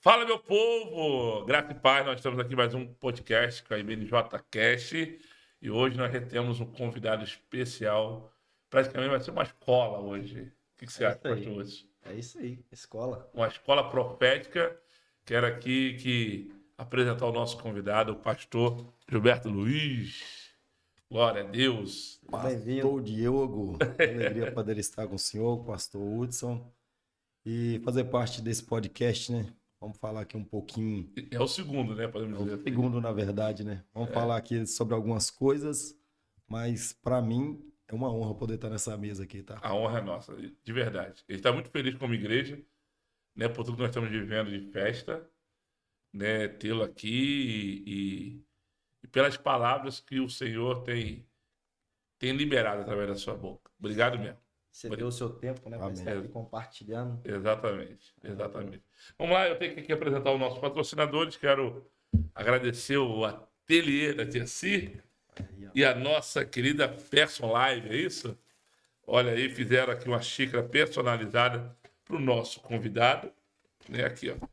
Fala, meu povo! Graça e paz, nós estamos aqui mais um podcast com a IBNJ Cast e hoje nós temos um convidado especial. Praticamente vai ser uma escola hoje. O que você acha, pastor Hudson? É isso aí, escola. Uma escola profética. Quero aqui apresentar o nosso convidado, o pastor Gilberto Luiz. Glória a Deus. Pastor Diogo, que alegria poder estar com o senhor, pastor Hudson, e fazer parte desse podcast, né? Vamos falar aqui um pouquinho, É o segundo, né? Podemos dizer assim. segundo na verdade, né? Vamos falar aqui sobre algumas coisas, mas para mim é uma honra poder estar nessa mesa aqui, tá? A honra é nossa, de verdade. Ele está muito feliz como igreja, né? Por tudo que nós estamos vivendo de festa, né? Tê-lo aqui e pelas palavras que o Senhor tem liberado através da sua boca. Obrigado mesmo. Você deu o seu tempo, né, para Amém. estar aqui compartilhando. Exatamente. Vamos lá, eu tenho que aqui apresentar os nossos patrocinadores. Quero agradecer o Ateliê da Tia Si e a nossa querida Person Live, é isso? Olha aí, fizeram aqui uma xícara personalizada para o nosso convidado. Né? Aqui, ó.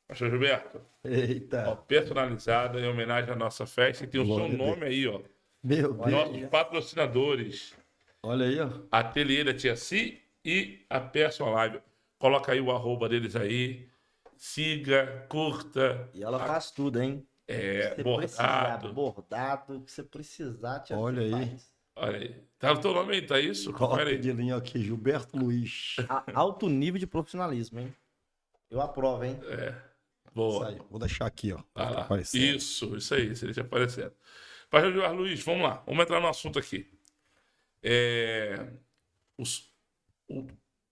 Pastor Gilberto. Ó, Eita, personalizada em homenagem à nossa festa. E tem o seu Glória a nome aí, ó. meu Deus, Nossos patrocinadores. olha aí, ó. Ateliê da Tia Si e a Person Live. Coloca aí o arroba deles aí. Siga, curta. E ela faz tudo, hein? É, Se você bordado. precisar, bordado, o que você precisar, tia, Olha você aí. faz. Olha aí. Tá o teu nome aí, tá isso? Confere Top aí. de linha aqui, Gilberto Luiz. Alto nível de profissionalismo, hein? Eu aprovo, hein? Isso boa. aí, vou deixar aqui, ó. Pra ficar Ah, aparecendo. isso aí, você deixa aparecendo. Pastor Gilberto Luiz, vamos lá, vamos entrar no assunto aqui. Os- o,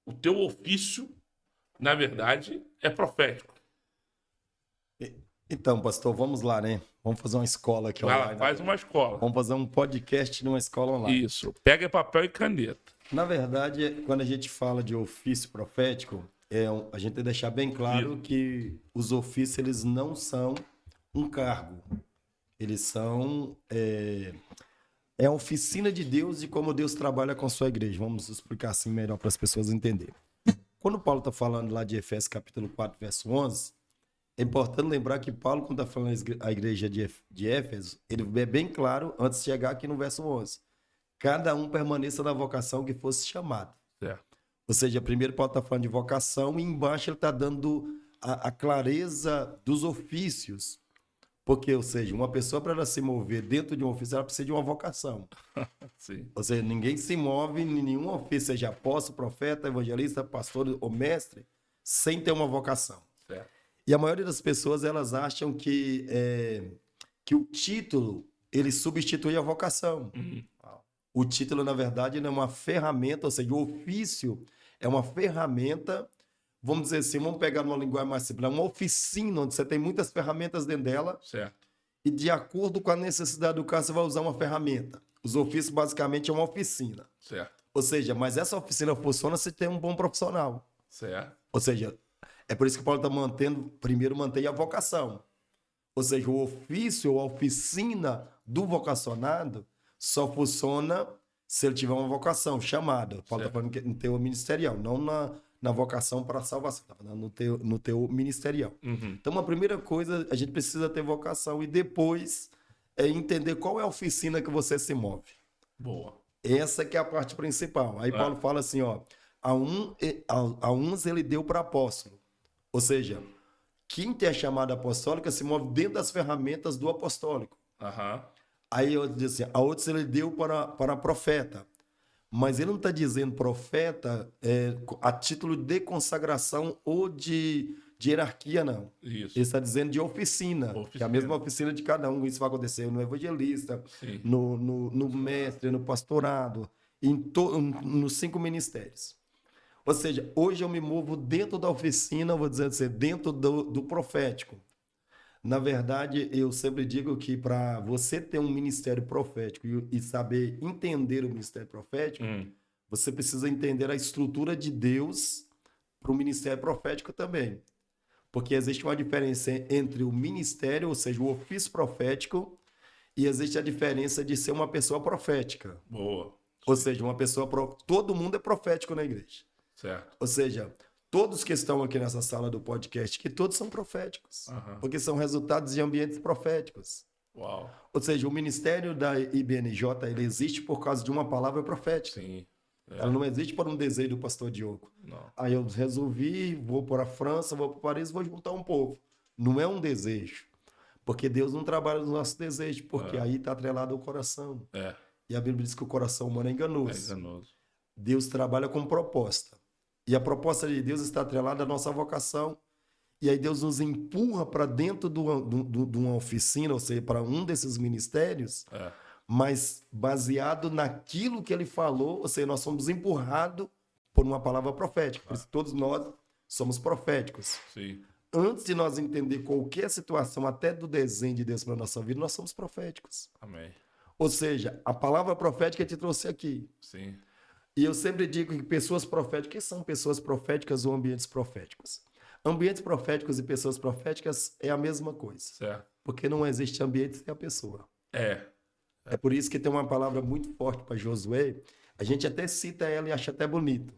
o teu ofício, na verdade, é profético. Então, pastor, vamos lá, né? Vamos fazer uma escola aqui Vai lá, online. faz uma escola. Vamos fazer um podcast numa escola online. Isso. Pega papel e caneta. Na verdade, quando a gente fala de ofício profético, a gente tem que deixar bem claro Isso. que os ofícios, eles não são um cargo. Eles são... É a oficina de Deus e como Deus trabalha com a sua igreja. Vamos explicar assim melhor para as pessoas entenderem. Quando Paulo está falando lá de Efésios capítulo 4, verso 11, é importante lembrar que Paulo, quando está falando a igreja de Éfeso, ele é bem claro, antes de chegar aqui no verso 11. Cada um permaneça na vocação que fosse chamado. Certo. Ou seja, primeiro Paulo está falando de vocação e embaixo ele está dando a clareza dos ofícios. Porque, ou seja, uma pessoa para ela se mover dentro de um ofício, ela precisa de uma vocação. Sim. Ou seja, ninguém se move em nenhum ofício, seja apóstolo, profeta, evangelista, pastor ou mestre, sem ter uma vocação. Certo. E a maioria das pessoas, elas acham que o título, ele substitui a vocação. O título, na verdade, ele é uma ferramenta, ou seja, o ofício é uma ferramenta, vamos dizer assim, vamos pegar numa linguagem mais simples, é uma oficina onde você tem muitas ferramentas dentro dela. Certo. E de acordo com a necessidade do caso, você vai usar uma ferramenta. Os ofícios, basicamente, é uma oficina. Certo. Ou seja, mas essa oficina funciona se tem um bom profissional. Certo. Ou seja, é por isso que Paulo está mantendo, primeiro mantém a vocação. Ou seja, o ofício ou a oficina do vocacionado só funciona se ele tiver uma vocação chamada. Paulo está falando no teu ministerial, não na vocação para a salvação, está falando no teu ministerial. Então, a primeira coisa, a gente precisa ter vocação e depois entender qual é a oficina que você se move. Boa. Essa que é a parte principal. Aí Paulo fala assim, ó, a uns ele deu para apóstolo. Ou seja, quem tem a chamada apostólica se move dentro das ferramentas do apostólico. Aí eu disse assim, a outros ele deu para profeta. Mas ele não está dizendo profeta a título de consagração ou de hierarquia, não. Isso. Ele está dizendo de oficina, que é a mesma oficina de cada um. Isso vai acontecer no evangelista, no mestre, no pastorado, nos 5 ministérios. Ou seja, hoje eu me movo dentro da oficina, vou dizer assim, dentro do profético. Na verdade, eu sempre digo que para você ter um ministério profético e saber entender o ministério profético, você precisa entender a estrutura de Deus para o ministério profético também. Porque existe uma diferença entre o ministério, ou seja, o ofício profético, e existe a diferença de ser uma pessoa profética. Boa. Ou seja, uma pessoa... Todo mundo é profético na igreja. Certo. Ou seja, Todos que estão aqui nessa sala do podcast, que todos são proféticos, porque são resultados de ambientes proféticos. Uau. Ou seja, o ministério da IBNJ, ele existe por causa de uma palavra profética. Sim. Ela não existe por um desejo do pastor Diogo. Não. Aí eu resolvi, vou para a França, vou para Paris, vou juntar um povo. Não é um desejo. Porque Deus não trabalha nos nossos desejos, porque aí está atrelado ao coração. E a Bíblia diz que o coração humano é enganoso. Deus trabalha com proposta. E a proposta de Deus está atrelada à nossa vocação. E aí Deus nos empurra para dentro de uma oficina, ou seja, para um desses ministérios, mas baseado naquilo que ele falou, ou seja, nós somos empurrados por uma palavra profética. Por isso todos nós somos proféticos. Sim. Antes de nós entender qualquer situação, até do desenho de Deus para a nossa vida, nós somos proféticos. Amém. Ou seja, a palavra profética te trouxe aqui. Sim. E eu sempre digo que pessoas proféticas, que são pessoas proféticas ou ambientes proféticos? Ambientes proféticos e pessoas proféticas é a mesma coisa. Certo. Porque não existe ambiente sem a pessoa. É por isso que tem uma palavra muito forte para Josué. A gente até cita ela e acha até bonito.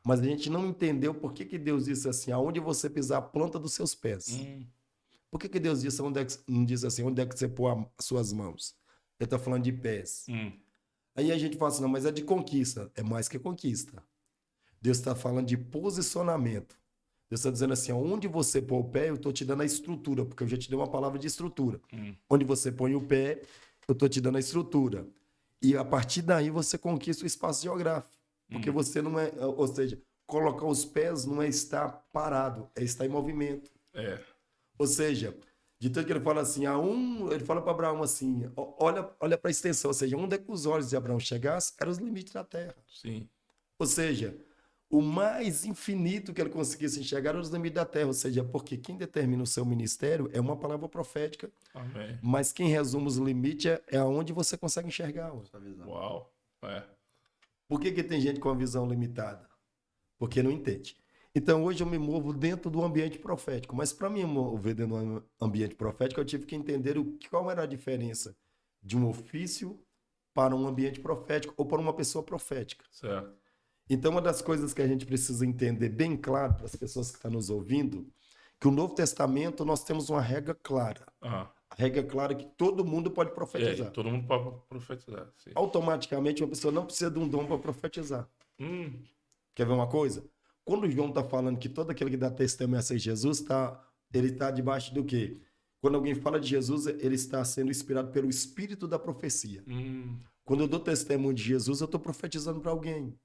Mas a gente não entendeu por que Deus disse assim, aonde você pisar a planta dos seus pés. Por que Deus disse, não diz assim, onde é que você pôr as suas mãos? Ele está falando de pés. Aí a gente fala assim, não, mas é de conquista. É mais que conquista. Deus está falando de posicionamento. Deus está dizendo assim, onde você põe o pé, eu estou te dando a estrutura, porque eu já te dei uma palavra de estrutura. Onde você põe o pé, eu estou te dando a estrutura. E a partir daí você conquista o espaço geográfico. Porque você não é, ou seja, colocar os pés não é estar parado, é estar em movimento. Ou seja, de tanto que ele fala assim, ele fala para Abraão assim, olha para a extensão, ou seja, onde é que os olhos de Abraão chegassem, eram os limites da terra. Sim. Ou seja, o mais infinito que ele conseguisse enxergar eram os limites da terra. Ou seja, porque quem determina o seu ministério é uma palavra profética. Amém. Mas quem resume os limites é aonde você consegue enxergar. Uau. Por que tem gente com a visão limitada? Porque não entende. Então, hoje eu me movo dentro do ambiente profético. Mas para me mover dentro do ambiente profético, eu tive que entender qual era a diferença de um ofício para um ambiente profético ou para uma pessoa profética. Certo. Então, uma das coisas que a gente precisa entender bem claro para as pessoas que estão nos ouvindo, que o Novo Testamento nós temos uma regra clara. A regra clara é que todo mundo pode profetizar. Todo mundo pode profetizar. Sim. Automaticamente, uma pessoa não precisa de um dom para profetizar. Quer ver uma coisa? Quando o João está falando que todo aquele que dá testemunho a Jesus, ele está debaixo do quê? Quando alguém fala de Jesus, ele está sendo inspirado pelo espírito da profecia. Quando eu dou testemunho de Jesus, eu estou profetizando para alguém.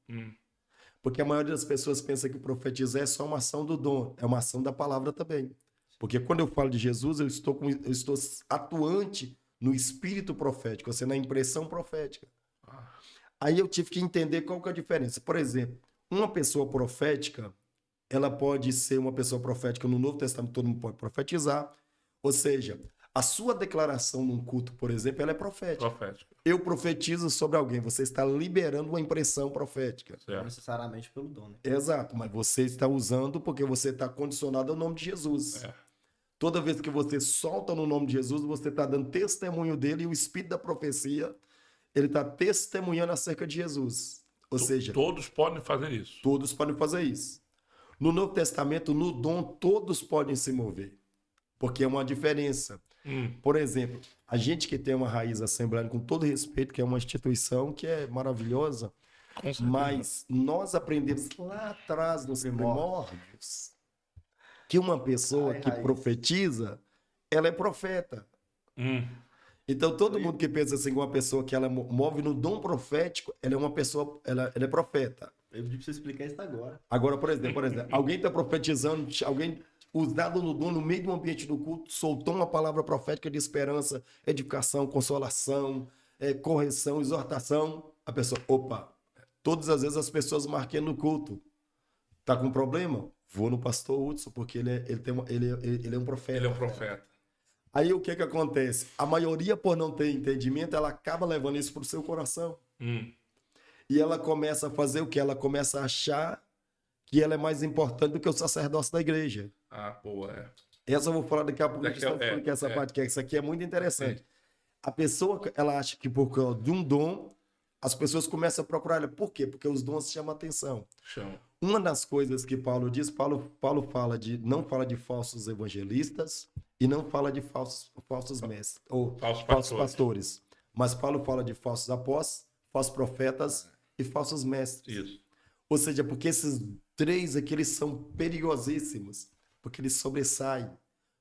Porque a maioria das pessoas pensa que profetizar é só uma ação do dom, é uma ação da palavra também. Porque quando eu falo de Jesus, eu estou atuante no espírito profético, ou seja, na impressão profética. Aí eu tive que entender qual que é a diferença. Por exemplo, uma pessoa profética, ela pode ser uma pessoa profética no Novo Testamento, todo mundo pode profetizar. Ou seja, a sua declaração num culto, por exemplo, ela é profética. Eu profetizo sobre alguém, você está liberando uma impressão profética. Não necessariamente pelo dom, né? Exato, mas você está usando porque você está condicionado ao nome de Jesus. Toda vez que você solta no nome de Jesus, você está dando testemunho dele e o espírito da profecia, ele está testemunhando acerca de Jesus. Ou seja... Todos podem fazer isso. Todos podem fazer isso. No Novo Testamento, no dom, todos podem se mover. Porque é uma diferença. Por exemplo, a gente que tem uma raiz assembleana, com todo respeito, que é uma instituição que é maravilhosa, mas nós aprendemos lá atrás, nos primórdios, que uma pessoa que profetiza, ela é profeta. Então, todo mundo que pensa assim, uma pessoa que ela move no dom profético, ela é uma pessoa, ela é profeta. Eu pedi pra você explicar isso agora. Agora, por exemplo, alguém está profetizando, alguém usado no dom, no meio do ambiente do culto, soltou uma palavra profética de esperança, edificação, consolação, correção, exortação. A pessoa, todas as vezes as pessoas marquem no culto. Tá com problema? Vou no pastor Hudson, porque ele é um profeta. Ele é um profeta. Aí o que acontece? A maioria, por não ter entendimento, ela acaba levando isso pro seu coração. E ela começa a fazer o quê? Ela começa a achar que ela é mais importante do que o sacerdócio da igreja. Boa, Essa eu vou falar daqui a pouco, porque essa parte que isso aqui é muito interessante. A pessoa, ela acha que por causa de um dom, as pessoas começam a procurar ela. Por quê? Porque os dons chamam a atenção. Uma das coisas que Paulo diz, Paulo fala não fala de falsos evangelistas e não fala de falsos mestres, ou falsos pastores. Mas Paulo fala de falsos apóstolos, falsos profetas e falsos mestres. Isso. Ou seja, porque esses três aqui, eles são perigosíssimos, porque eles sobressaem,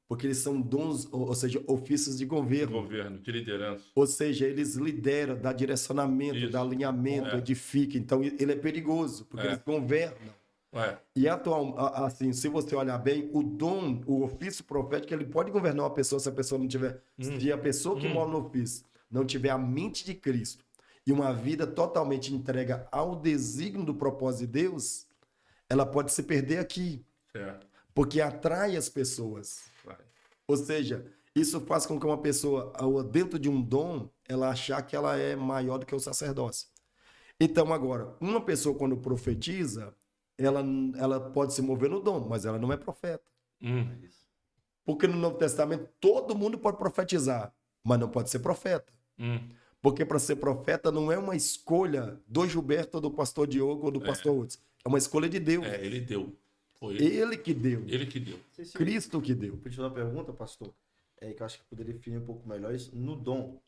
porque eles são dons, ou seja, ofícios de governo. De liderança. Ou seja, eles lideram, dá direcionamento, dá alinhamento, edifica. Então, ele é perigoso, porque eles governam. E assim, se você olhar bem, o ofício profético, ele pode governar uma pessoa se a pessoa não tiver... Se a pessoa que mora no ofício não tiver a mente de Cristo e uma vida totalmente entregue ao desígnio do propósito de Deus, ela pode se perder aqui. Certo. Porque atrai as pessoas. Ou seja, isso faz com que uma pessoa, dentro de um dom, ela achar que ela é maior do que o sacerdócio. Então, agora, uma pessoa quando profetiza, ela pode se mover no dom, mas ela não é profeta. Porque no Novo Testamento, todo mundo pode profetizar, mas não pode ser profeta. Porque para ser profeta não é uma escolha do Gilberto, ou do pastor Diogo, ou do pastor Hudson. É uma escolha de Deus. Ele deu. Foi ele que deu. Ele que deu. Cristo que deu. Vou te fazer uma pergunta, pastor, que eu acho que poderia definir um pouco melhor isso. No dom,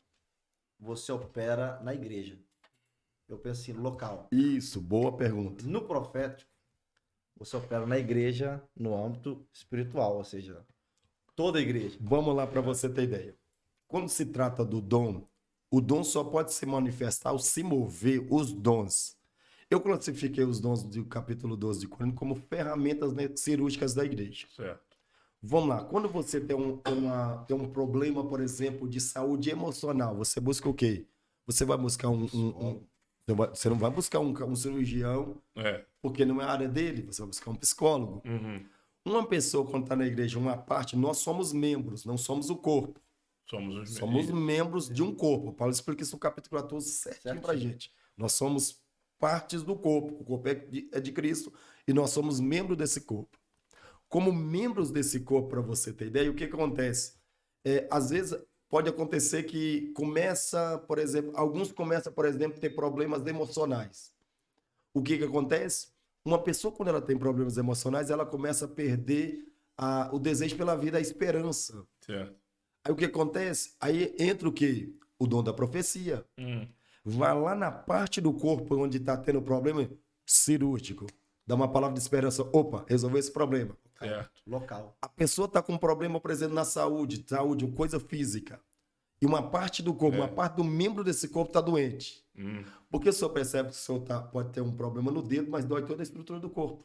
você opera na igreja. Eu penso assim, local. Isso, boa pergunta. No profético, você opera na igreja, no âmbito espiritual, ou seja, toda a igreja. Vamos lá para você ter ideia. Quando se trata do dom, o dom só pode se manifestar ou se mover, os dons. Eu classifiquei os dons do capítulo 12 de Coríntios como ferramentas cirúrgicas da igreja. Certo. Vamos lá. Quando você tem um problema, por exemplo, de saúde emocional, você busca o quê? Você vai buscar você não vai buscar um cirurgião, porque não é a área dele. Você vai buscar um psicólogo. Uma pessoa, quando está na igreja, uma parte, nós somos membros, não somos o corpo. Somos membros de um corpo. Paulo explica isso no capítulo 14 certinho pra gente. Nós somos partes do corpo. O corpo é de Cristo e nós somos membros desse corpo. Como membros desse corpo, para você ter ideia, o que acontece? Às vezes pode acontecer que alguns começam, por exemplo, a ter problemas emocionais. O que acontece? Uma pessoa, quando ela tem problemas emocionais, ela começa a perder o desejo pela vida, a esperança. Certo. Aí o que acontece? Aí entra o quê? O dom da profecia. Vai lá na parte do corpo onde está tendo problema cirúrgico. Dá uma palavra de esperança. Opa, resolveu esse problema. Certo. Local. A pessoa está com um problema, por exemplo, na saúde, coisa física. E uma parte do corpo, uma parte do membro desse corpo está doente. Porque o senhor percebe que o senhor pode ter um problema no dedo, mas dói toda a estrutura do corpo.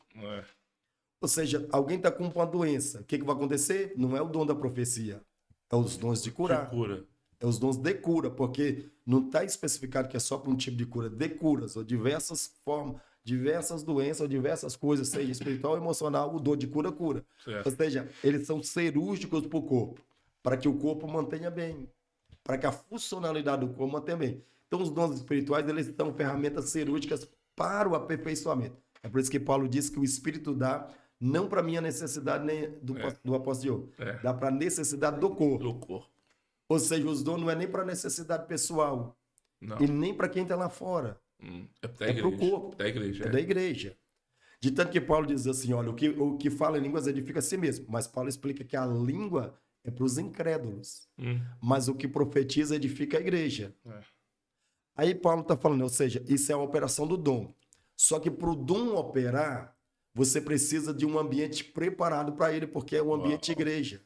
Ou seja, alguém está com uma doença. O que vai acontecer? Não é o dom da profecia. É os dons de curar. É os dons de cura, porque não está especificado que é só para um tipo de cura. De curas, ou diversas formas, diversas doenças, ou diversas coisas, seja espiritual ou emocional, o dom de cura, cura. Certo. Ou seja, eles são cirúrgicos para o corpo, para que o corpo mantenha bem, para que a funcionalidade do corpo mantenha bem. Então, os dons espirituais, eles são ferramentas cirúrgicas para o aperfeiçoamento. É por isso que Paulo diz que o Espírito dá, não para a minha necessidade nem do apóstolo Diogo, dá para a necessidade do corpo. Ou seja, os dons não é nem para necessidade pessoal. Não. E nem para quem está lá fora. É para o corpo. Da igreja. É da igreja. De tanto que Paulo diz assim, olha, o que fala em línguas edifica a si mesmo. Mas Paulo explica que a língua é para os incrédulos. Mas o que profetiza edifica a igreja. Aí Paulo está falando, ou seja, isso é a operação do dom. Só que para o dom operar, você precisa de um ambiente preparado para ele, porque é um ambiente de igreja.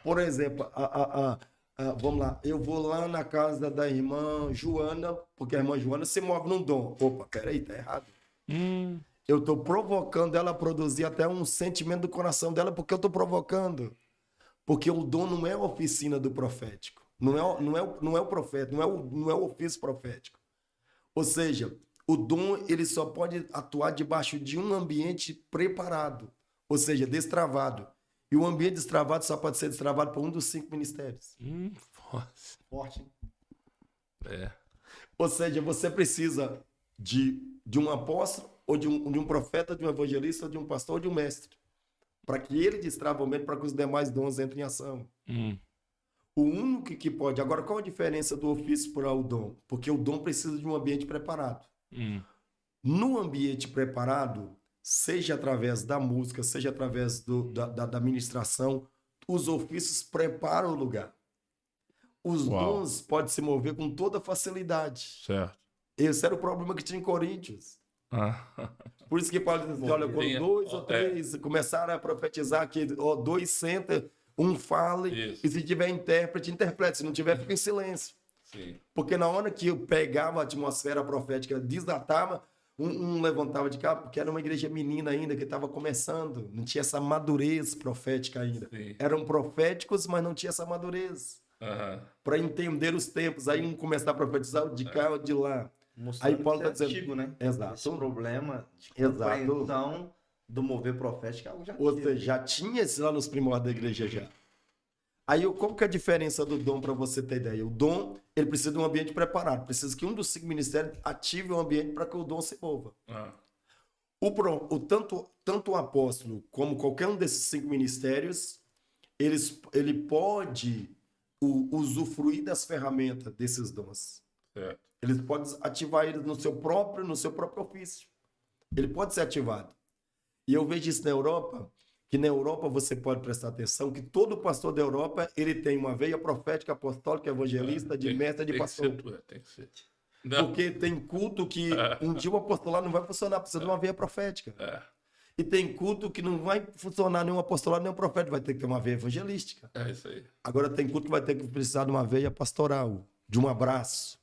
Por exemplo, vamos lá, eu vou lá na casa da irmã Joana, porque a irmã Joana se move num dom. Opa, peraí, tá errado. Eu estou provocando ela a produzir até um sentimento do coração dela, porque eu estou provocando. Porque o dom não é a oficina do profético. Não é o profeta, não é o ofício profético. Ou seja, o dom ele só pode atuar debaixo de um ambiente preparado, ou seja, destravado. E o ambiente destravado só pode ser destravado por um dos 5 ministérios. Forte. Ou seja, você precisa de um apóstolo, ou de um profeta, de um evangelista, ou de um pastor, ou de um mestre. Para que ele destrave o momento, para que os demais dons entrem em ação. O único que pode... Agora, qual a diferença do ofício para o dom? Porque o dom precisa de um ambiente preparado. no ambiente preparado, seja através da música, seja através da ministração, os ofícios preparam o lugar. Os dons podem se mover com toda facilidade. Certo. Esse era o problema que tinha em Coríntios. Por isso que Paulo diz, olha, quando 2 ou 3 começaram a profetizar, que 2 senta, um fale, e se tiver intérprete, interprete. Se não tiver, fica em silêncio. Sim. Porque na hora que eu pegava a atmosfera profética, desatava, um levantava de cá, porque era uma igreja menina ainda, que estava começando. Não tinha essa madurez profética ainda. Sim. Eram proféticos, mas não tinha essa madurez. Para entender os tempos. Aí um começar a profetizar de cá ou de lá. Mostrando aí Paulo está dizendo, antigo, né? Exato. Esse problema de compreensão do mover profético, algo já Ou seja, já tinha isso lá nos primórdios da igreja já. Aí, qual que é a diferença do dom, para você ter ideia? O dom, ele precisa de um ambiente preparado. Precisa que um dos 5 ministérios ative o ambiente para que o dom se mova. Tanto o apóstolo como qualquer um desses 5 ministérios, ele pode usufruir das ferramentas desses dons. Certo. Ele pode ativar eles no seu próprio ofício. Ele pode ser ativado. E eu vejo isso na Europa, que na Europa você pode prestar atenção que todo pastor da Europa, ele tem uma veia profética, apostólica, evangelista, de mestre, de pastor. Tem que ser. Porque tem culto que um dia o apostolado não vai funcionar, precisa de uma veia profética. E tem culto que não vai funcionar nenhum apostolado, nem um profeta, vai ter que ter uma veia evangelística. É isso aí. Agora tem culto que vai ter que precisar de uma veia pastoral, de um abraço.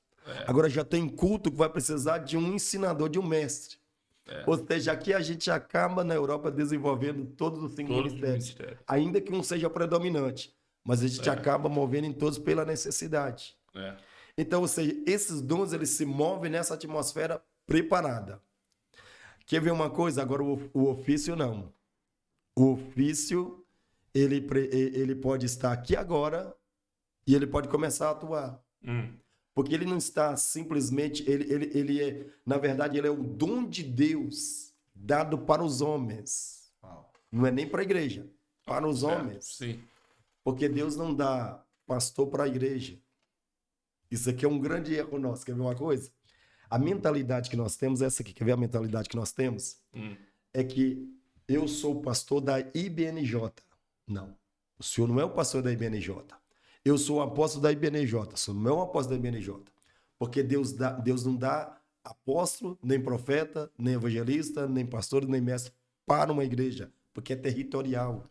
Agora já tem culto que vai precisar de um ensinador, de um mestre. Ou seja, aqui a gente acaba na Europa desenvolvendo todos os 5 ministérios. Ainda que um seja predominante. Mas a gente acaba movendo em todos pela necessidade. Então, ou seja, esses dons eles se movem nessa atmosfera preparada. Quer ver uma coisa? Agora o ofício não. O ofício ele pode estar aqui agora e ele pode começar a atuar. Porque ele não está simplesmente... Ele é, na verdade, ele é o dom de Deus dado para os homens. Não é nem para a igreja. Para os homens. Sim. Porque Deus não dá pastor para a igreja. Isso aqui é um grande erro nosso. Quer ver uma coisa? A mentalidade que nós temos é essa aqui. Quer ver a mentalidade que nós temos? É que eu sou o pastor da IBNJ. Não. O senhor não é o pastor da IBNJ. Eu sou o apóstolo da IBNJ, sou não é um apóstolo da IBNJ. Porque Deus não dá apóstolo, nem profeta, nem evangelista, nem pastor, nem mestre para uma igreja, porque é territorial.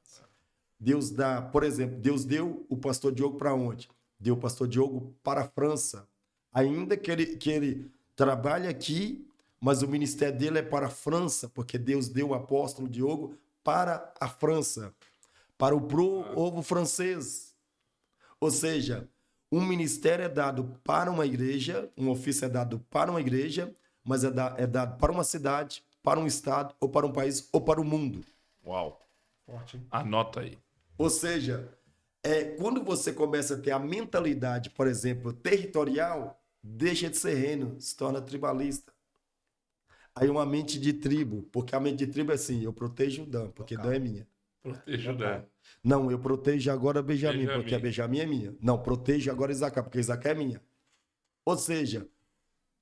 Deus dá, por exemplo, Deus deu o pastor Diogo para onde? Deu o pastor Diogo para a França. Ainda que ele trabalhe aqui, mas o ministério dele é para a França, porque Deus deu o apóstolo Diogo para a França, para o povo francês. Ou seja, um ministério é dado para uma igreja, um ofício é dado para uma igreja, mas é dado para uma cidade, para um estado, ou para um país, ou para o mundo. Uau. Forte, hein? Anota aí. Ou seja, quando você começa a ter a mentalidade, por exemplo, territorial, deixa de ser reino, se torna tribalista. Aí uma mente de tribo, porque a mente de tribo é assim, eu protejo Dan, porque Dan é minha. Protejo Dan. Não, eu protejo agora Benjamim, porque a Benjamim é minha. Não, protejo agora Isacar, porque Isacar é minha. Ou seja,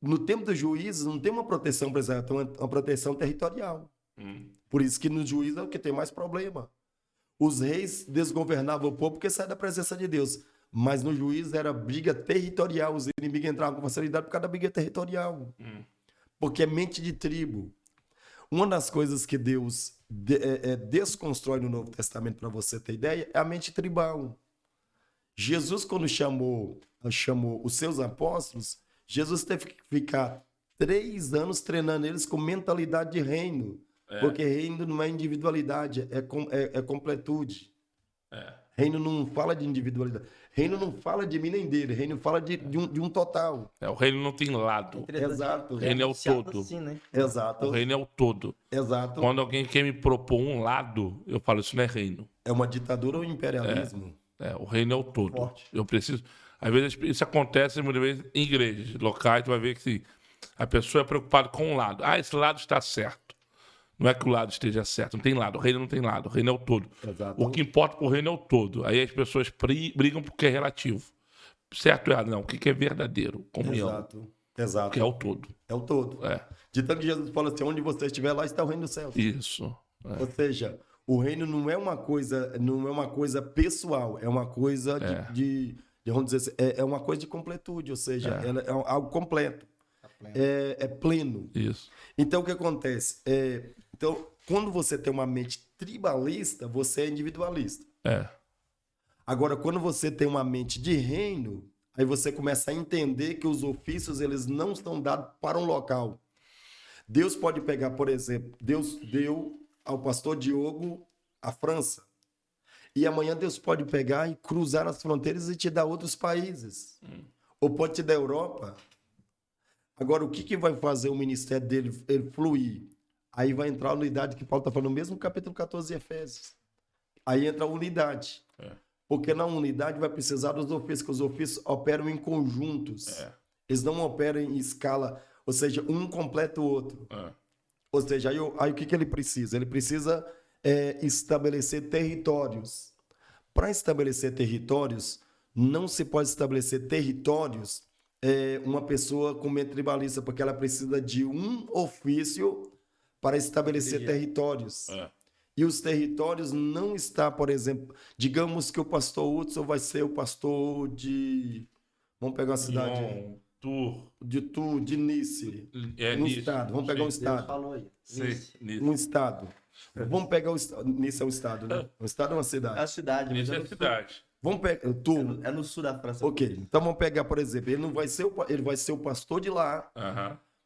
no tempo dos juízes não tem uma proteção para Israel, tem uma proteção territorial. Por isso que no juízes é o que tem mais problema. Os reis desgovernavam o povo porque saíam da presença de Deus. Mas no juízo era briga territorial. Os inimigos entravam com facilidade por causa da briga territorial. Porque é mente de tribo. Uma das coisas que Deus desconstrói no Novo Testamento, para você ter ideia, é a mente tribal. Jesus, quando chamou os seus apóstolos, Jesus teve que ficar 3 anos treinando eles com mentalidade de reino. Porque reino não é individualidade, é completude. Reino não fala de individualidade. Reino não fala de mim nem dele. Reino fala de um total. O reino não tem lado. Exato. O reino é o todo. Assim, né? Exato. O reino é o todo. Exato. Quando alguém quer me propor um lado, eu falo, isso não é reino. É uma ditadura ou um imperialismo? O reino é o todo. Forte. Eu preciso... Às vezes isso acontece muitas vezes em igrejas locais, tu vai ver que a pessoa é preocupada com um lado. Esse lado está certo. Não é que o lado esteja certo, não tem lado. O reino não tem lado, o reino é o todo. Exato. O que importa para o reino é o todo. Aí as pessoas brigam porque é relativo. Certo ou errado? Não. O que é verdadeiro? Comunhão. Exato. Exato. Que é o todo. É o todo. De tanto que Jesus fala assim, onde você estiver, lá está o reino dos céus. Isso. Ou seja, o reino não é uma coisa pessoal, é uma coisa vamos dizer assim, é uma coisa de completude, ou seja, ela é algo completo. É pleno. Isso. Então, o que acontece? Então, quando você tem uma mente tribalista, você é individualista. Agora, quando você tem uma mente de reino, aí você começa a entender que os ofícios, eles não estão dados para um local. Deus pode pegar, por exemplo, Deus deu ao pastor Diogo a França. E amanhã Deus pode pegar e cruzar as fronteiras e te dar outros países. Ou pode te dar a Europa. Agora, o que vai fazer o ministério dele ele fluir? Aí vai entrar a unidade que Paulo está falando no mesmo capítulo 14 de Efésios. Aí entra a unidade. Porque na unidade vai precisar dos ofícios, que os ofícios operam em conjuntos. Eles não operam em escala, ou seja, um completa o outro. Ou seja, aí o que ele precisa? Ele precisa estabelecer territórios. Para estabelecer territórios, não se pode estabelecer territórios uma pessoa com mente tribalista, porque ela precisa de um ofício para estabelecer territórios. E os territórios não está, por exemplo, digamos que o pastor Hudson vai ser o pastor de... Vamos pegar uma cidade... De Nice. Um estado. Vamos pegar um estado. Falou aí. Um estado. Vamos pegar o estado. Nice é um estado, né? Um estado é uma cidade. É a cidade. Nice é a cidade. Vamos pegar... É no sul da França. Ok. Então vamos pegar, por exemplo, ele vai ser o pastor de lá,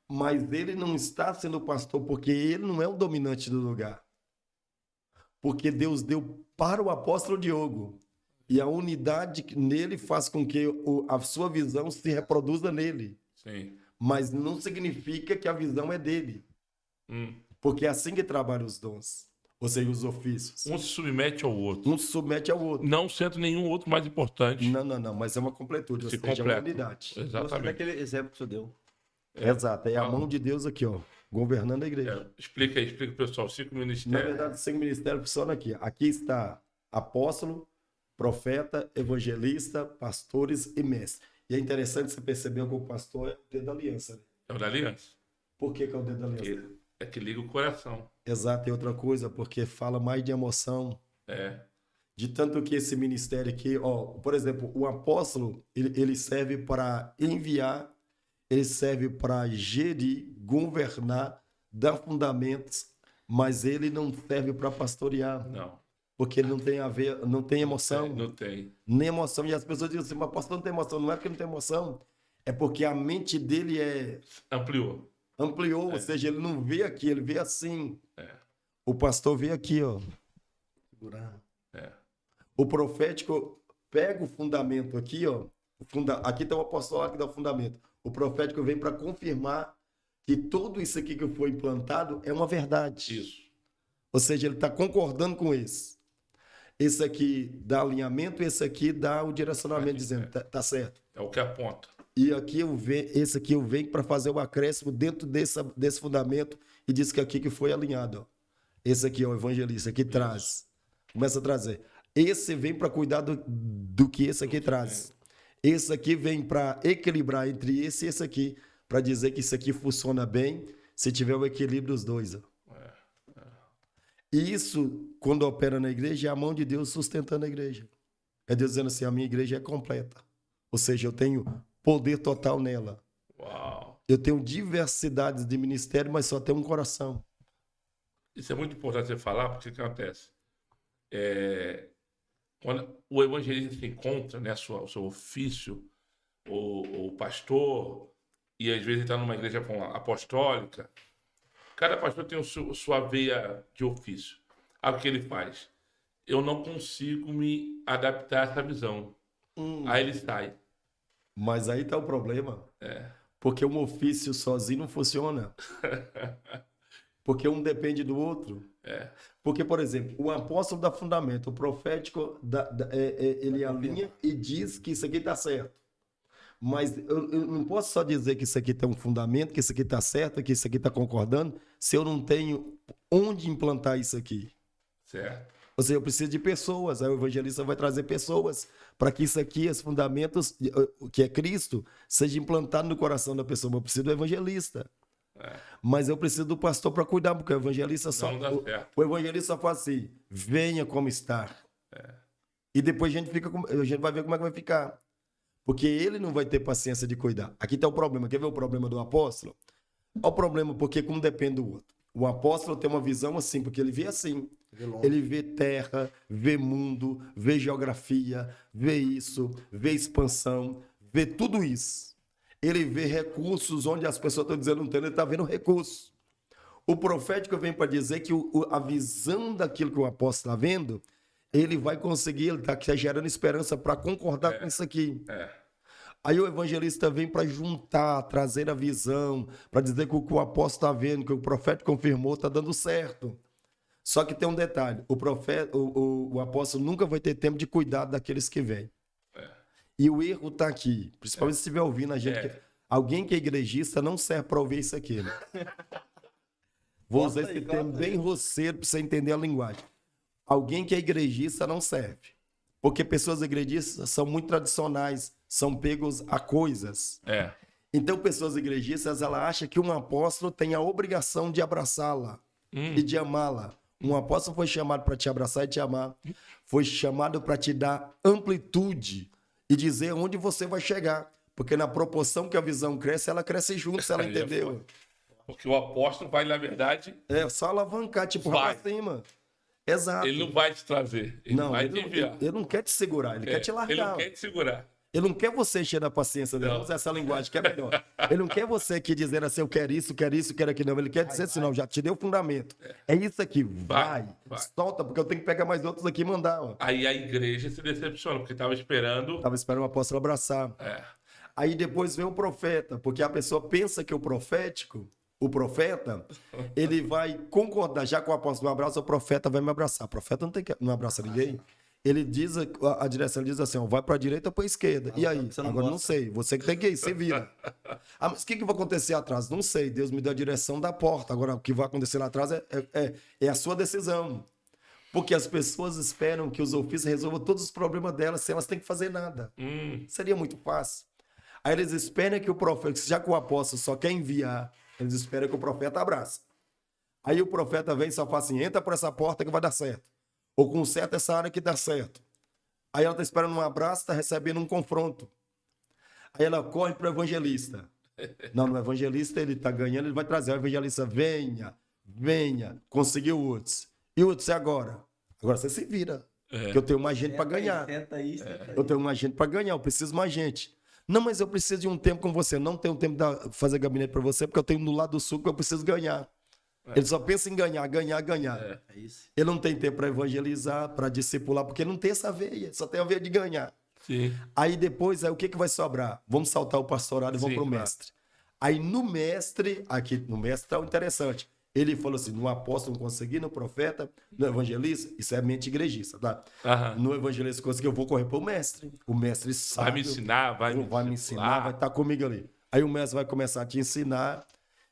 mas ele não está sendo o pastor porque ele não é o dominante do lugar. Porque Deus deu para o apóstolo Diogo. E a unidade nele faz com que a sua visão se reproduza nele. Sim. Mas não significa que a visão é dele. Porque é assim que trabalham os dons. Ou seja, os ofícios. Um se submete ao outro. Um se submete ao outro. Não sendo nenhum outro mais importante. Não. Mas é uma completude. Ou seja, é uma unidade. Exatamente. Daquele exemplo que você deu. Exato. É a mão de Deus aqui, ó. Governando a igreja. Explica aí, explica pro pessoal. 5 ministérios. Na verdade, 5 ministérios funcionam aqui. Aqui está apóstolo, profeta, evangelista, pastores e mestre. E é interessante você perceber que o pastor é o dedo da aliança. Né? É o da aliança. Por que é o dedo da aliança? É que liga o coração. Exato, e outra coisa, porque fala mais de emoção. De tanto que esse ministério aqui, ó, por exemplo, o apóstolo, ele serve para enviar, ele serve para gerir, governar, dar fundamentos, mas ele não serve para pastorear. Não. Porque ele não tem a ver, não tem emoção. Não tem. Nem emoção. E as pessoas dizem assim, mas pastor não tem emoção. Não é porque não tem emoção, é porque a mente dele ampliou. Ou seja, ele não vê aqui, ele vê assim. O pastor vê aqui, ó. O profético pega o fundamento aqui, ó. Aqui está o apostolado que dá o fundamento. O profético vem para confirmar que tudo isso aqui que foi implantado é uma verdade. Isso. Ou seja, ele está concordando com esse. Esse aqui dá alinhamento, esse aqui dá o direcionamento, dizendo, tá certo. É o que aponta. E aqui esse aqui eu venho para fazer o acréscimo dentro desse fundamento e diz que aqui que foi alinhado. Ó. Esse aqui é o evangelista, aqui traz. Começa a trazer. Esse vem para cuidar do que esse aqui traz. Esse aqui vem para equilibrar entre esse e esse aqui, para dizer que isso aqui funciona bem se tiver o equilíbrio dos dois. Ó. E isso, quando opera na igreja, é a mão de Deus sustentando a igreja. É Deus dizendo assim, a minha igreja é completa. Ou seja, eu tenho poder total nela. Uau. Eu tenho diversidades de ministério, mas só tenho um coração. Isso é muito importante você falar, porque o que acontece? Quando o evangelista se encontra, né, o seu ofício, o pastor, e às vezes está numa igreja apostólica, cada pastor tem sua veia de ofício. Aí o que ele faz? Eu não consigo me adaptar a essa visão. Aí ele sai. Mas aí está o problema. Porque um ofício sozinho não funciona. Porque um depende do outro. Porque, por exemplo, o apóstolo dá fundamento, o profético ele alinha e diz que isso aqui está certo. Mas eu não posso só dizer que isso aqui tem um fundamento, que isso aqui está certo, que isso aqui está concordando, se eu não tenho onde implantar isso aqui. Certo. Ou seja, eu preciso de pessoas. Aí o evangelista vai trazer pessoas para que isso aqui, esses fundamentos, que é Cristo, seja implantado no coração da pessoa. Eu preciso do evangelista. Mas eu preciso do pastor para cuidar, porque o evangelista só... O evangelista só faz assim, venha como está. E depois a gente vai ver como é que vai ficar. Porque ele não vai ter paciência de cuidar. Aqui está o problema. Quer ver o problema do apóstolo? Olha o problema, porque um depende do outro. O apóstolo tem uma visão assim, porque ele vê assim. Ele vê terra, vê mundo, vê geografia, vê isso, vê expansão, vê tudo isso. Ele vê recursos onde as pessoas estão dizendo não tem, ele está vendo recursos. O profético vem para dizer que a visão daquilo que o apóstolo está vendo, ele vai conseguir, ele está gerando esperança para concordar com isso aqui. Aí o evangelista vem para juntar, trazer a visão, para dizer que o que o apóstolo está vendo, que o profeta confirmou, está dando certo. Só que tem um detalhe, o apóstolo nunca vai ter tempo de cuidar daqueles que vêm. E o erro está aqui, principalmente se estiver ouvindo a gente. Alguém que é igrejista não serve para ouvir isso aqui. Né? Vou usar esse termo bem roceiro para você entender a linguagem. Alguém que é igrejista não serve. Porque pessoas igrejistas são muito tradicionais, são pegos a coisas. Então, pessoas igrejistas, ela acha que um apóstolo tem a obrigação de abraçá-la e de amá-la. Um apóstolo foi chamado para te abraçar e te amar. Foi chamado para te dar amplitude e dizer onde você vai chegar. Porque na proporção que a visão cresce, ela cresce junto, se ela entendeu. Porque o apóstolo vai, na verdade... só alavancar, tipo, vai pra cima. Exato. Ele não vai te trazer, ele não vai te enviar. Ele não quer te segurar, ele quer te largar. Ele não quer te segurar. Ele não quer você encher da paciência dele. Vamos usar essa linguagem que é melhor. Ele não quer você que dizer assim, eu quero isso, quero aquilo. Não. Ele quer dizer assim, não, já te deu o fundamento. É isso aqui, vai. Solta, porque eu tenho que pegar mais outros aqui e mandar. Ó. Aí a igreja se decepciona, porque estava esperando... o apóstolo abraçar. Aí depois vem o profeta, porque a pessoa pensa que o profeta, ele vai concordar, já que o apóstolo me abraça, o profeta vai me abraçar. O profeta não abraça ninguém. Ele diz, a direção diz assim, ó, vai para a direita ou para a esquerda. E aí? Agora não sei, você que tem que ir, você vira. Mas o que vai acontecer atrás? Não sei, Deus me deu a direção da porta. Agora, o que vai acontecer lá atrás é a sua decisão. Porque as pessoas esperam que os ofícios resolvam todos os problemas delas sem elas terem que fazer nada. Seria muito fácil. Aí eles esperam que o profeta, já que o apóstolo só quer enviar, eles esperam que o profeta abraça. Aí o profeta vem e só fala assim, entra por essa porta que vai dar certo. Ou conserta essa área que dá certo. Aí ela está esperando um abraço, está recebendo um confronto. Aí ela corre para o evangelista. Não, no evangelista ele está ganhando, ele vai trazer. O evangelista, venha, conseguiu o outros. E o outros é agora. Agora você se vira. Que eu tenho mais gente para ganhar. Eu tenho mais gente para ganhar, eu preciso mais gente. Não, mas eu preciso de um tempo com você. Não tenho tempo de fazer gabinete para você, porque eu tenho no lado do sul que eu preciso ganhar. Ele só pensa em ganhar. Ele não tem tempo para evangelizar, para discipular, porque ele não tem essa veia, só tem a veia de ganhar. Sim. Aí depois, o que vai sobrar? Vamos saltar o pastorado e vamos para o mestre. Aí no mestre está o interessante. Ele falou assim, no apóstolo não consegui, no profeta, no evangelista, isso é mente igrejista, tá? No evangelista consegui, eu vou correr para o mestre. O mestre sabe. Vai me ensinar, vai estar comigo ali. Aí o mestre vai começar a te ensinar.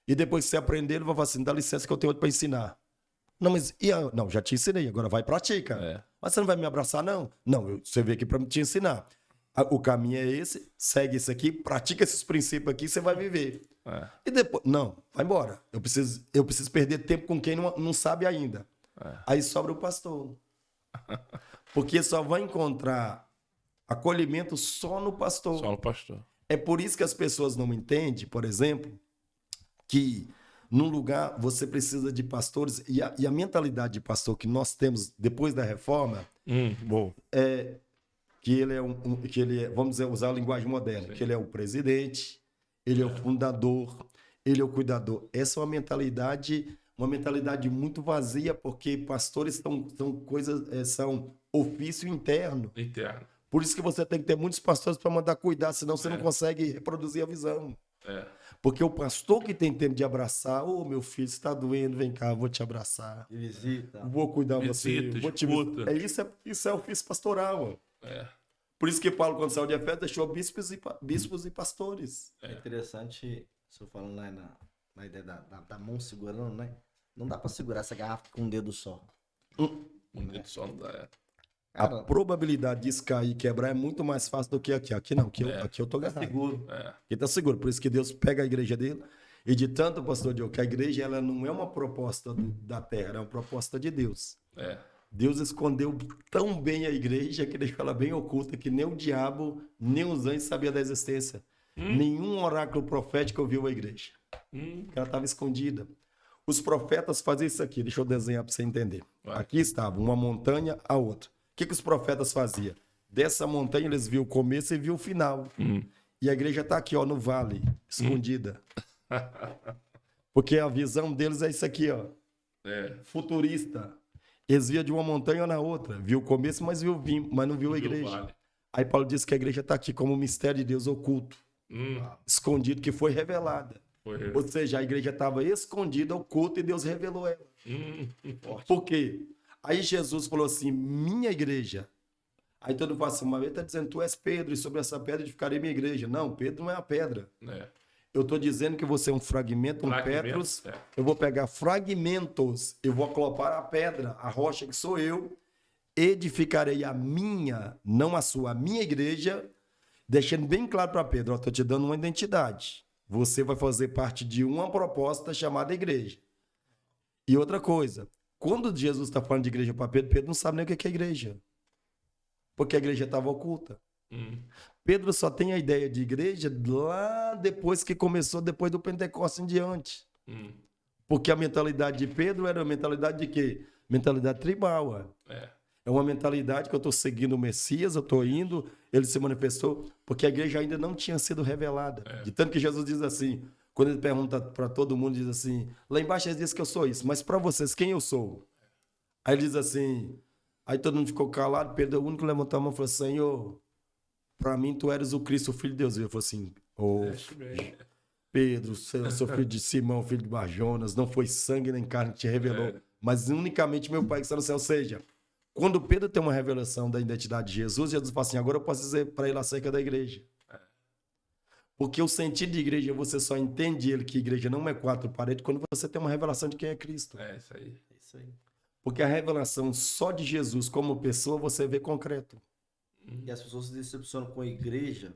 E depois que você aprender, ele vai falar assim, dá licença que eu tenho outro para ensinar. Não, mas não, já te ensinei, agora vai e pratica. Mas você não vai me abraçar, não? Não, você veio aqui para te ensinar. O caminho é esse, segue esse aqui, pratica esses princípios aqui, você vai viver. E depois, não, vai embora. Eu preciso perder tempo com quem não sabe ainda. Aí sobra o pastor. Porque só vai encontrar acolhimento só no pastor. Só no pastor. É por isso que as pessoas não entendem, por exemplo, que num lugar você precisa de pastores, e a mentalidade de pastor que nós temos depois da reforma é que ele é vamos dizer, usar a linguagem moderna, que ele é o presidente, ele é o fundador, ele é o cuidador. Essa é uma mentalidade muito vazia, porque pastores são ofício interno. Por isso que você tem que ter muitos pastores para mandar cuidar, senão você não consegue reproduzir a visão. Porque o pastor que tem tempo de abraçar, meu filho, você está doendo, vem cá, vou te abraçar. Visita. Vou cuidar de você. Vou te visitar. Isso é ofício pastoral. Por isso que Paulo, quando saiu de Efésios, deixou bispos e pastores. É interessante, você falando na ideia da mão segurando, né? Não dá para segurar essa garrafa com um dedo só. Bonito só não dá. A probabilidade disso cair e quebrar é muito mais fácil do que aqui. Aqui não, aqui eu tô agarrado. Seguro. Aqui tá seguro. Por isso que Deus pega a igreja dele. E de tanto, pastor Diogo, que a igreja ela não é uma proposta da terra, é uma proposta de Deus. Deus escondeu tão bem a igreja que deixou ela bem oculta que nem o diabo, nem os anjos sabiam da existência. Nenhum oráculo profético viu a igreja. Ela estava escondida. Os profetas faziam isso aqui. Deixa eu desenhar para você entender. Aqui estava uma montanha, a outra. O que os profetas faziam? Dessa montanha eles viam o começo e viam o final. E a igreja está aqui, ó, no vale, escondida. Porque a visão deles é isso aqui, ó. Futurista. Eles viam de uma montanha na outra. Viu o começo, mas mas não viu a igreja. Aí Paulo diz que a igreja está aqui como um mistério de Deus oculto. Escondido, que foi revelada. Ou seja, a igreja estava escondida, oculta, e Deus revelou ela. Por quê? Aí Jesus falou assim, minha igreja. Aí todo mundo fala assim, mas ele está dizendo, tu és Pedro, e sobre essa pedra edificarei minha igreja. Não, Pedro não é a pedra. Eu estou dizendo que você é um fragmento, Petros. Eu vou pegar fragmentos, eu vou acoplar a pedra, a rocha que sou eu, edificarei a minha, não a sua, a minha igreja, deixando bem claro para Pedro, estou te dando uma identidade. Você vai fazer parte de uma proposta chamada igreja. E outra coisa, quando Jesus está falando de igreja para Pedro, Pedro não sabe nem o que é igreja. Porque a igreja estava oculta. Pedro só tem a ideia de igreja lá depois que começou, depois do Pentecostes em diante. Porque a mentalidade de Pedro era a mentalidade de quê? Mentalidade tribal. É uma mentalidade que eu estou seguindo o Messias, eu estou indo, ele se manifestou, porque a igreja ainda não tinha sido revelada. De tanto que Jesus diz assim, quando ele pergunta para todo mundo, diz assim, lá embaixo ele diz que eu sou isso, mas para vocês, quem eu sou? Aí ele diz assim, aí todo mundo ficou calado, Pedro é o único que levantou a mão e falou, Senhor, para mim tu eres o Cristo, o Filho de Deus. E ele falou assim, Pedro, eu sou filho de Simão, filho de Barjonas, não foi sangue nem carne que te revelou, mas unicamente meu Pai que está no céu. Ou seja, quando Pedro tem uma revelação da identidade de Jesus, Jesus fala assim, agora eu posso dizer para ele acerca da igreja. Porque o sentido de igreja, você só entende ele que igreja não é quatro paredes quando você tem uma revelação de quem é Cristo. Isso aí. Porque a revelação só de Jesus como pessoa, você vê concreto. E as pessoas se decepcionam com a igreja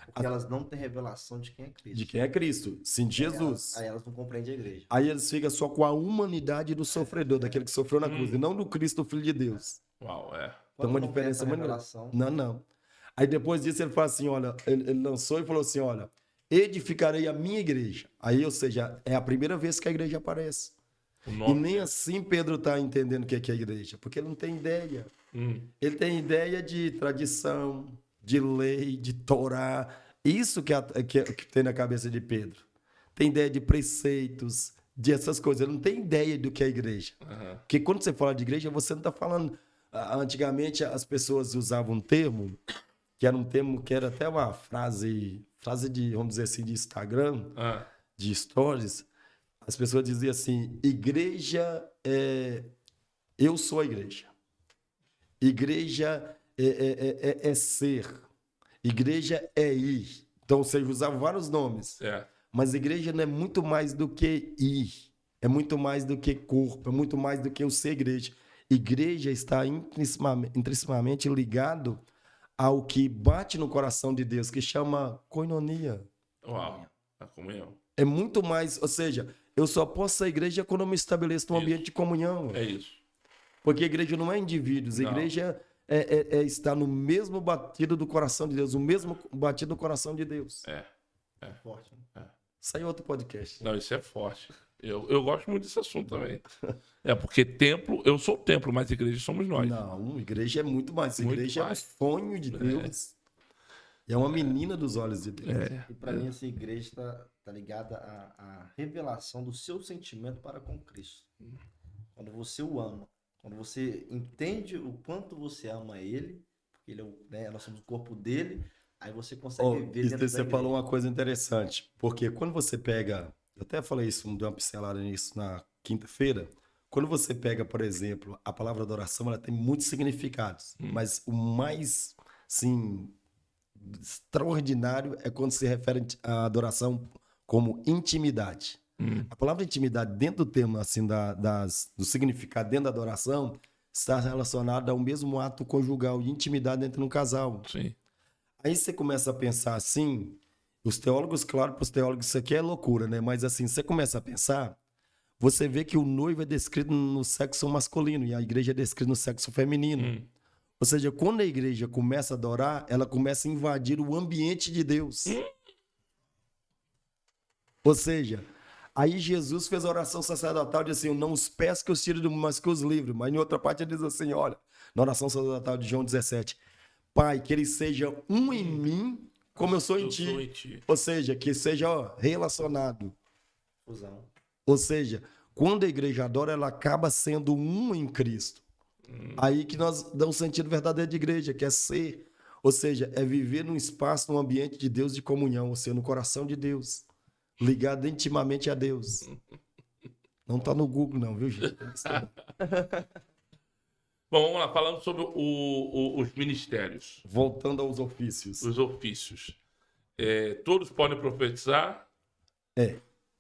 porque elas não têm revelação de quem é Cristo. De quem é Cristo, sim, de Jesus. Aí elas não compreendem a igreja. Aí eles ficam só com a humanidade do sofredor, daquele que sofreu na cruz, e não do Cristo, Filho de Deus. Tem uma diferença muito grande. Não. Aí depois disso ele fala assim, olha, ele lançou e falou assim, olha, edificarei a minha igreja. Aí, ou seja, é a primeira vez que a igreja aparece. E nem assim Pedro está entendendo o que é a igreja, porque ele não tem ideia. Ele tem ideia de tradição, de lei, de Torá. Isso que tem na cabeça de Pedro. Tem ideia de preceitos, de essas coisas. Ele não tem ideia do que é a igreja. Porque quando você fala de igreja, você não está falando... Antigamente as pessoas usavam um termo, que era até uma frase de, vamos dizer assim, de Instagram, de stories. As pessoas diziam assim, igreja eu sou a igreja. Igreja é ser. Igreja é ir. Então, você usava vários nomes. Mas igreja não é muito mais do que ir. É muito mais do que corpo. É muito mais do que o ser igreja. Igreja está intrinsecamente ligado ao que bate no coração de Deus, que chama koinonia. A comunhão. É muito mais, ou seja, eu só posso ser igreja quando eu me estabeleço num ambiente de comunhão. É isso. Porque a igreja não é indivíduos, a igreja está no mesmo batido do coração de Deus, o mesmo batido do coração de Deus. Forte, né? Isso aí é outro podcast. Não, isso é forte. Eu gosto muito desse assunto também. Porque templo, eu sou o templo, mas igreja somos nós. Não, igreja é muito mais. Igreja é um sonho de Deus. É uma menina dos olhos de Deus. E para mim, essa igreja está ligada à revelação do seu sentimento para com Cristo. Quando você o ama, quando você entende o quanto você ama ele, porque ele nós somos o corpo dele, aí você consegue ver dentro da você falou uma coisa interessante, porque quando você pega, eu até falei isso, dei uma pincelada nisso na quinta-feira, quando você pega, por exemplo, a palavra adoração, ela tem muitos significados, mas o mais, assim, extraordinário é quando se refere à adoração como intimidade. A palavra intimidade, dentro do termo, assim, do significado dentro da adoração, está relacionado ao mesmo ato conjugal de intimidade entre um casal. Sim. Aí você começa a pensar assim, os teólogos, claro, para os teólogos isso aqui é loucura, né? Mas assim, você começa a pensar, você vê que o noivo é descrito no sexo masculino e a igreja é descrita no sexo feminino. Ou seja, quando a igreja começa a adorar, ela começa a invadir o ambiente de Deus. Ou seja, aí Jesus fez a oração sacerdotal de assim, não os pés que os tiro do mundo, mas que os livre. Mas em outra parte ele diz assim, olha, na oração sacerdotal de João 17, Pai, que ele seja um em mim, como eu sou em ti. Ou seja, que seja relacionado. Fusão. Ou seja, quando a igreja adora, ela acaba sendo um em Cristo. Aí que nós damos sentido verdadeiro de igreja, que é ser. Ou seja, é viver num espaço, num ambiente de Deus de comunhão, ou seja, no coração de Deus. Ligado intimamente a Deus. Não tá no Google não, viu, gente? Bom, vamos lá, falando sobre os ministérios. Voltando aos ofícios. Os ofícios. Todos podem profetizar?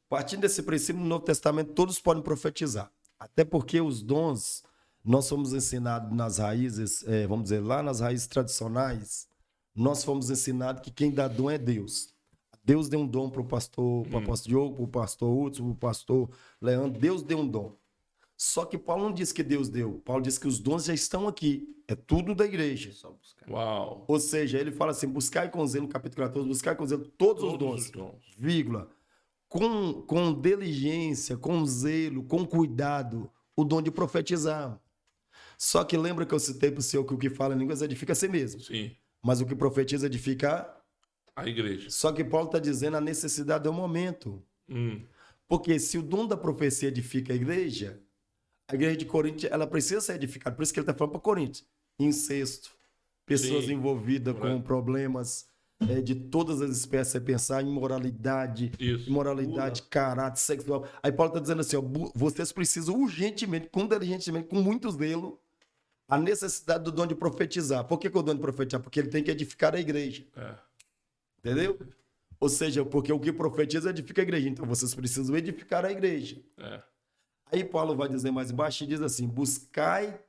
Partindo desse princípio, no Novo Testamento, todos podem profetizar. Até porque os dons, nós fomos ensinados nas raízes, vamos dizer, lá nas raízes tradicionais, nós fomos ensinados que quem dá dom é Deus. Deus deu um dom para o pastor, para o apóstolo Diogo, para o pastor Hudson, para o pastor Leandro. Deus deu um dom. Só que Paulo não disse que Deus deu. Paulo disse que os dons já estão aqui. É tudo da igreja. É só buscar. Uau! Ou seja, ele fala assim, buscai com zelo, no capítulo 14, buscai com zelo todos os dons. Vírgula. Com diligência, com zelo, com cuidado, o dom de profetizar. Só que lembra que eu citei para o senhor que o que fala em línguas edifica a si mesmo. Sim. Mas o que profetiza edifica a igreja. Só que Paulo está dizendo a necessidade do momento. Porque se o dom da profecia edifica a igreja de Corinto, ela precisa ser edificada. Por isso que ele está falando para Corinto. Incesto, pessoas envolvidas com problemas de todas as espécies. Você pensar em imoralidade, caráter sexual. Aí Paulo está dizendo assim, ó, vocês precisam urgentemente, com diligentemente, com muito zelo, a necessidade do dom de profetizar. Por que o dom de profetizar? Porque ele tem que edificar a igreja. Entendeu? Ou seja, porque o que profetiza edifica a igreja. Então vocês precisam edificar a igreja. Aí Paulo vai dizer mais embaixo e diz assim, buscai,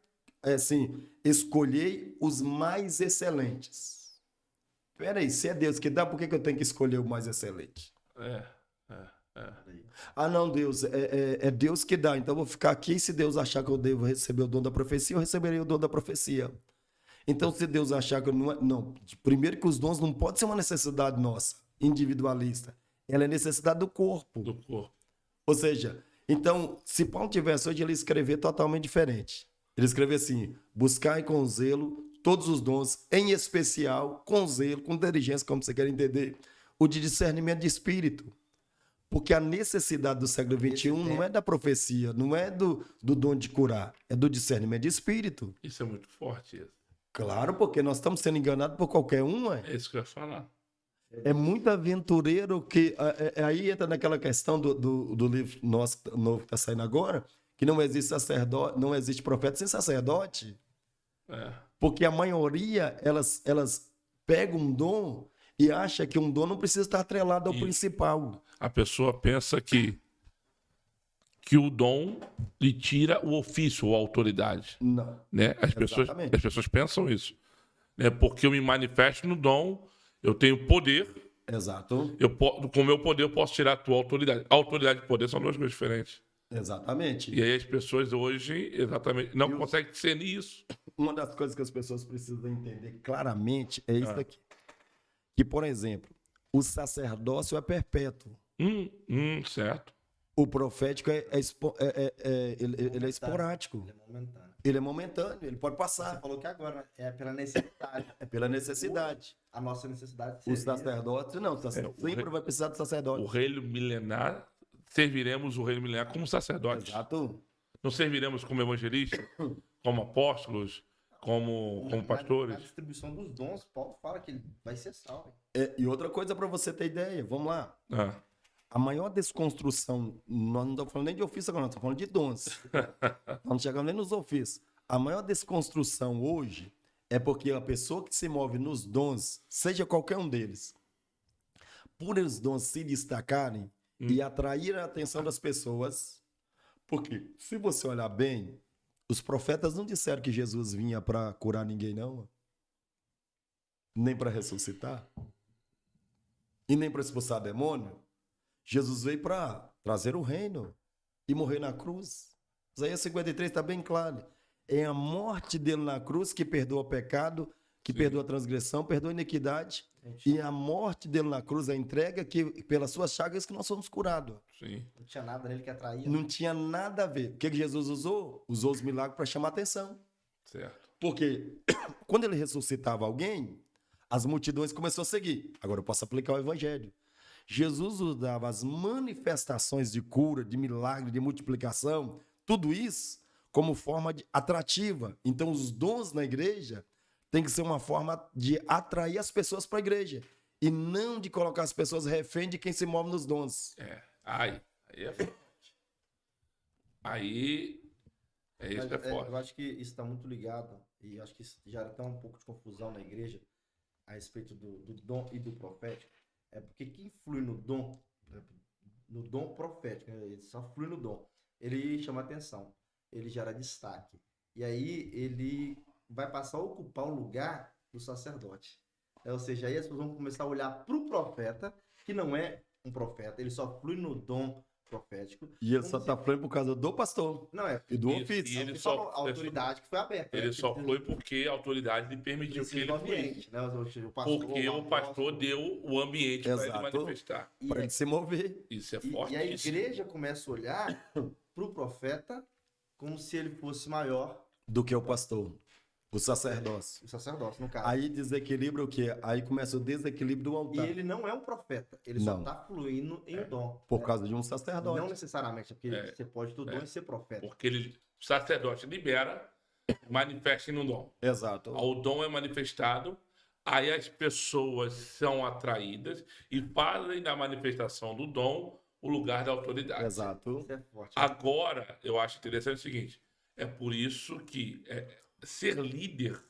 escolhei os mais excelentes. Peraí, se é Deus que dá, por que eu tenho que escolher o mais excelente? Ah, não, Deus, é Deus que dá. Então eu vou ficar aqui. Se Deus achar que eu devo receber o dom da profecia, eu receberei o dom da profecia. Então, se Deus achar que não é... Não, primeiro que os dons não podem ser uma necessidade nossa, individualista. Ela é necessidade do corpo. Do corpo. Ou seja, então, se Paulo tivesse hoje, ele ia escrever totalmente diferente. Ele escreveu assim, buscai com zelo todos os dons, em especial, com zelo, com diligência, como você quer entender, o de discernimento de espírito. Porque a necessidade do século XXI não é da profecia, não é do dom de curar, é do discernimento de espírito. Isso é muito forte, isso. Claro, porque nós estamos sendo enganados por qualquer um. É isso que eu ia falar. É muito aventureiro que... aí entra naquela questão do livro nosso novo que está saindo agora, que não existe sacerdote, não existe profeta sem sacerdote. Porque a maioria, elas pegam um dom e acha que um dom não precisa estar atrelado ao principal. A pessoa pensa que o dom lhe tira o ofício ou a autoridade. Não. Né? As pessoas pensam isso. Né? Porque eu me manifesto no dom, eu tenho poder. Exato. Com o meu poder eu posso tirar a tua autoridade. Autoridade e poder são duas coisas diferentes. Exatamente. E aí as pessoas hoje não conseguem discernir isso. Uma das coisas que as pessoas precisam entender claramente é isso aqui. Que, por exemplo, o sacerdócio é perpétuo. Certo. O profético ele é esporádico. Ele é momentâneo, ele pode passar. Você falou que agora é pela necessidade. É pela necessidade. A nossa necessidade. O sacerdote, não. Sempre vai precisar do sacerdote. O reino milenar, serviremos o reino milenar como sacerdotes. Exato. Não serviremos como evangelistas, como apóstolos, como pastores. A distribuição dos dons, Paulo fala que ele vai ser salvo. E outra coisa para você ter ideia, vamos lá. A maior desconstrução, nós não estamos falando nem de ofício agora, nós estamos falando de dons. Nós não chegamos nem nos ofícios. A maior desconstrução hoje é porque a pessoa que se move nos dons, seja qualquer um deles, por os dons se destacarem e atrair a atenção das pessoas, porque se você olhar bem, Os profetas não disseram que Jesus vinha para curar ninguém, não. Nem para ressuscitar. E nem para expulsar demônio. Jesus veio para trazer o reino e morrer na cruz. Isaías 53 está bem claro. É a morte dele na cruz que perdoa o pecado, que perdoa a transgressão, perdoa a iniquidade. E a morte dele na cruz, a entrega, que pelas suas chagas que nós somos curados. Sim. Não tinha nada nele que atraía. Não tinha nada a ver. O que Jesus usou? Usou os milagres para chamar atenção. Certo. Porque quando ele ressuscitava alguém, as multidões começaram a seguir. Agora eu posso aplicar o evangelho. Jesus usava as manifestações de cura, de milagre, de multiplicação, tudo isso como forma atrativa. Então os dons na igreja tem que ser uma forma de atrair as pessoas para a igreja e não de colocar as pessoas refém de quem se move nos dons. Aí é forte. Aí isso que é forte. Eu acho que isso está muito ligado, e acho que isso já está um pouco de confusão na igreja a respeito do dom e do profético. É porque quem flui no dom profético, ele só flui no dom, ele chama atenção, ele gera destaque. E aí ele vai passar a ocupar o lugar do sacerdote. Ou seja, aí as pessoas vão começar a olhar para o profeta, que não é um profeta, ele só flui no dom profético. E ele só está fluindo por causa do pastor. Não é. E do ofício. E ele só, a autoridade que foi aberta. Ele só flui porque a autoridade lhe permitiu que ele fluísse. Né? Porque o pastor deu o ambiente para ele manifestar. Para ele se mover. Isso é forte. E a igreja começa a olhar para o profeta como se ele fosse maior do que o pastor. O sacerdócio. O sacerdócio, no caso. Aí desequilibra o quê? Aí começa o desequilíbrio do altar. E ele não é um profeta. Ele só está fluindo em dom. Por causa de um sacerdote. Não necessariamente, porque você pode ter dom e ser profeta. Porque o sacerdote libera, manifesta no dom. Exato. O dom é manifestado, aí as pessoas são atraídas e fazem da manifestação do dom o lugar da autoridade. Exato. Isso é forte. Agora, eu acho interessante o seguinte, é por isso que ser líder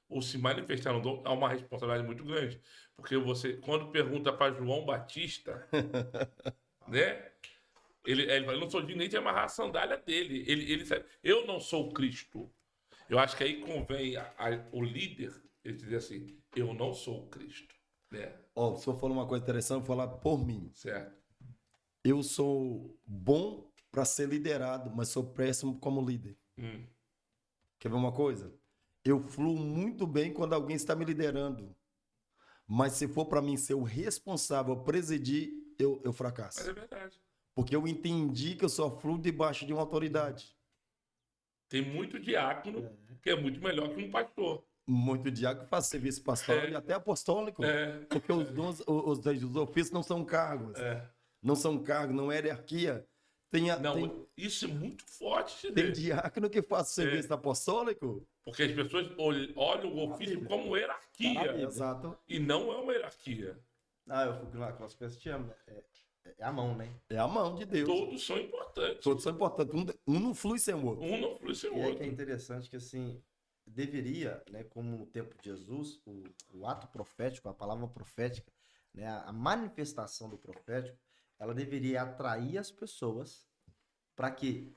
ou se manifestar no dom é uma responsabilidade muito grande. Porque você, quando pergunta para João Batista, né? Ele fala, eu não sou digno nem de amarrar a sandália dele. Ele sabe, eu não sou Cristo. Eu acho que aí convém o líder, ele dizer assim, eu não sou Cristo. Né? Ó, se eu falar uma coisa interessante, eu vou falar por mim. Certo. Eu sou bom para ser liderado, mas sou péssimo como líder. Quer ver uma coisa? Eu fluo muito bem quando alguém está me liderando. Mas se for para mim ser o responsável, presidir, eu fracasso. Mas é verdade. Porque eu entendi que eu só fluo debaixo de uma autoridade. Tem muito diácono que é muito melhor que um pastor. Muito diácono faz serviço pastoral e até apostólico. Porque os dons, os ofícios não são cargos. Não são cargos, não é hierarquia. Isso é muito forte. Tem diácono que faz serviço apostólico. Porque as pessoas olham o ofício como hierarquia. Exato. E não é uma hierarquia. Eu fico lá com as pessoas te amam. É a mão, né? É a mão de Deus. Todos são importantes. Todos são importantes. Um não flui sem o outro. Um não flui sem o E outro. aí que é interessante que, assim, deveria, né, como no tempo de Jesus, o ato profético, a palavra profética, né, a manifestação do profético, ela deveria atrair as pessoas para que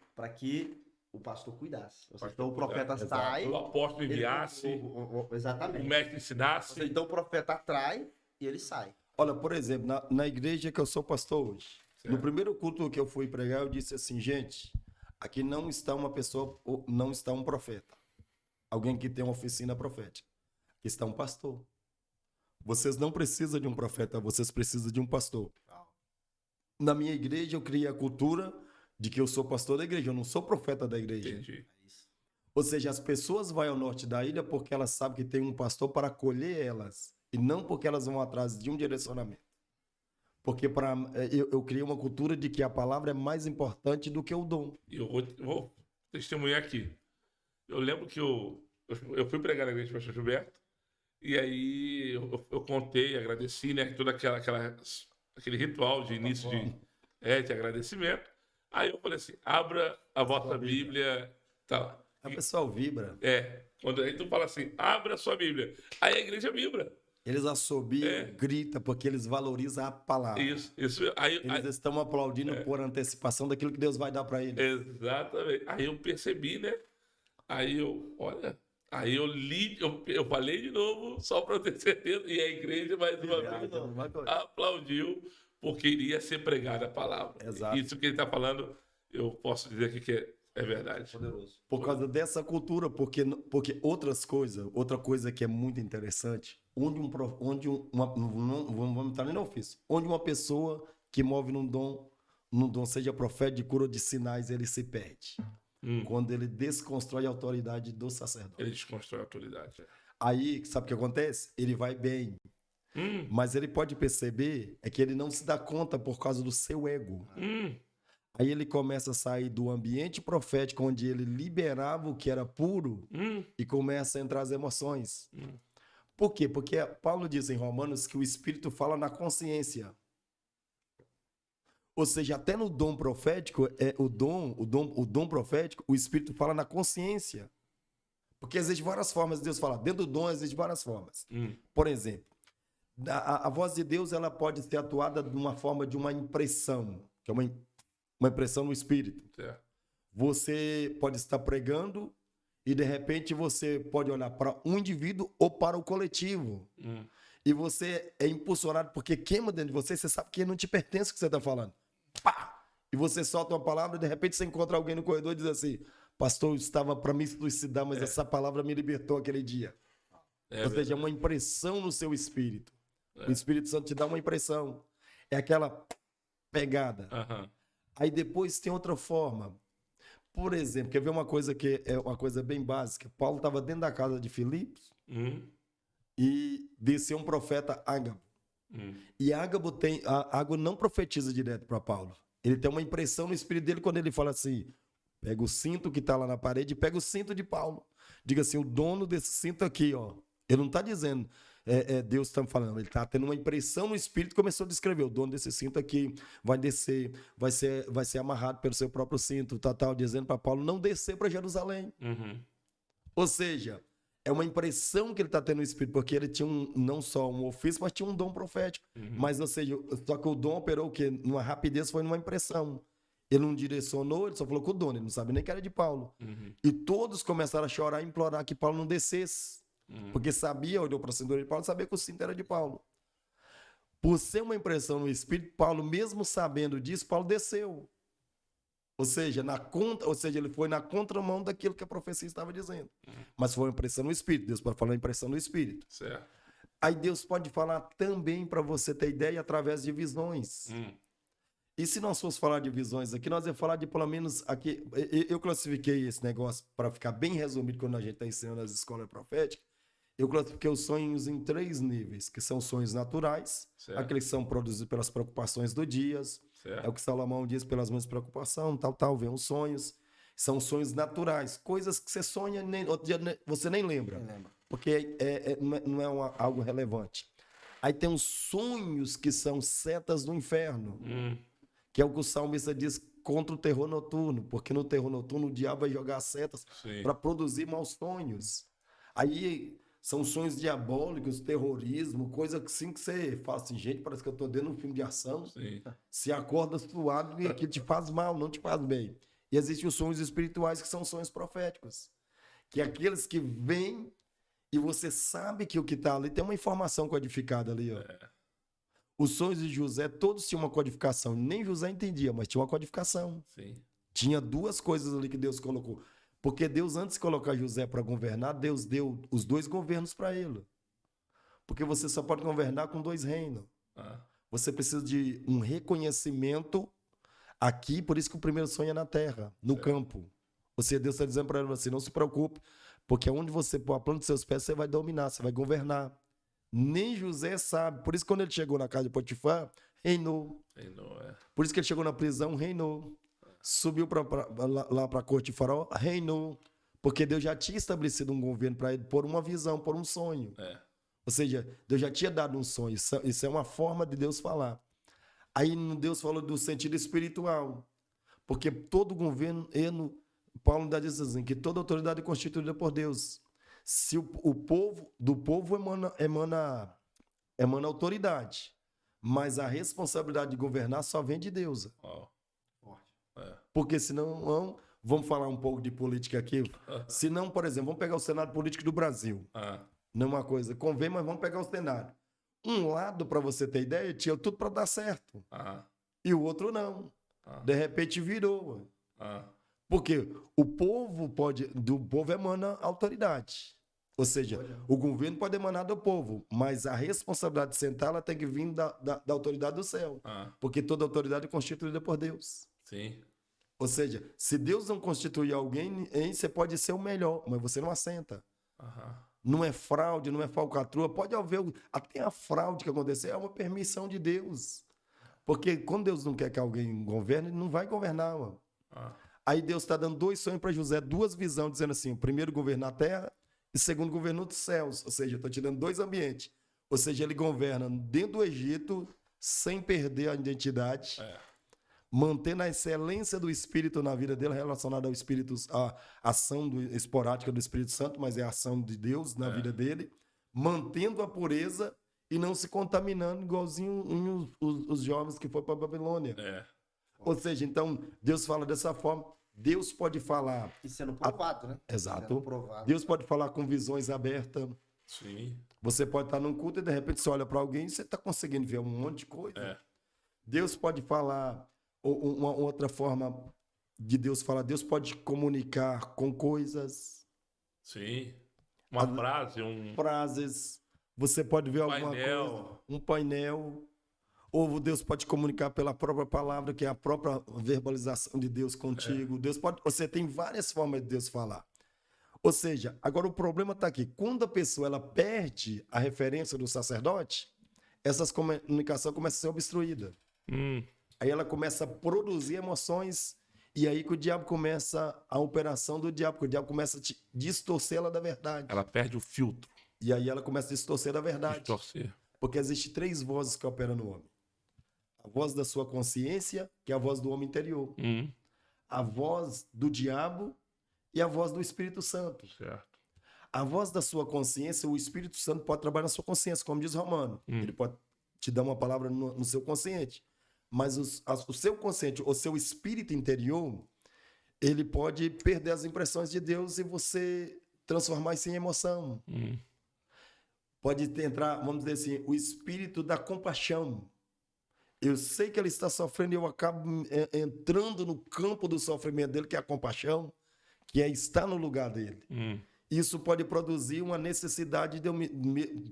o pastor cuidasse. Então o profeta sai, o apóstolo enviasse, exatamente. o mestre ensinasse. Então o profeta atrai e ele sai. Olha, por exemplo, na igreja que eu sou pastor hoje, no primeiro culto que eu fui pregar, eu disse assim, gente, aqui não está uma pessoa, não está um profeta, alguém que tem uma oficina profética, aqui está um pastor. Vocês não precisam de um profeta, vocês precisam de um pastor. Na minha igreja eu criei a cultura de que eu sou pastor da igreja, eu não sou profeta da igreja. Entendi. Ou seja, as pessoas vão ao norte da ilha porque elas sabem que tem um pastor para acolher elas. E não porque elas vão atrás de um direcionamento. Porque eu criei uma cultura de que a palavra é mais importante do que o dom. Eu vou testemunhar aqui. Eu lembro que eu fui pregar na igreja do pastor Gilberto, e aí eu contei, agradeci, né? Todo aquele ritual de início de agradecimento. Aí eu falei assim, abra a vossa Bíblia. Tá. A pessoa vibra. Quando aí tu fala assim, abra a sua Bíblia. Aí a igreja vibra. Eles assobiam, gritam, porque eles valorizam a palavra. Isso. Eles estão aplaudindo por antecipação daquilo que Deus vai dar para eles. Exatamente. Aí eu percebi, né? Aí eu li, eu falei de novo, só para ter certeza, e a igreja, mais uma vez, aplaudiu, porque iria ser pregada a palavra. Exato. Isso que ele está falando, eu posso dizer aqui que é verdade. Poderoso. Por causa dessa cultura, porque outra coisa que é muito interessante, onde vamos entrar nem no ofício, onde uma pessoa que move num dom, seja profeta de cura ou de sinais, ele se perde. Quando ele desconstrói a autoridade do sacerdote. Ele desconstrói a autoridade. Aí, sabe o que acontece? Ele vai bem. Mas ele pode perceber que ele não se dá conta por causa do seu ego. Aí ele começa a sair do ambiente profético, onde ele liberava o que era puro, e começa a entrar as emoções. Por quê? Porque Paulo diz em Romanos que o Espírito fala na consciência. Ou seja, até no dom profético, o dom profético, o Espírito fala na consciência. Porque existem várias formas de Deus falar. Dentro do dom existem várias formas. Por exemplo, a voz de Deus ela pode ser atuada de uma forma de uma impressão, que é uma impressão no Espírito. Certo. Você pode estar pregando e, de repente, você pode olhar para um indivíduo ou para o coletivo. E você é impulsionado porque queima dentro de você, você sabe que não te pertence o que você está falando. Pá! E você solta uma palavra e de repente você encontra alguém no corredor e diz assim: pastor, eu estava para me suicidar, mas essa palavra me libertou aquele dia. Ou seja, é uma impressão no seu espírito. O Espírito Santo te dá uma impressão. É aquela pegada. Aí depois tem outra forma. Por exemplo, quer ver uma coisa que é uma coisa bem básica? Paulo estava dentro da casa de Filipos e desceu um profeta Ágabo. E Ágabo não profetiza direto para Paulo. Ele tem uma impressão no espírito dele quando ele fala assim: pega o cinto que está lá na parede e pega o cinto de Paulo. Diga assim: o dono desse cinto aqui, ó. Ele não está dizendo, Deus está falando, ele está tendo uma impressão no espírito e começou a descrever: o dono desse cinto aqui vai descer, vai ser amarrado pelo seu próprio cinto, dizendo para Paulo não descer para Jerusalém. Ou seja, é uma impressão que ele está tendo no espírito, porque ele tinha não só um ofício, mas tinha um dom profético. Mas, ou seja, só que o dom operou o quê? Numa rapidez, foi numa impressão. Ele não direcionou, ele só falou com o dono, ele não sabe nem que era de Paulo. E todos começaram a chorar e implorar que Paulo não descesse. Porque sabia, olhou para a cintura de Paulo, sabia que o cinto era de Paulo. Por ser uma impressão no espírito, Paulo, mesmo sabendo disso, Paulo desceu. Ou seja, ele foi na contramão daquilo que a profecia estava dizendo. Mas foi uma impressão no espírito. Deus pode falar impressão no espírito. Certo. Aí Deus pode falar também, para você ter ideia, através de visões. E se nós formos falar de visões aqui, nós vamos falar de pelo menos aqui. Eu classifiquei esse negócio para ficar bem resumido quando a gente está ensinando as escolas proféticas. Eu classifiquei os sonhos em 3 níveis, que são sonhos naturais, aqueles que são produzidos pelas preocupações do dia. É o que Salomão diz, pelas minhas preocupações, vem os sonhos. São sonhos naturais, coisas que você sonha, outro dia você nem lembra. Porque não é algo relevante. Aí tem os sonhos que são setas do inferno, que é o que o salmista diz contra o terror noturno, porque no terror noturno o diabo vai jogar setas para produzir maus sonhos. Aí são sonhos diabólicos, terrorismo, coisa assim que você fala assim: gente, parece que eu estou dentro de um filme de ação. Se acorda suado e aquilo te faz mal, não te faz bem. E existem os sonhos espirituais, que são sonhos proféticos, que é aqueles que vêm e você sabe que o que está ali tem uma informação codificada ali. Ó. Os sonhos de José, todos tinham uma codificação. Nem José entendia, mas tinha uma codificação. Tinha 2 coisas ali que Deus colocou. Porque Deus, antes de colocar José para governar, Deus deu os 2 governos para ele. Porque você só pode governar com 2 reinos. Você precisa de um reconhecimento aqui, por isso que o primeiro sonho é na terra, no campo. Ou seja, Deus está dizendo para ele assim: não se preocupe, porque onde você pôr a planta dos seus pés, você vai dominar, você vai governar. Nem José sabe. Por isso, quando ele chegou na casa de Potifar, reinou. Por isso que ele chegou na prisão, reinou. Subiu lá para a corte de Faraó, reinou. Porque Deus já tinha estabelecido um governo para ele por uma visão, por um sonho. Ou seja, Deus já tinha dado um sonho. Isso é uma forma de Deus falar. Aí Deus falou do sentido espiritual. Porque todo governo, Paulo ainda diz assim, que toda autoridade é constituída por Deus. Se do povo emana autoridade. Mas a responsabilidade de governar só vem de Deus. Porque senão vamos falar um pouco de política aqui. Se não, por exemplo, vamos pegar o cenário político do Brasil. Não é uma coisa, convém, mas vamos pegar o cenário. Um lado, para você ter ideia, tinha tudo para dar certo. E o outro não. De repente virou. Porque o povo do povo emana autoridade. Ou seja, o governo pode emanar do povo, mas a responsabilidade de sentar ela tem que vir da autoridade do céu. Porque toda autoridade é constituída por Deus. Sim. Ou seja, se Deus não constituir alguém, você pode ser o melhor, mas você não assenta. Não é fraude, não é falcatrua. Pode haver, até a fraude que acontecer é uma permissão de Deus. Porque quando Deus não quer que alguém governe, ele não vai governar. Aí Deus está dando 2 sonhos para José, 2 visões, dizendo assim, o primeiro governar a terra e o segundo governou dos céus. Ou seja, eu estou te dando 2 ambientes. Ou seja, ele governa dentro do Egito, sem perder a identidade, mantendo a excelência do Espírito na vida dele, relacionada ao Espírito, a ação esporádica do Espírito Santo, mas é a ação de Deus na vida dele, mantendo a pureza e não se contaminando, igualzinho os jovens que foram para a Babilônia. Ou seja, então, Deus fala dessa forma. Deus pode falar... E sendo provado, né? Exato. Deus pode falar com visões abertas. Sim. Você pode estar num culto e, de repente, você olha para alguém e você está conseguindo ver um monte de coisa. Deus pode falar... Uma outra forma de Deus falar, Deus pode comunicar com coisas. Sim. Uma frase, frases. Você pode ver alguma coisa, um painel. Ou Deus pode comunicar pela própria palavra, que é a própria verbalização de Deus contigo. Deus pode, você tem várias formas de Deus falar. Ou seja, agora o problema está aqui. Quando a pessoa ela perde a referência do sacerdote, essas comunicações começam a ser obstruídas. Aí ela começa a produzir emoções e aí que o diabo começa a operação do diabo, porque o diabo começa a distorcer ela da verdade. Ela perde o filtro. E aí ela começa a distorcer da verdade. Distorcer. Porque existem 3 vozes que operam no homem. A voz da sua consciência, que é a voz do homem interior. A voz do diabo e a voz do Espírito Santo. Certo. A voz da sua consciência, o Espírito Santo pode trabalhar na sua consciência, como diz Romano. Ele pode te dar uma palavra no seu consciente. Mas o seu consciente, o seu espírito interior, ele pode perder as impressões de Deus e você transformar isso em emoção. Pode entrar, vamos dizer assim, o espírito da compaixão. Eu sei que ele está sofrendo e eu acabo entrando no campo do sofrimento dele, que é a compaixão, que é estar no lugar dele. Isso pode produzir uma necessidade de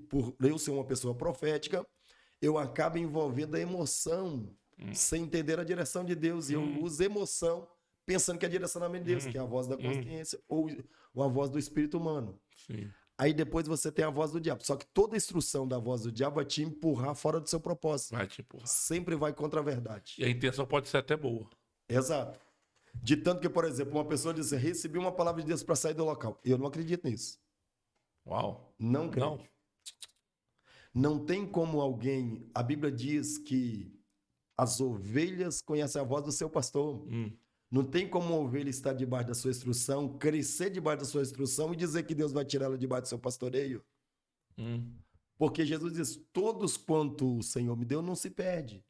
por eu ser uma pessoa profética, eu acabo envolvendo a emoção sem entender a direção de Deus. E eu uso emoção pensando que é direcionamento de Deus, que é a voz da consciência ou a voz do espírito humano. Sim. Aí depois você tem a voz do diabo. Só que toda instrução da voz do diabo vai te empurrar fora do seu propósito. Vai te empurrar. Sempre vai contra a verdade. E a intenção pode ser até boa. Exato. De tanto que, por exemplo, uma pessoa diz, recebi uma palavra de Deus para sair do local. Eu não acredito nisso. Uau. Não acredito. Não tem como alguém... A Bíblia diz que as ovelhas conhecem a voz do seu pastor. Não tem como uma ovelha estar debaixo da sua instrução, crescer debaixo da sua instrução e dizer que Deus vai tirar ela debaixo do seu pastoreio. Porque Jesus diz, todos quanto o Senhor me deu não se perde.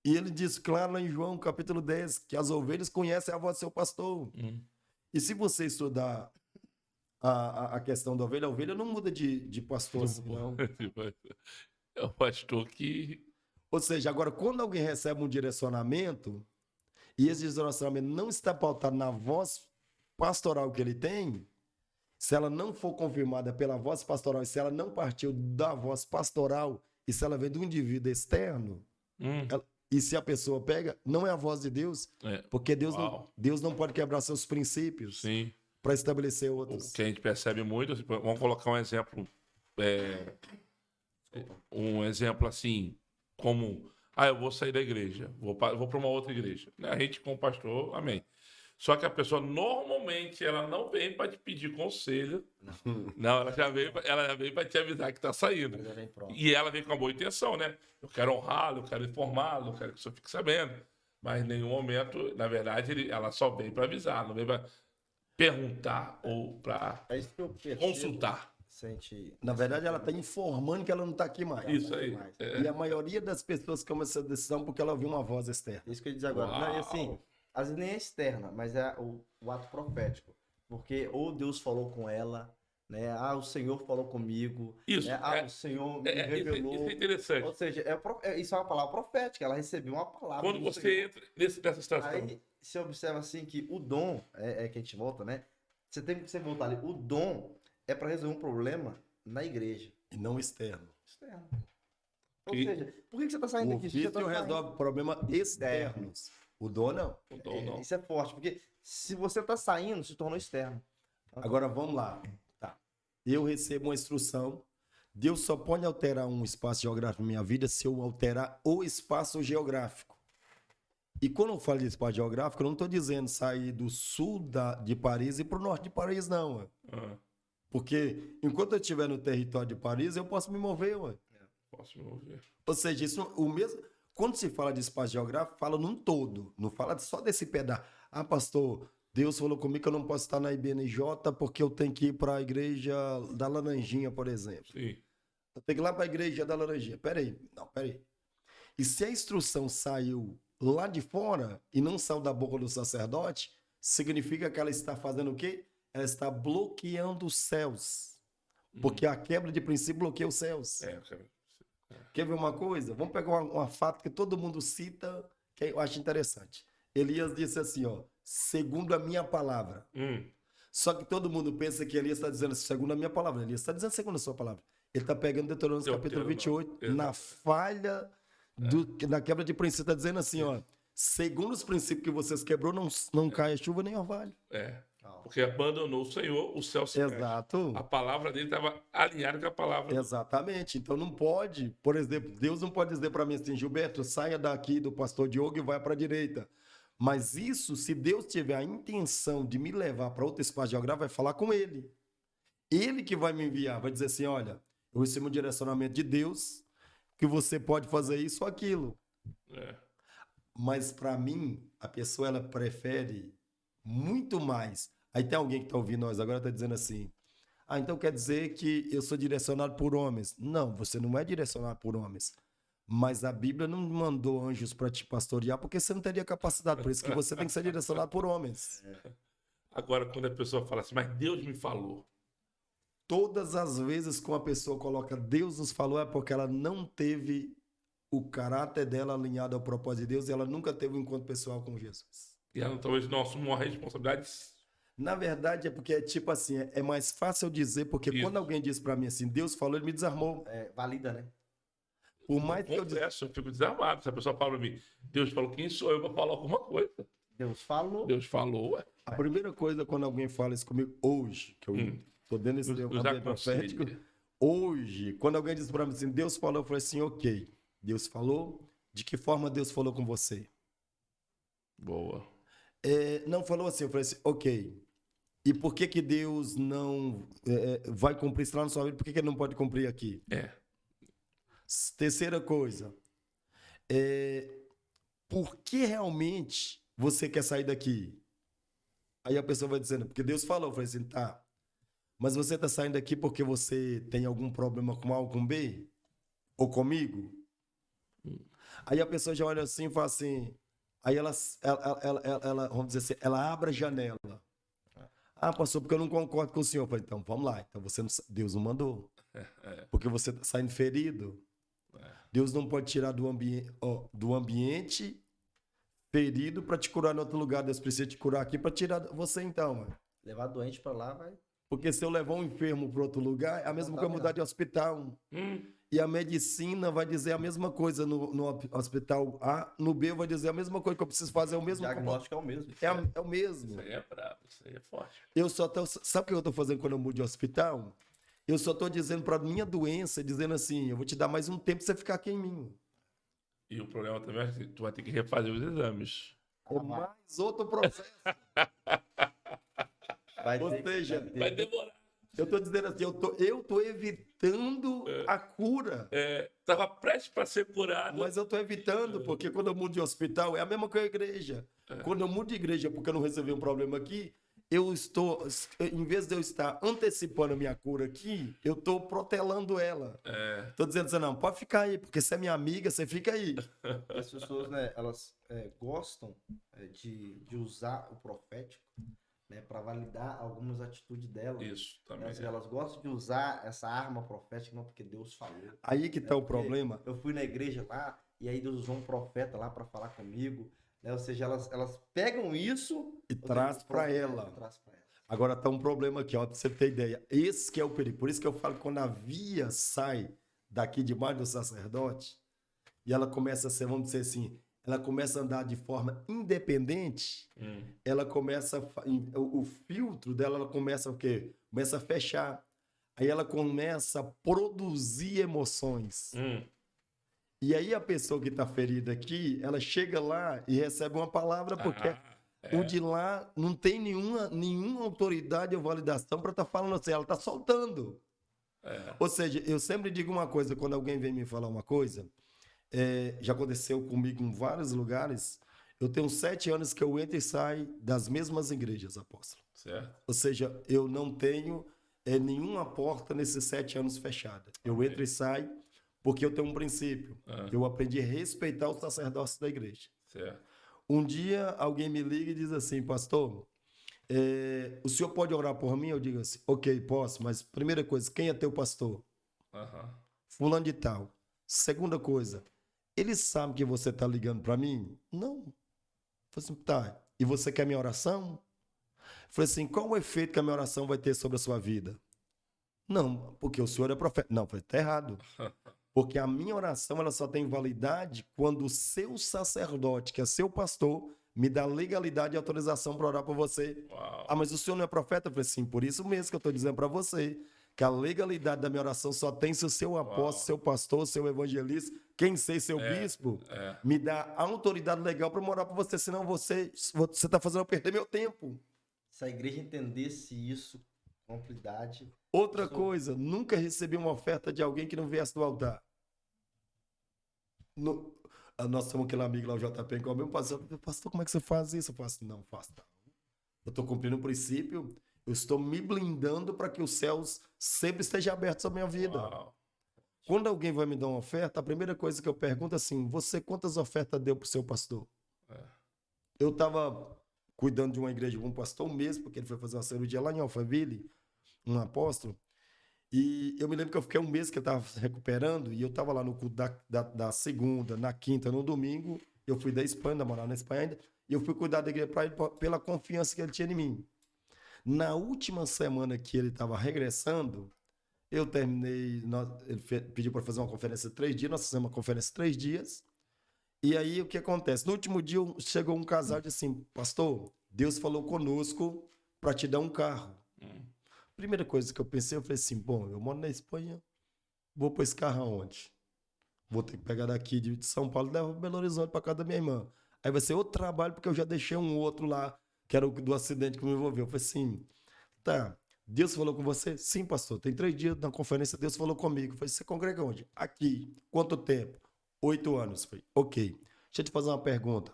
E ele diz claro lá em João capítulo 10, que as ovelhas conhecem a voz do seu pastor. E se você estudar a questão da ovelha, a ovelha não muda de pastor assim, não. É o pastor que... Ou seja, agora, quando alguém recebe um direcionamento, e esse direcionamento não está pautado na voz pastoral que ele tem, se ela não for confirmada pela voz pastoral, e se ela não partiu da voz pastoral, e se ela vem do indivíduo externo, e se a pessoa pega, não é a voz de Deus, porque Deus não pode quebrar seus princípios para estabelecer outros. O que a gente percebe muito, vamos colocar um exemplo, assim, como, eu vou sair da igreja, vou para uma outra igreja. A gente com o pastor, amém. Só que a pessoa, normalmente, ela não vem para te pedir conselho. Não, ela já veio para te avisar que está saindo. E ela vem com uma boa intenção, né? Eu quero honrá-lo, eu quero informá-lo, eu quero que o senhor fique sabendo. Mas em nenhum momento, na verdade, ela só vem para avisar, não vem para perguntar ou para consultar. Na verdade, ela está informando que ela não está aqui mais. Isso aí. E a maioria das pessoas tomam essa decisão porque ela ouviu uma voz externa. Isso que eu ia dizer agora. Não, e assim, às vezes nem é externa, mas é o ato profético. Porque ou Deus falou com ela, né? Ah, o Senhor falou comigo. Isso. Né? Ah, o Senhor me revelou. Isso é interessante. Ou seja, isso é uma palavra profética. Ela recebeu uma palavra. Quando você entra nessa situação. Aí você observa assim que o dom, que a gente volta, né? Você tem que voltar ali. O dom é para resolver um problema na igreja. E não externo. Externo. Ou seja, por que você está saindo o daqui? O ofício resolve problemas externos. O dom não. O dom não. Isso é forte, porque se você está saindo, se tornou externo. Agora vamos lá. Tá. Eu recebo uma instrução. Deus só pode alterar um espaço geográfico na minha vida se eu alterar o espaço geográfico. E quando eu falo de espaço geográfico, eu não estou dizendo sair do sul de Paris e para o norte de Paris, não. Porque enquanto eu estiver no território de Paris, eu posso me mover. Posso me mover. Ou seja, isso, o mesmo. Quando se fala de espaço geográfico, fala num todo. Não fala só desse pedaço. Ah, pastor, Deus falou comigo que eu não posso estar na IBNJ porque eu tenho que ir para a igreja da Laranjinha, por exemplo. Sim. Eu tenho que ir lá para a igreja da Laranjinha. Peraí. E se a instrução saiu lá de fora e não saiu da boca do sacerdote, significa que ela está fazendo o quê? Ela está bloqueando os céus. Porque a quebra de princípio bloqueia os céus. Quer ver uma coisa? Vamos pegar uma fato que todo mundo cita, que eu acho interessante. Elias disse assim, ó, segundo a minha palavra. Só que todo mundo pensa que Elias está dizendo segundo a minha palavra. Elias está dizendo segundo a sua palavra. Ele está pegando Deuteronômio capítulo 28, na falha da quebra de princípio. Está dizendo assim, ó, segundo os princípios que vocês quebrou, não cai a chuva nem orvalho. Porque abandonou o Senhor, o céu se Exato. A palavra dele estava alinhada com a palavra. Exatamente. Então não pode, por exemplo, Deus não pode dizer para mim assim, Gilberto, saia daqui do pastor Diogo e vai para a direita. Mas isso, se Deus tiver a intenção de me levar para outro espaço geográfico, vai falar com ele. Ele que vai me enviar, vai dizer assim, olha, eu recebi um direcionamento de Deus que você pode fazer isso ou aquilo. Mas para mim, a pessoa ela prefere muito mais. Aí tem alguém que está ouvindo nós agora, está dizendo assim, então quer dizer que eu sou direcionado por homens. Não, você não é direcionado por homens. Mas a Bíblia não mandou anjos para te pastorear porque você não teria capacidade. Por isso que você tem que ser direcionado por homens. Agora, quando a pessoa fala assim, mas Deus me falou. Todas as vezes que uma pessoa coloca Deus nos falou é porque ela não teve o caráter dela alinhado ao propósito de Deus e ela nunca teve um encontro pessoal com Jesus. E ela talvez não assuma uma responsabilidade. Na verdade, é porque é tipo assim, é mais fácil eu dizer, porque Isso. quando alguém diz para mim assim, Deus falou, ele me desarmou. Valida, né? Por mais que eu fico desarmado. Se a pessoa fala para mim, Deus falou, quem sou eu para falar alguma coisa? Deus falou. Deus falou, ué. A primeira coisa quando alguém fala isso comigo hoje, que eu tô dentro desse ambiente profético, hoje, quando alguém diz para mim assim, Deus falou, eu falei assim, ok, Deus falou, de que forma Deus falou com você? Boa. Não falou assim, eu falei assim, ok, e por que Deus não vai cumprir isso lá na sua vida, por que ele não pode cumprir aqui? Terceira coisa, por que realmente você quer sair daqui? Aí a pessoa vai dizendo, porque Deus falou, eu falei assim, tá, mas você está saindo daqui porque você tem algum problema com A ou com B? Ou comigo? Aí a pessoa já olha assim e fala assim, aí ela vamos dizer assim, ela abre a janela. Ah, pastor, porque eu não concordo com o senhor. Eu falei, então, vamos lá. Então, Deus não mandou. Porque você está saindo ferido. Deus não pode tirar do ambiente ferido para te curar em outro lugar. Deus precisa te curar aqui para tirar você, então. Levar doente para lá, vai. Porque se eu levar um enfermo para outro lugar, é a mesma coisa mudar de hospital. E a medicina vai dizer a mesma coisa no hospital A, no B vai dizer a mesma coisa que eu preciso fazer, é o mesmo. O diagnóstico é o mesmo. É o mesmo. Isso aí é brabo, isso aí é forte. Sabe o que eu estou fazendo quando eu mudo de hospital? Eu só estou dizendo para minha doença, dizendo assim, eu vou te dar mais um tempo para você ficar aqui em mim. E o problema também é que tu vai ter que refazer os exames. É mais outro processo. Vai demorar. Eu estou dizendo assim, eu tô evitando a cura. Estava prestes para ser curado. Mas eu estou evitando, porque quando eu mudo de hospital, é a mesma coisa que a igreja. Quando eu mudo de igreja porque eu não resolvi um problema aqui, eu estou, em vez de eu estar antecipando a minha cura aqui, eu estou protelando ela. Estou dizendo assim, não, pode ficar aí, porque você é minha amiga, você fica aí. As pessoas, né, elas gostam de usar o profético, né, para validar algumas atitudes dela. Isso, também. Elas gostam de usar essa arma profética, não porque Deus falou. Aí que está o problema. Eu fui na igreja lá, e aí Deus usou um profeta lá para falar comigo. Né? Ou seja, elas pegam isso e traz para ela. Agora está um problema aqui, ó, para você ter ideia. Esse que é o perigo. Por isso que eu falo que quando a via sai daqui debaixo do sacerdote, e ela começa a ser, vamos dizer assim, ela começa a andar de forma independente, ela começa, o filtro dela, ela começa o quê? Começa a fechar. Aí ela começa a produzir emoções. E aí a pessoa que está ferida aqui, ela chega lá e recebe uma palavra, porque o de lá não tem nenhuma autoridade ou validação para estar falando assim, ela está soltando. Ou seja, eu sempre digo uma coisa, quando alguém vem me falar uma coisa, já aconteceu comigo em vários lugares, eu tenho 7 anos que eu entro e saio das mesmas igrejas, apóstolo. Certo. Ou seja, eu não tenho nenhuma porta nesses 7 anos fechada. Eu entro e saio porque eu tenho um princípio. Eu aprendi a respeitar o sacerdócio da igreja. Certo. Um dia alguém me liga e diz assim, pastor, o senhor pode orar por mim? Eu digo assim, ok, posso, mas primeira coisa, quem é teu pastor? Fulano de tal. Segunda coisa, ele sabe que você está ligando para mim? Não. Eu falei assim, tá, e você quer minha oração? Eu falei assim, qual o efeito que a minha oração vai ter sobre a sua vida? Não, porque o senhor é profeta. Não, foi tá errado. Porque a minha oração ela só tem validade quando o seu sacerdote, que é seu pastor, me dá legalidade e autorização para orar por você. Uau. Ah, mas o senhor não é profeta? Eu falei assim, por isso mesmo que eu estou dizendo para você, que a legalidade da minha oração só tem se o seu apóstolo, seu pastor, seu evangelista, quem sei, seu bispo, me dá autoridade legal para orar por você, senão você está fazendo eu perder meu tempo. Se a igreja entendesse isso com amplitude... Outra coisa, nunca recebi uma oferta de alguém que não viesse do altar. Nós temos aquele amigo lá, o JP, que é o meu pastor. Pastor, como é que você faz isso? Eu faço, não, faço não. Eu estou cumprindo o princípio, eu estou me blindando para que os céus sempre estejam abertos à minha vida. Uau. Quando alguém vai me dar uma oferta, a primeira coisa que eu pergunto é assim, você quantas ofertas deu para o seu pastor? Eu estava cuidando de uma igreja com um pastor mesmo, porque ele foi fazer uma cirurgia lá em Alphaville, um apóstolo, e eu me lembro que eu fiquei um mês que eu estava recuperando, e eu estava lá no culto da segunda, na quinta, no domingo, eu fui da Espanha, morar na Espanha ainda, e eu fui cuidar da igreja para ele pela confiança que ele tinha em mim. Na última semana que ele estava regressando, eu terminei, ele pediu para fazer uma conferência de 3 dias, nós fizemos uma conferência de 3 dias, e aí o que acontece? No último dia chegou um casal e disse assim, pastor, Deus falou conosco para te dar um carro. Primeira coisa que eu pensei, eu falei assim, bom, eu moro na Espanha, vou pôr esse carro aonde? Vou ter que pegar daqui de São Paulo e levar para Belo Horizonte para casa da minha irmã. Aí vai ser outro trabalho, porque eu já deixei um outro lá, que era o do acidente que me envolveu. Eu falei assim, tá, Deus falou com você? Sim, pastor, tem 3 dias na conferência, Deus falou comigo. Eu falei, você congrega onde? Aqui. Quanto tempo? 8 anos. Eu falei, ok. Deixa eu te fazer uma pergunta.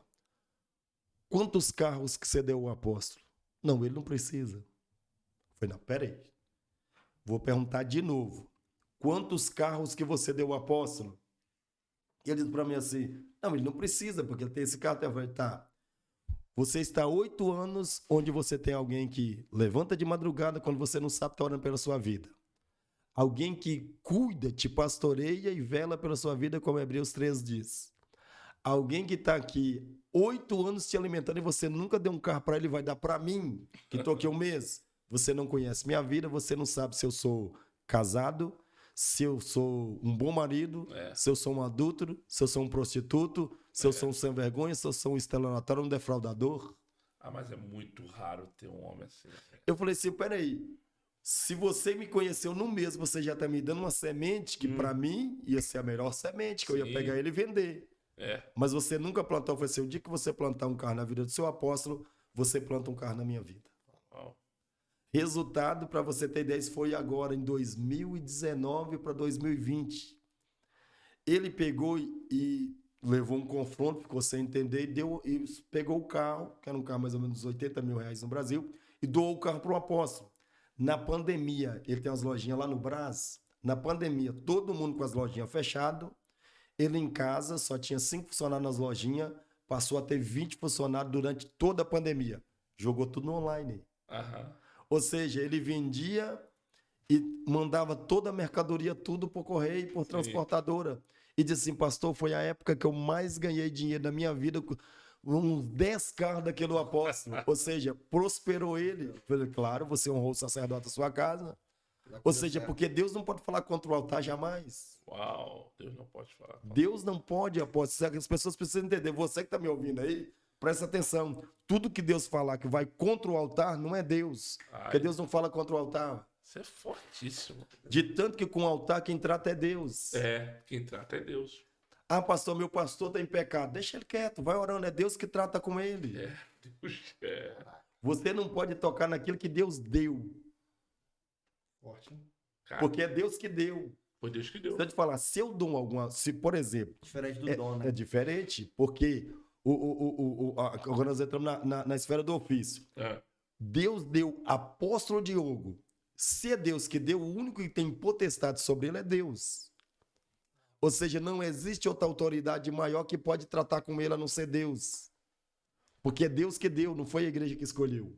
Quantos carros que você deu ao apóstolo? Não, ele não precisa. Falei, não, peraí. Vou perguntar de novo. Quantos carros que você deu ao apóstolo? E ele disse para mim assim, não, ele não precisa, porque ele tem esse carro. Eu falei, tá. Você está 8 anos onde você tem alguém que levanta de madrugada quando você não sabe estar orando pela sua vida. Alguém que cuida, te pastoreia e vela pela sua vida, como Hebreus 3 diz. Alguém que está aqui 8 anos te alimentando e você nunca deu um carro para ele, vai dar para mim, que estou aqui um mês. Você não conhece minha vida, você não sabe se eu sou casado, se eu sou um bom marido, se eu sou um adúltero, se eu sou um prostituto, se eu sou um sem vergonha, se eu sou um estelionatário, um defraudador. Ah, mas é muito raro ter um homem assim. Eu falei assim, peraí, se você me conheceu no mês, você já está me dando uma semente que para mim ia ser a melhor semente, que eu ia pegar ele e vender. Mas você nunca plantou. Eu falei assim, o dia que você plantar um carro na vida do seu apóstolo, você planta um carro na minha vida. Uau. Resultado, para você ter ideia, foi agora em 2019 para 2020. Ele pegou e levou um confronto, ficou sem entender, e pegou o carro, que era um carro mais ou menos R$80 mil no Brasil, e doou o carro para um apóstolo. Na pandemia, ele tem umas lojinhas lá no Brás. Na pandemia, todo mundo com as lojinhas fechadas. Ele em casa só tinha 5 funcionários nas lojinhas, passou a ter 20 funcionários durante toda a pandemia. Jogou tudo no online. Ou seja, ele vendia e mandava toda a mercadoria, tudo por correio, por transportadora. E disse assim, pastor, foi a época que eu mais ganhei dinheiro na minha vida, uns 10 carros daquele apóstolo. Ou seja, prosperou ele. Eu falei, claro, você honrou o sacerdote da sua casa. Ou seja, porque Deus não pode falar contra o altar jamais. Uau, Deus não pode falar. Deus não pode, apóstolo. As pessoas precisam entender. Você que está me ouvindo aí, presta atenção. Tudo que Deus falar que vai contra o altar não é Deus. Porque Deus não fala contra o altar. Isso é fortíssimo. De tanto que com o altar quem trata é Deus. Quem trata é Deus. Ah, pastor, meu pastor está em pecado. Deixa ele quieto, vai orando. É Deus que trata com ele. Deus Você não pode tocar naquilo que Deus deu. Forte, hein? Porque é Deus que deu. Foi Deus que deu. Se eu te falar, se eu dou alguma... Se, por exemplo... Diferente do dom, né? É diferente, porque agora nós entramos na esfera do ofício. Deus deu apóstolo Diogo. Se é Deus que deu, o único que tem potestade sobre ele é Deus. Ou seja, não existe outra autoridade maior que pode tratar com ele a não ser Deus. Porque é Deus que deu, não foi a igreja que escolheu.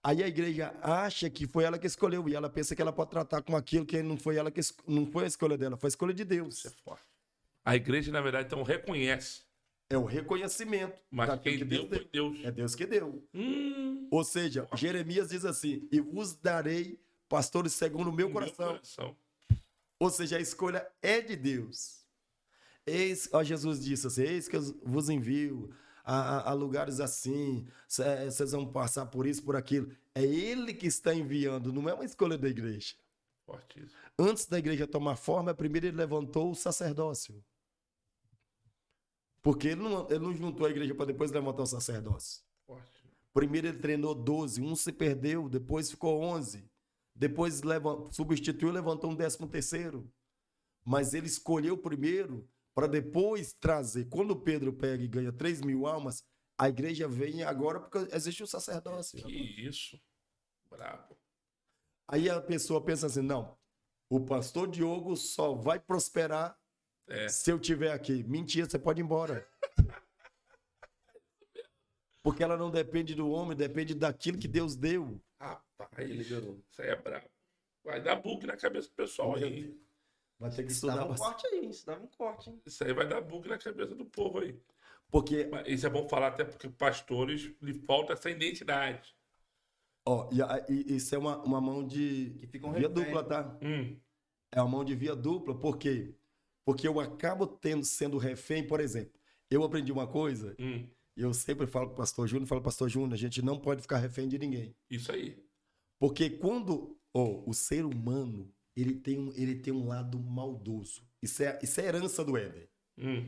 Aí a igreja acha que foi ela que escolheu e ela pensa que ela pode tratar com aquilo que não foi ela que não foi a escolha dela, foi a escolha de Deus. Isso é forte. A igreja, na verdade, então reconhece. É o reconhecimento. Mas quem deu foi Deus. É Deus que deu. Ou seja, Jeremias diz assim, e vos darei pastores segundo o meu coração. Ou seja, a escolha é de Deus. Jesus disse assim, eis que eu vos envio a lugares assim, vocês vão passar por isso, por aquilo. É ele que está enviando, não é uma escolha da igreja. Fortíssimo. Antes da igreja tomar forma, primeiro ele levantou o sacerdócio. Porque ele não juntou a igreja para depois levantar o sacerdócio. Primeiro ele treinou 12, um se perdeu, depois ficou 11. Depois substituiu e levantou um 13º. Mas ele escolheu primeiro para depois trazer. Quando Pedro pega e ganha 3.000 almas, a igreja vem agora porque existe o sacerdócio. Que isso. Bravo. Aí a pessoa pensa assim, não, o pastor Diogo só vai prosperar se eu estiver aqui. Mentira, você pode ir embora. Porque ela não depende do homem, depende daquilo que Deus deu. Rapaz, isso aí é bravo. Vai dar bug na cabeça do pessoal aí. Vai ter que estudar bastante. Isso dava um corte, hein? Isso aí vai dar bug na cabeça do povo aí. Porque... Isso é bom falar até porque pastores lhe falta essa identidade. Isso é uma mão de via dupla, tá? É uma mão de via dupla, por quê? Porque eu acabo sendo refém, por exemplo. Eu aprendi uma coisa, e eu sempre falo com o pastor Júnior, a gente não pode ficar refém de ninguém. Isso aí. Porque quando o ser humano, ele tem um lado maldoso. Isso é herança do Éden.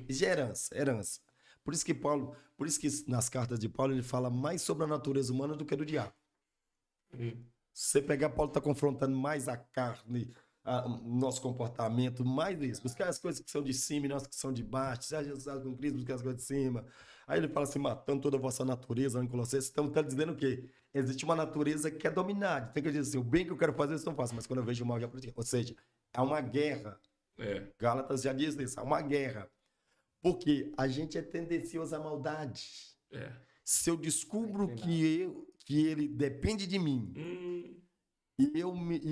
Isso é herança. Por isso que nas cartas de Paulo ele fala mais sobre a natureza humana do que do diabo. Se você pegar, Paulo está confrontando mais a carne, nosso comportamento, mais isso. Buscar as coisas que são de cima e nós que são de baixo. Se Jesus com Cristo, buscar as coisas de cima. Aí ele fala assim, matando toda a vossa natureza em Colossenses. Então está dizendo o quê? Existe uma natureza que é dominada. Tem que dizer assim, o bem que eu quero fazer, isso não faço. Mas quando eu vejo o mal, já pratico. Ou seja, há uma guerra. Gálatas já diz isso, há uma guerra. Porque a gente é tendencioso à maldade. Se eu descubro que ele depende de mim, e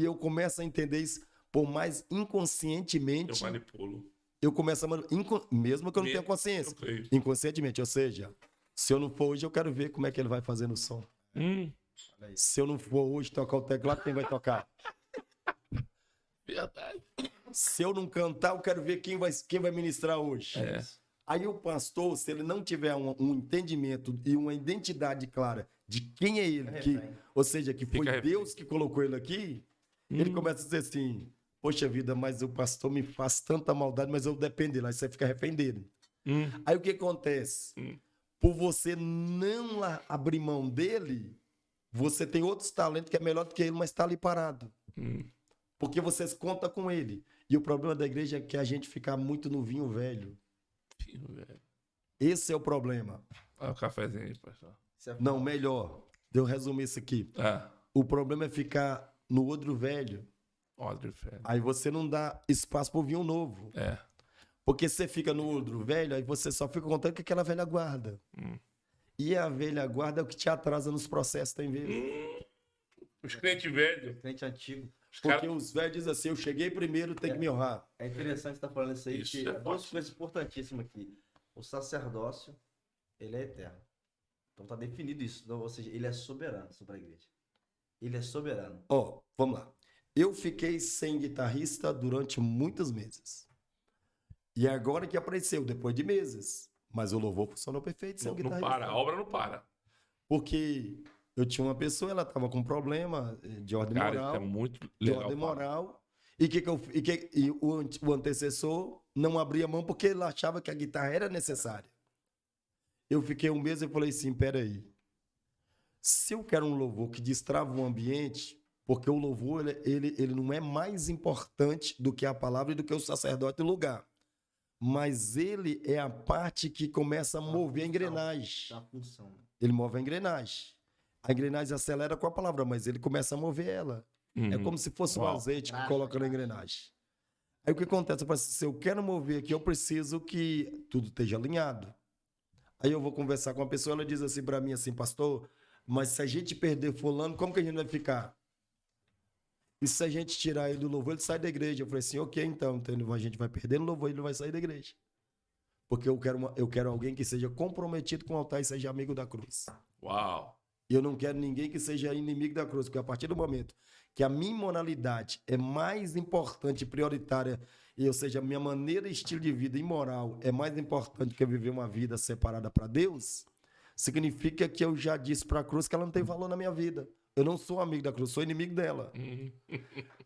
eu começo a entender isso, por mais inconscientemente... Eu manipulo. Eu começo a manipular, mesmo que eu não tenha consciência. Inconscientemente, ou seja, se eu não for hoje, eu quero ver como é que ele vai fazer no som. Se eu não for hoje tocar o teclado, quem vai tocar? Verdade. Se eu não cantar, eu quero ver quem vai ministrar hoje. Aí o pastor, se ele não tiver um entendimento e uma identidade clara de quem é ele, ou seja, que foi Deus que colocou ele aqui, ele começa a dizer assim, poxa vida, mas o pastor me faz tanta maldade, mas eu dependo dele, aí você fica refém dele. Aí o que acontece? Por você não abrir mão dele, você tem outros talentos que é melhor do que ele, mas está ali parado. Porque vocês contam com ele. E o problema da igreja é que a gente fica muito no vinho velho. Esse é o problema. Olha o cafezinho aí, pastor. Não, melhor. eu resumir isso aqui. O problema é ficar no odre velho. Aí você não dá espaço para o vinho novo. Porque você fica no odre velho, aí você só fica contando com aquela velha guarda. E a velha guarda é o que te atrasa nos processos, tem vezes. Os crentes velhos. Crente antigo. Porque os velhos dizem assim, eu cheguei primeiro, tem que me honrar. É interessante estar falando isso aí, porque duas coisas importantíssimas aqui. O sacerdócio, ele é eterno. Então tá definido isso. Então, ou seja, ele é soberano sobre a igreja. Ele é soberano. Vamos lá. Eu fiquei sem guitarrista durante muitos meses. E agora que apareceu, depois de meses. Mas o louvor funcionou perfeito sem guitarrista. Não para, a obra não para. Porque eu tinha uma pessoa, ela estava com problema de ordem moral. Isso é muito legal, de ordem moral. E o antecessor não abria mão porque ele achava que a guitarra era necessária. Eu fiquei um mês e falei assim, peraí. Se eu quero um louvor que destrava o ambiente, porque o louvor ele não é mais importante do que a palavra e do que o sacerdote do lugar. Mas ele é a parte que começa a mover a engrenagem. Ele move a engrenagem. A engrenagem acelera com a palavra, mas ele começa a mover ela. É como se fosse um azeite que coloca na engrenagem. Aí o que acontece? Eu falo assim, se eu quero mover aqui, eu preciso que tudo esteja alinhado. Aí eu vou conversar com a pessoa, ela diz assim para mim, assim, pastor, mas se a gente perder fulano, como que a gente vai ficar? E se a gente tirar ele do louvor, ele sai da igreja. Eu falei assim, ok, então a gente vai perder no louvor, ele vai sair da igreja. Porque eu quero alguém que seja comprometido com o altar e seja amigo da cruz. Uau! Eu não quero ninguém que seja inimigo da cruz, porque a partir do momento que a minha moralidade é mais importante e prioritária, ou seja, a minha maneira e estilo de vida imoral é mais importante que eu viver uma vida separada para Deus, significa que eu já disse para a cruz que ela não tem valor na minha vida. Eu não sou amigo da cruz, sou inimigo dela.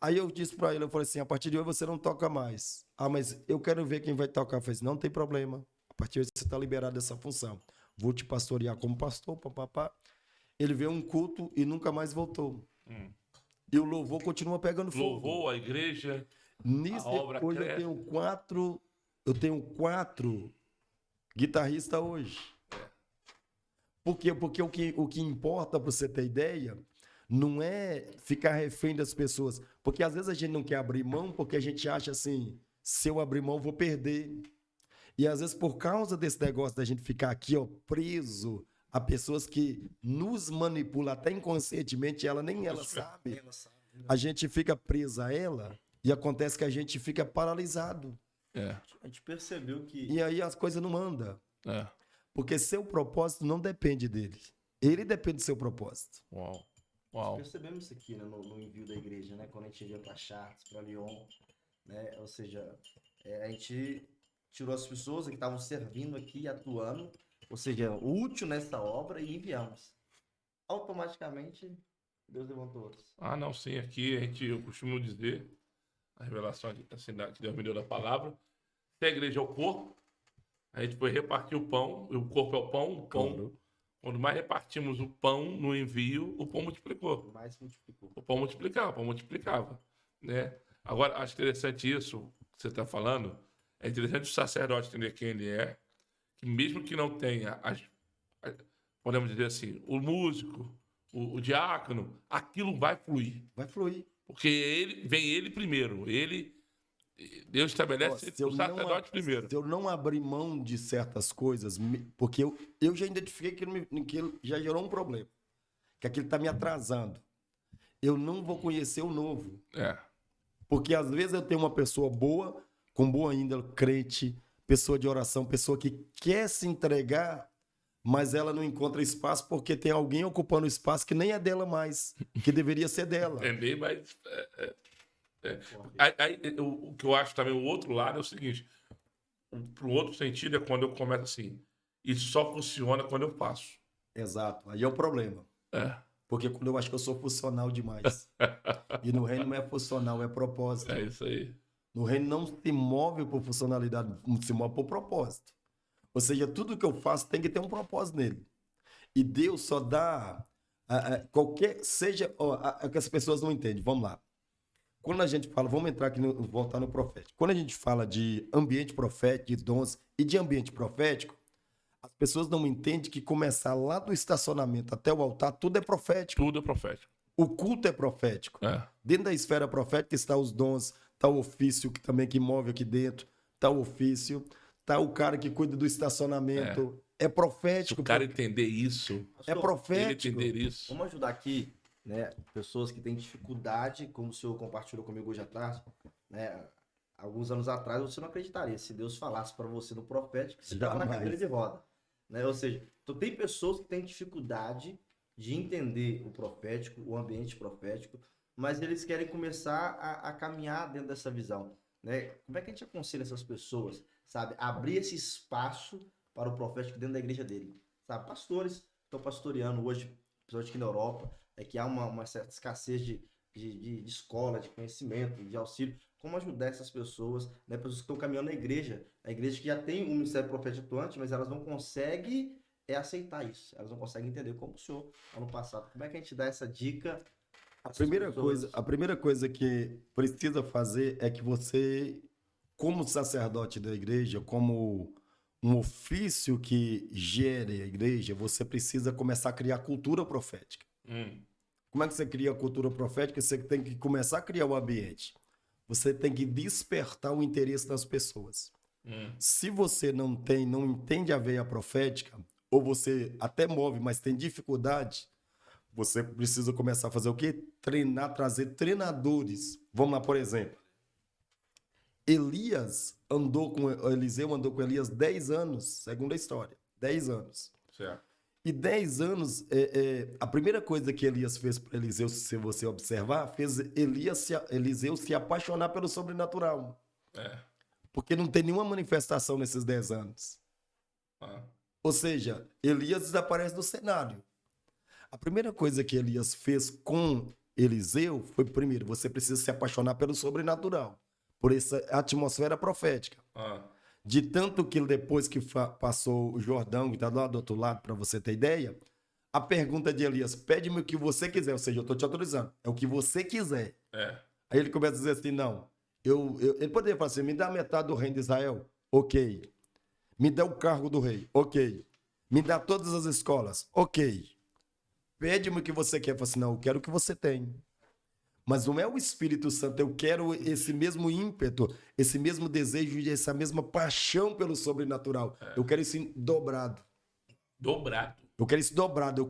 Aí eu disse para ele, eu falei assim, a partir de hoje você não toca mais. Ah, mas eu quero ver quem vai tocar. Eu falei assim, não tem problema. A partir de hoje você está liberado dessa função. Vou te pastorear como pastor, papapá. Ele veio um culto e nunca mais voltou. E o louvor continua pegando fogo. Louvor, a igreja, nisso, a obra hoje cresce. eu tenho quatro guitarristas hoje. Por quê? Porque o que importa, para você ter ideia, não é ficar refém das pessoas. Porque às vezes a gente não quer abrir mão porque a gente acha assim, se eu abrir mão, eu vou perder. E às vezes por causa desse negócio da gente ficar aqui, ó, preso a pessoas que nos manipulam até inconscientemente, ela sabe. A gente fica presa a ela e acontece que a gente fica paralisado. A gente percebeu que... E aí as coisas não andam. É. Porque seu propósito não depende dele. Ele depende do seu propósito. Uau. Nós percebemos isso aqui, né, no envio da igreja, né? Quando a gente veio para Chartres, para Lyon, né? Ou seja, a gente tirou as pessoas que estavam servindo aqui, atuando, ou seja, útil nessa obra, e enviamos. Automaticamente, Deus levantou outros. Ah, não, sim. Aqui eu costumo dizer, a revelação assim, que Deus me deu da palavra, se a igreja é o corpo, a gente foi repartir o pão, e o corpo é o pão, Claro. Quando mais repartimos o pão no envio, o pão multiplicou. Mais multiplicou. O pão multiplicava, né? Agora, acho interessante isso que você está falando. É interessante o sacerdote entender quem ele é, que mesmo que não tenha, podemos dizer assim, o músico, o diácono, aquilo vai fluir. Vai fluir. Porque vem ele primeiro. Deus estabelece o sacerdote primeiro. Se eu não abrir mão de certas coisas, porque eu já identifiquei que ele já gerou um problema, que aquilo está me atrasando. Eu não vou conhecer o novo. Porque às vezes eu tenho uma pessoa boa, com boa índole, crente, pessoa de oração, pessoa que quer se entregar, mas ela não encontra espaço porque tem alguém ocupando o espaço que nem é dela mais, que deveria ser dela. Entender, mas... o que eu acho também, o outro lado é o seguinte, pro outro sentido é quando eu começo assim, isso só funciona quando eu faço. Exato, aí é o problema. Porque quando eu acho que eu sou funcional demais. E no reino não é funcional, é propósito. É isso aí. No reino não se move por funcionalidade, se move por propósito. Ou seja, tudo que eu faço tem que ter um propósito nele. E Deus só dá qualquer... Seja... que as pessoas não entendem. Vamos lá. Quando a gente fala... Vamos entrar aqui, voltar no profético. Quando a gente fala de ambiente profético, de dons e de ambiente profético, as pessoas não entendem que começar lá do estacionamento até o altar, tudo é profético. Tudo é profético. O culto é profético. Dentro da esfera profética está os dons, está o ofício que move aqui dentro, está o ofício, está o cara que cuida do estacionamento. É profético. Se o cara entender isso, é profético. Ele entender isso. Vamos ajudar aqui, né, pessoas que têm dificuldade, como o senhor compartilhou comigo hoje à tarde, né? Alguns anos atrás você não acreditaria se Deus falasse para você no profético que você estava na cadeira de roda, né? Ou seja, então tem pessoas que têm dificuldade de entender o profético, o ambiente profético, mas eles querem começar a caminhar dentro dessa visão, né? Como é que a gente aconselha essas pessoas, sabe, abrir esse espaço para o profético dentro da igreja dele, sabe? Pastores estão pastoreando hoje, principalmente aqui na Europa, que há uma certa escassez de escola, de conhecimento, de auxílio. Como ajudar essas pessoas, né? Pessoas que estão caminhando na igreja, a igreja que já tem um ministério profético atuante, mas elas não conseguem aceitar isso, elas não conseguem entender, como o senhor ano passado. Como é que a gente dá essa dica? A primeira coisa que precisa fazer é que você, como sacerdote da igreja, como um ofício que gere a igreja, você precisa começar a criar cultura profética. Como é que você cria a cultura profética? Você tem que começar a criar o ambiente. Você tem que despertar o interesse das pessoas. Se você não entende a veia profética, ou você até move, mas tem dificuldade, você precisa começar a fazer o quê? Treinar, trazer treinadores. Vamos lá, por exemplo. Eliseu andou com Elias 10 anos, segundo a história. 10 anos. Certo. E 10 anos, a primeira coisa que Elias fez para Eliseu, se você observar, fez Eliseu se apaixonar pelo sobrenatural. Porque não tem nenhuma manifestação nesses 10 anos. Ou seja, Elias desaparece do cenário. A primeira coisa que Elias fez com Eliseu foi, primeiro, você precisa se apaixonar pelo sobrenatural, por essa atmosfera profética. De tanto que depois que passou o Jordão, que está lá do outro lado, para você ter ideia, a pergunta de Elias, pede-me o que você quiser, ou seja, eu estou te autorizando, é o que você quiser. Aí ele começa a dizer assim, não, ele poderia falar assim, me dá metade do reino de Israel, ok. Me dá o cargo do rei, ok. Me dá todas as escolas, ok. Pede-me o que você quer. Eu falo assim, não, eu quero o que você tem. Mas não é o Espírito Santo, eu quero esse mesmo ímpeto, esse mesmo desejo e essa mesma paixão pelo sobrenatural. Eu quero isso dobrado. Dobrado? Eu quero isso dobrado,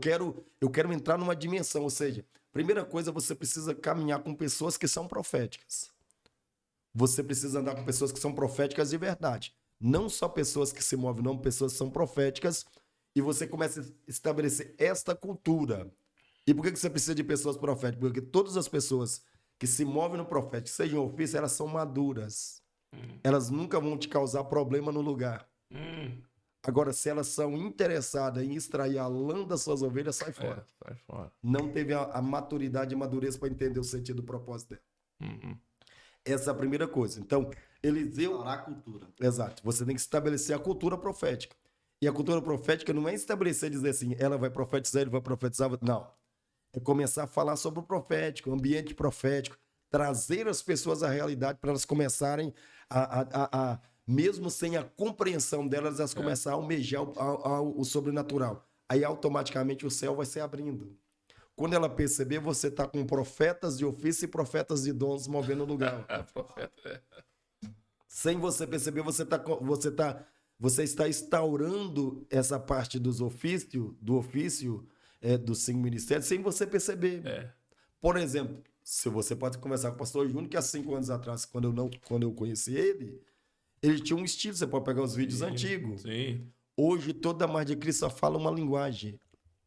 eu quero entrar numa dimensão, ou seja, primeira coisa, você precisa caminhar com pessoas que são proféticas. Você precisa andar com pessoas que são proféticas de verdade. Não só pessoas que se movem, não, pessoas que são proféticas, e você começa a estabelecer esta cultura. E por que você precisa de pessoas proféticas? Porque todas as pessoas que se movem no profético, sejam ofício, elas são maduras. Elas nunca vão te causar problema no lugar. Agora, se elas são interessadas em extrair a lã das suas ovelhas, sai fora. Sai fora. Não teve a maturidade e madureza para entender o sentido do propósito dela. Essa é a primeira coisa. Então, Eliseu... A cultura. Exato. Você tem que estabelecer a cultura profética. E a cultura profética não é estabelecer e dizer assim, ela vai profetizar, ele vai profetizar. Não. É começar a falar sobre o profético, o ambiente profético, trazer as pessoas à realidade para elas começarem mesmo sem a compreensão delas, elas começarem a almejar o sobrenatural. Aí automaticamente o céu vai se abrindo. Quando ela perceber, você está com profetas de ofício e profetas de dons movendo o lugar. Sem você perceber, você está instaurando essa parte do ofício dos 5 ministérios, sem você perceber. Por exemplo, se você pode conversar com o pastor Júnior, que há 5 anos atrás, quando eu conheci ele tinha um estilo, você pode pegar os vídeos antigos. Sim. Hoje, toda a mais de Cristo só fala uma linguagem.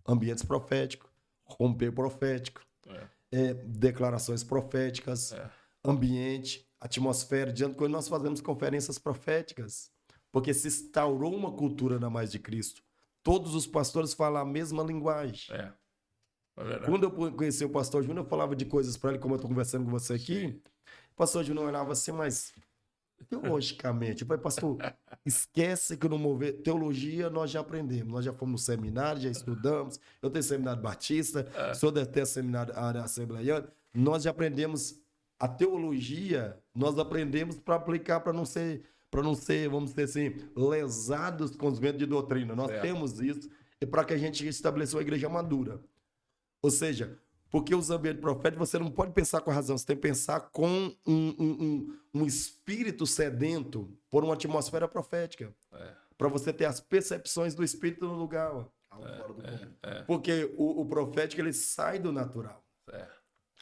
Ambientes proféticos, romper profético, declarações proféticas, ambiente, atmosfera. Diante quando nós fazemos conferências proféticas, porque se instaurou uma cultura na mais de Cristo. Todos os pastores falam a mesma linguagem. Quando eu conheci o pastor Júnior, eu falava de coisas para ele, como eu estou conversando com você aqui. O pastor Júnior olhava assim, mas teologicamente, eu falei, pastor, esquece que no mover teologia nós já aprendemos, nós já fomos no seminário, já estudamos, eu tenho seminário batista, o senhor deve ter seminário assembleiano, nós já aprendemos a teologia, nós aprendemos para aplicar, para não ser para não ser, vamos dizer assim, lesados com os ventos de doutrina. Nós temos isso, e para que a gente estabeleça uma igreja madura. Ou seja, porque os ambientes proféticos, você não pode pensar com a razão, você tem que pensar com um espírito sedento por uma atmosfera profética. Para você ter as percepções do espírito no lugar. Ó. Porque o profético, ele sai do natural.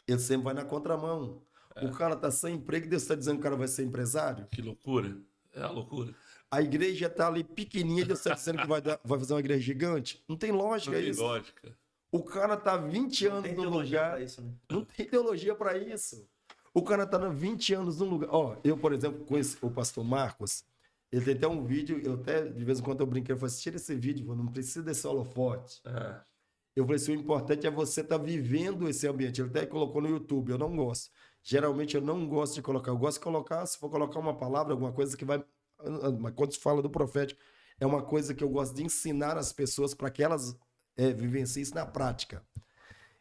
Ele sempre vai na contramão. O cara tá sem emprego e Deus está dizendo que o cara vai ser empresário. Que loucura. É uma loucura. A igreja tá ali pequenininha e Deus está dizendo que vai fazer uma igreja gigante. Não tem lógica isso. Não tem lógica. O cara tá 20 anos no lugar. Isso, né? Não tem teologia para isso. O cara tá 20 anos no lugar. Ó, eu, por exemplo, conheço o pastor Marcos. Ele tem até um vídeo, eu até, de vez em quando eu brinquei, eu falei assim, tira esse vídeo, não precisa desse holofote. Eu falei assim, o importante é você estar vivendo esse ambiente. Ele até colocou no YouTube, eu não gosto. Geralmente eu não gosto de colocar, eu gosto de colocar, se for colocar uma palavra, alguma coisa que vai... Mas quando se fala do profético, é uma coisa que eu gosto de ensinar as pessoas para que elas vivenciem isso na prática.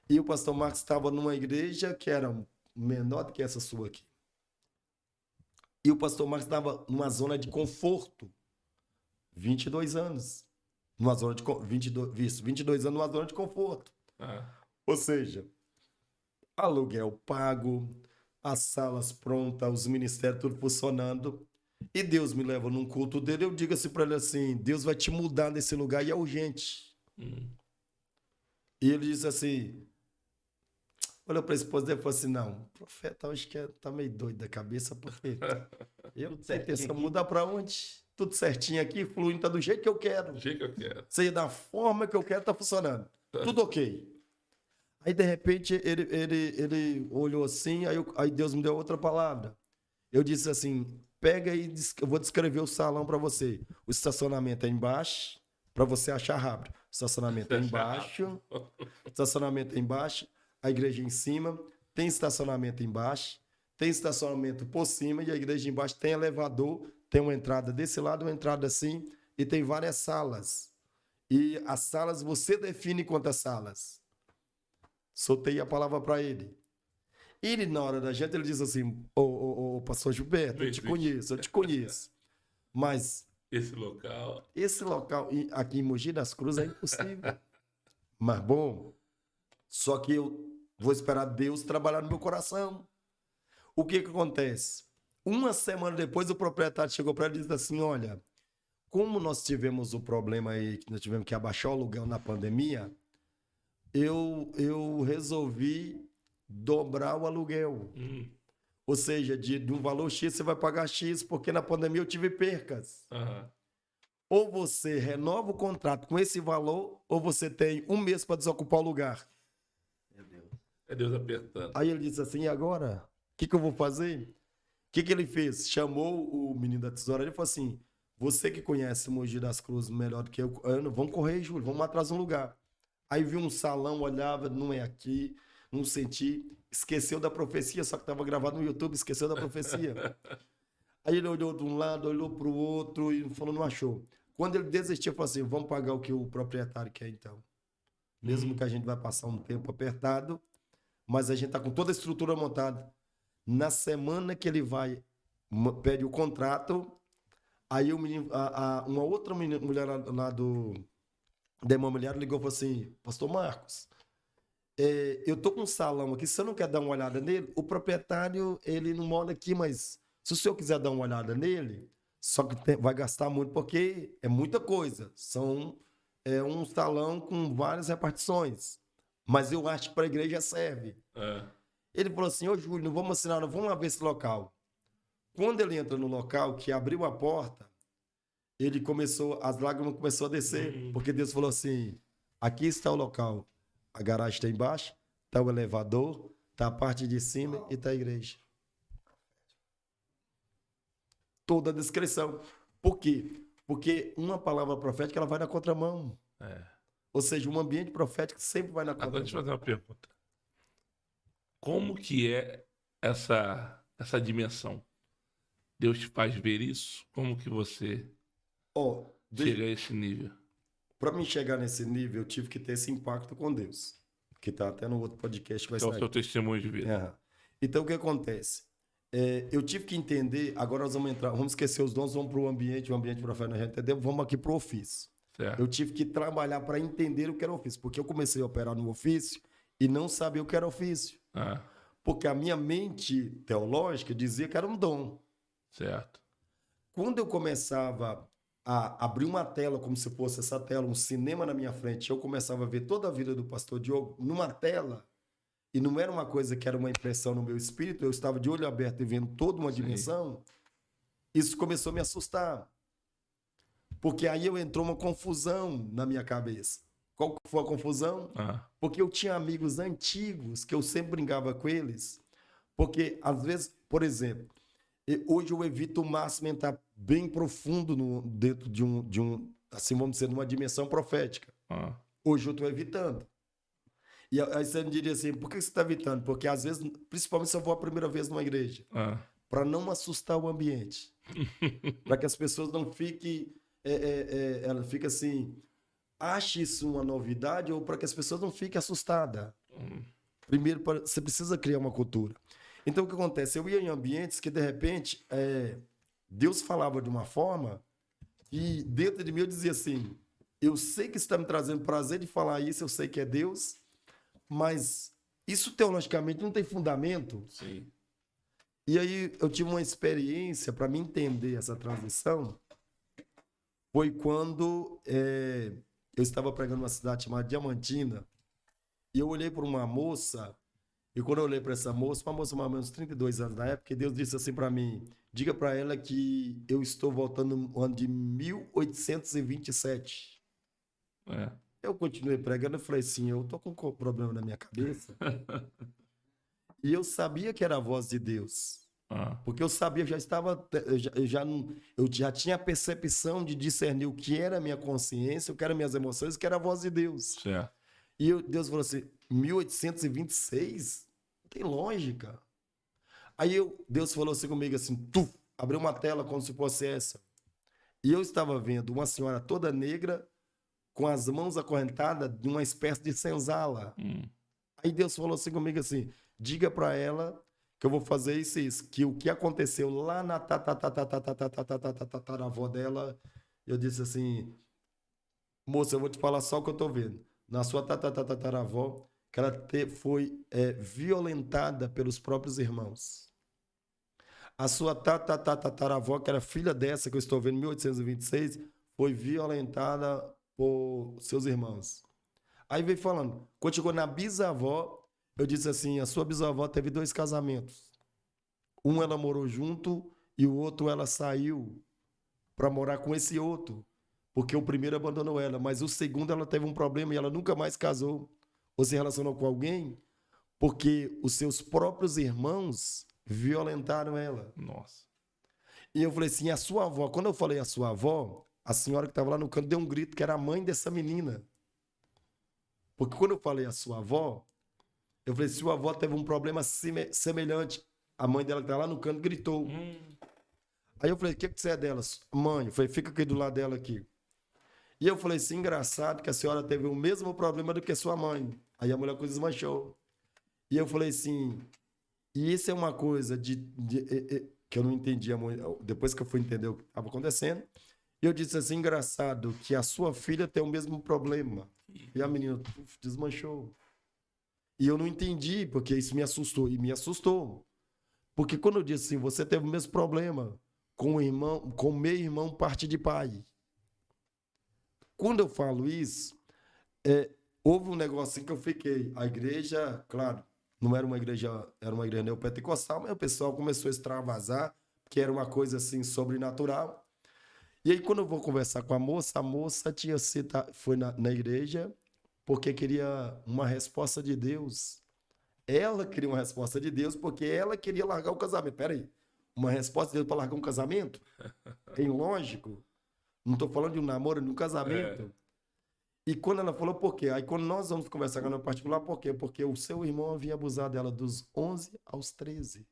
E o pastor Marcos estava numa igreja que era menor do que essa sua aqui. E o pastor Marcos estava numa zona de conforto. 22 anos. Numa zona de 22 anos numa zona de conforto. Ou seja, aluguel pago, as salas prontas, os ministérios tudo funcionando. E Deus me leva num culto dele, eu digo assim para ele assim, Deus vai te mudar nesse lugar e é urgente. E ele disse assim, olhou para a esposa dele e falou assim, não, o profeta acho que tá meio doido da cabeça, porque eu não tenho intenção de mudar para onde? Tudo certinho aqui, fluindo, tá do jeito que eu quero. Do jeito que eu quero. Seja da forma que eu quero, tá funcionando. Tudo ok. Aí, de repente, ele olhou assim, aí Deus me deu outra palavra. Eu disse assim, pega aí, eu vou descrever o salão para você. O estacionamento é embaixo, para você achar rápido. O estacionamento é embaixo, a igreja em cima, tem estacionamento embaixo, tem estacionamento por cima e a igreja embaixo tem elevador, tem uma entrada desse lado, uma entrada assim, e tem várias salas. E as salas, você define quantas salas. Soltei a palavra para ele. Ele, na hora da gente, ele diz assim, ô pastor Gilberto, eu te conheço. Mas esse local aqui em Mogi das Cruzes é impossível. Mas bom, só que eu vou esperar Deus trabalhar no meu coração. O que acontece? Uma semana depois, o proprietário chegou para ele e disse assim, olha, como nós tivemos o problema aí, que nós tivemos que abaixar o aluguel na pandemia, eu resolvi dobrar o aluguel. Ou seja, de um valor X você vai pagar X, porque na pandemia eu tive percas. Ou você renova o contrato com esse valor, ou você tem um mês para desocupar o lugar. Meu Deus. É Deus apertando. Aí ele disse assim, e agora? O que eu vou fazer? O que ele fez? Chamou o menino da tesoura e falou assim, você que conhece Mogi das Cruzes melhor do que eu, vamos correr, Júlio, vamos atrás de um lugar. Aí viu um salão, olhava, não é aqui, não senti, esqueceu da profecia, só que estava gravado no YouTube, esqueceu da profecia. Aí ele olhou de um lado, olhou para o outro e falou, não achou. Quando ele desistiu, falou assim, vamos pagar o que o proprietário quer então. Mesmo que a gente vai passar um tempo apertado, mas a gente está com toda a estrutura montada. Na semana que ele vai, pede o contrato, aí o menino, uma outra mulher lá da imobiliária ligou e falou assim, pastor Marcos, eu tô com um salão aqui, se você não quer dar uma olhada nele, o proprietário, ele não mora aqui, mas se o senhor quiser dar uma olhada nele, só que vai gastar muito, porque é muita coisa. É um salão com várias repartições, mas eu acho que para a igreja serve. Ele falou assim, ô Júlio, não vamos assinar, não, vamos lá ver esse local. Quando ele entra no local, que abriu a porta, as lágrimas começaram a descer, porque Deus falou assim, aqui está o local, a garagem está embaixo, está o elevador, está a parte de cima e está a igreja. Toda a descrição. Por quê? Porque uma palavra profética, ela vai na contramão. Ou seja, um ambiente profético sempre vai na contramão. Agora deixa eu fazer uma pergunta. Como que é essa dimensão? Deus te faz ver isso? Como que você chega a esse nível? Para mim chegar nesse nível, eu tive que ter esse impacto com Deus. Que está até no outro podcast que vai sair. É o sair. seu testemunho de vida. Então, o que acontece? eu tive que entender, agora nós vamos esquecer os dons, vamos para o ambiente profético, a gente entendeu? Vamos aqui para o ofício. Certo. Eu tive que trabalhar para entender o que era ofício, porque eu comecei a operar no ofício e não sabia o que era ofício. Porque a minha mente teológica dizia que era um dom. Certo. Quando eu começava a abrir uma tela, como se fosse essa tela, um cinema na minha frente, eu começava a ver toda a vida do pastor Diogo numa tela, e não era uma coisa que era uma impressão no meu espírito, eu estava de olho aberto e vendo toda uma dimensão, isso começou a me assustar. Porque aí entrou uma confusão na minha cabeça. Qual foi a confusão? Porque eu tinha amigos antigos que eu sempre brincava com eles. Porque, às vezes, por exemplo, hoje eu evito o máximo entrar bem profundo dentro de um, assim, vamos dizer, numa dimensão profética. Hoje eu estou evitando. E aí você me diria assim, por que você está evitando? Porque, às vezes, principalmente se eu vou a primeira vez numa igreja, para não assustar o ambiente. Para que as pessoas não fiquem... ela fica assim, ache isso uma novidade, ou para que as pessoas não fiquem assustadas. Primeiro, você precisa criar uma cultura. Então, o que acontece? Eu ia em ambientes que, de repente, Deus falava de uma forma e dentro de mim eu dizia assim, eu sei que está me trazendo prazer de falar isso, eu sei que é Deus, mas isso teologicamente não tem fundamento. Sim. E aí eu tive uma experiência para me entender essa transição. Foi quando eu estava pregando numa cidade chamada Diamantina e eu olhei para uma moça, e quando eu olhei para essa moça, uma moça mais ou menos 32 anos na época, Deus disse assim para mim, diga para ela que eu estou voltando no ano de 1827. Eu continuei pregando e falei assim, eu estou com um problema na minha cabeça. E eu sabia que era a voz de Deus. Porque eu sabia, eu já tinha a percepção de discernir o que era a minha consciência, o que eram minhas emoções, o que era a voz de Deus. Certo. E Deus falou assim, 1826? Não tem lógica. Aí Deus falou assim comigo assim, abriu uma tela como se fosse essa. E eu estava vendo uma senhora toda negra, com as mãos acorrentadas de uma espécie de senzala. Aí Deus falou assim comigo assim, diga para ela que eu vou fazer isso e isso. Que o que aconteceu lá na tataravó dela, eu disse assim, moça, eu vou te falar só o que eu tô vendo. Na sua tataravó, que ela foi violentada pelos próprios irmãos. A sua tataravó, que era filha dessa que eu estou vendo em 1826, foi violentada por seus irmãos. Aí veio falando, quando chegou na bisavó, eu disse assim, a sua bisavó teve 2 casamentos. Um ela morou junto e o outro ela saiu para morar com esse outro, porque o primeiro abandonou ela, mas o segundo ela teve um problema e ela nunca mais casou ou se relacionou com alguém, porque os seus próprios irmãos violentaram ela. Nossa. E eu falei assim, a sua avó, quando eu falei a sua avó, a senhora que estava lá no canto deu um grito que era a mãe dessa menina. Porque quando eu falei a sua avó, eu falei, se a avó teve um problema semelhante, a mãe dela que está lá no canto gritou. Aí eu falei, o que você é delas? Mãe, eu falei, fica aqui do lado dela aqui. E eu falei assim, engraçado que a senhora teve o mesmo problema do que a sua mãe. Aí a mulher desmanchou. E eu falei assim, e isso é uma coisa que eu não entendia muito, depois que eu fui entender o que estava acontecendo. E eu disse assim, engraçado que a sua filha tem o mesmo problema. E a menina desmanchou. E eu não entendi, porque isso me assustou. E me assustou. Porque quando eu disse assim, você teve o mesmo problema com o irmão, com meu irmão parte de pai. Quando eu falo isso, houve um negócio assim que eu fiquei. A igreja, claro, não era uma igreja, era uma igreja neopentecostal, mas o pessoal começou a extravasar, que era uma coisa assim sobrenatural. E aí, quando eu vou conversar com a moça foi na igreja porque queria uma resposta de Deus. Ela queria uma resposta de Deus porque ela queria largar o casamento. Peraí, uma resposta de Deus para largar um casamento? É ilógico. Não estou falando de um namoro, de um casamento. E quando ela falou, por quê? Aí quando nós vamos conversar com ela em particular, por quê? Porque o seu irmão havia abusado dela dos 11 aos 13.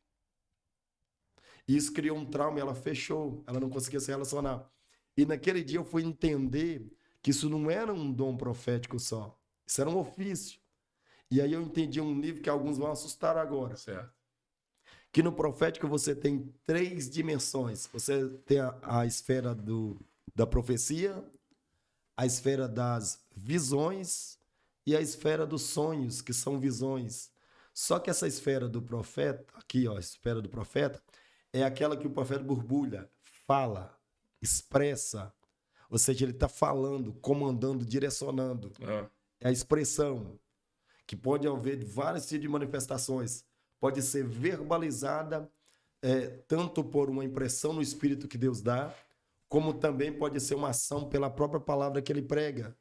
E isso criou um trauma e ela fechou. Ela não conseguia se relacionar. E naquele dia eu fui entender que isso não era um dom profético só. Isso era um ofício. E aí eu entendi um nível que alguns vão assustar agora. Certo. que no profético você tem 3 dimensões. Você tem a esfera da profecia, a esfera das visões e a esfera dos sonhos, que são visões. Só que essa esfera do profeta, aqui, ó, a esfera do profeta, é aquela que o profeta borbulha, fala, expressa. Ou seja, ele está falando, comandando, direcionando. É a expressão, que pode haver vários tipos de manifestações. Pode ser verbalizada, tanto por uma impressão no Espírito que Deus dá, como também pode ser uma ação pela própria palavra que ele prega.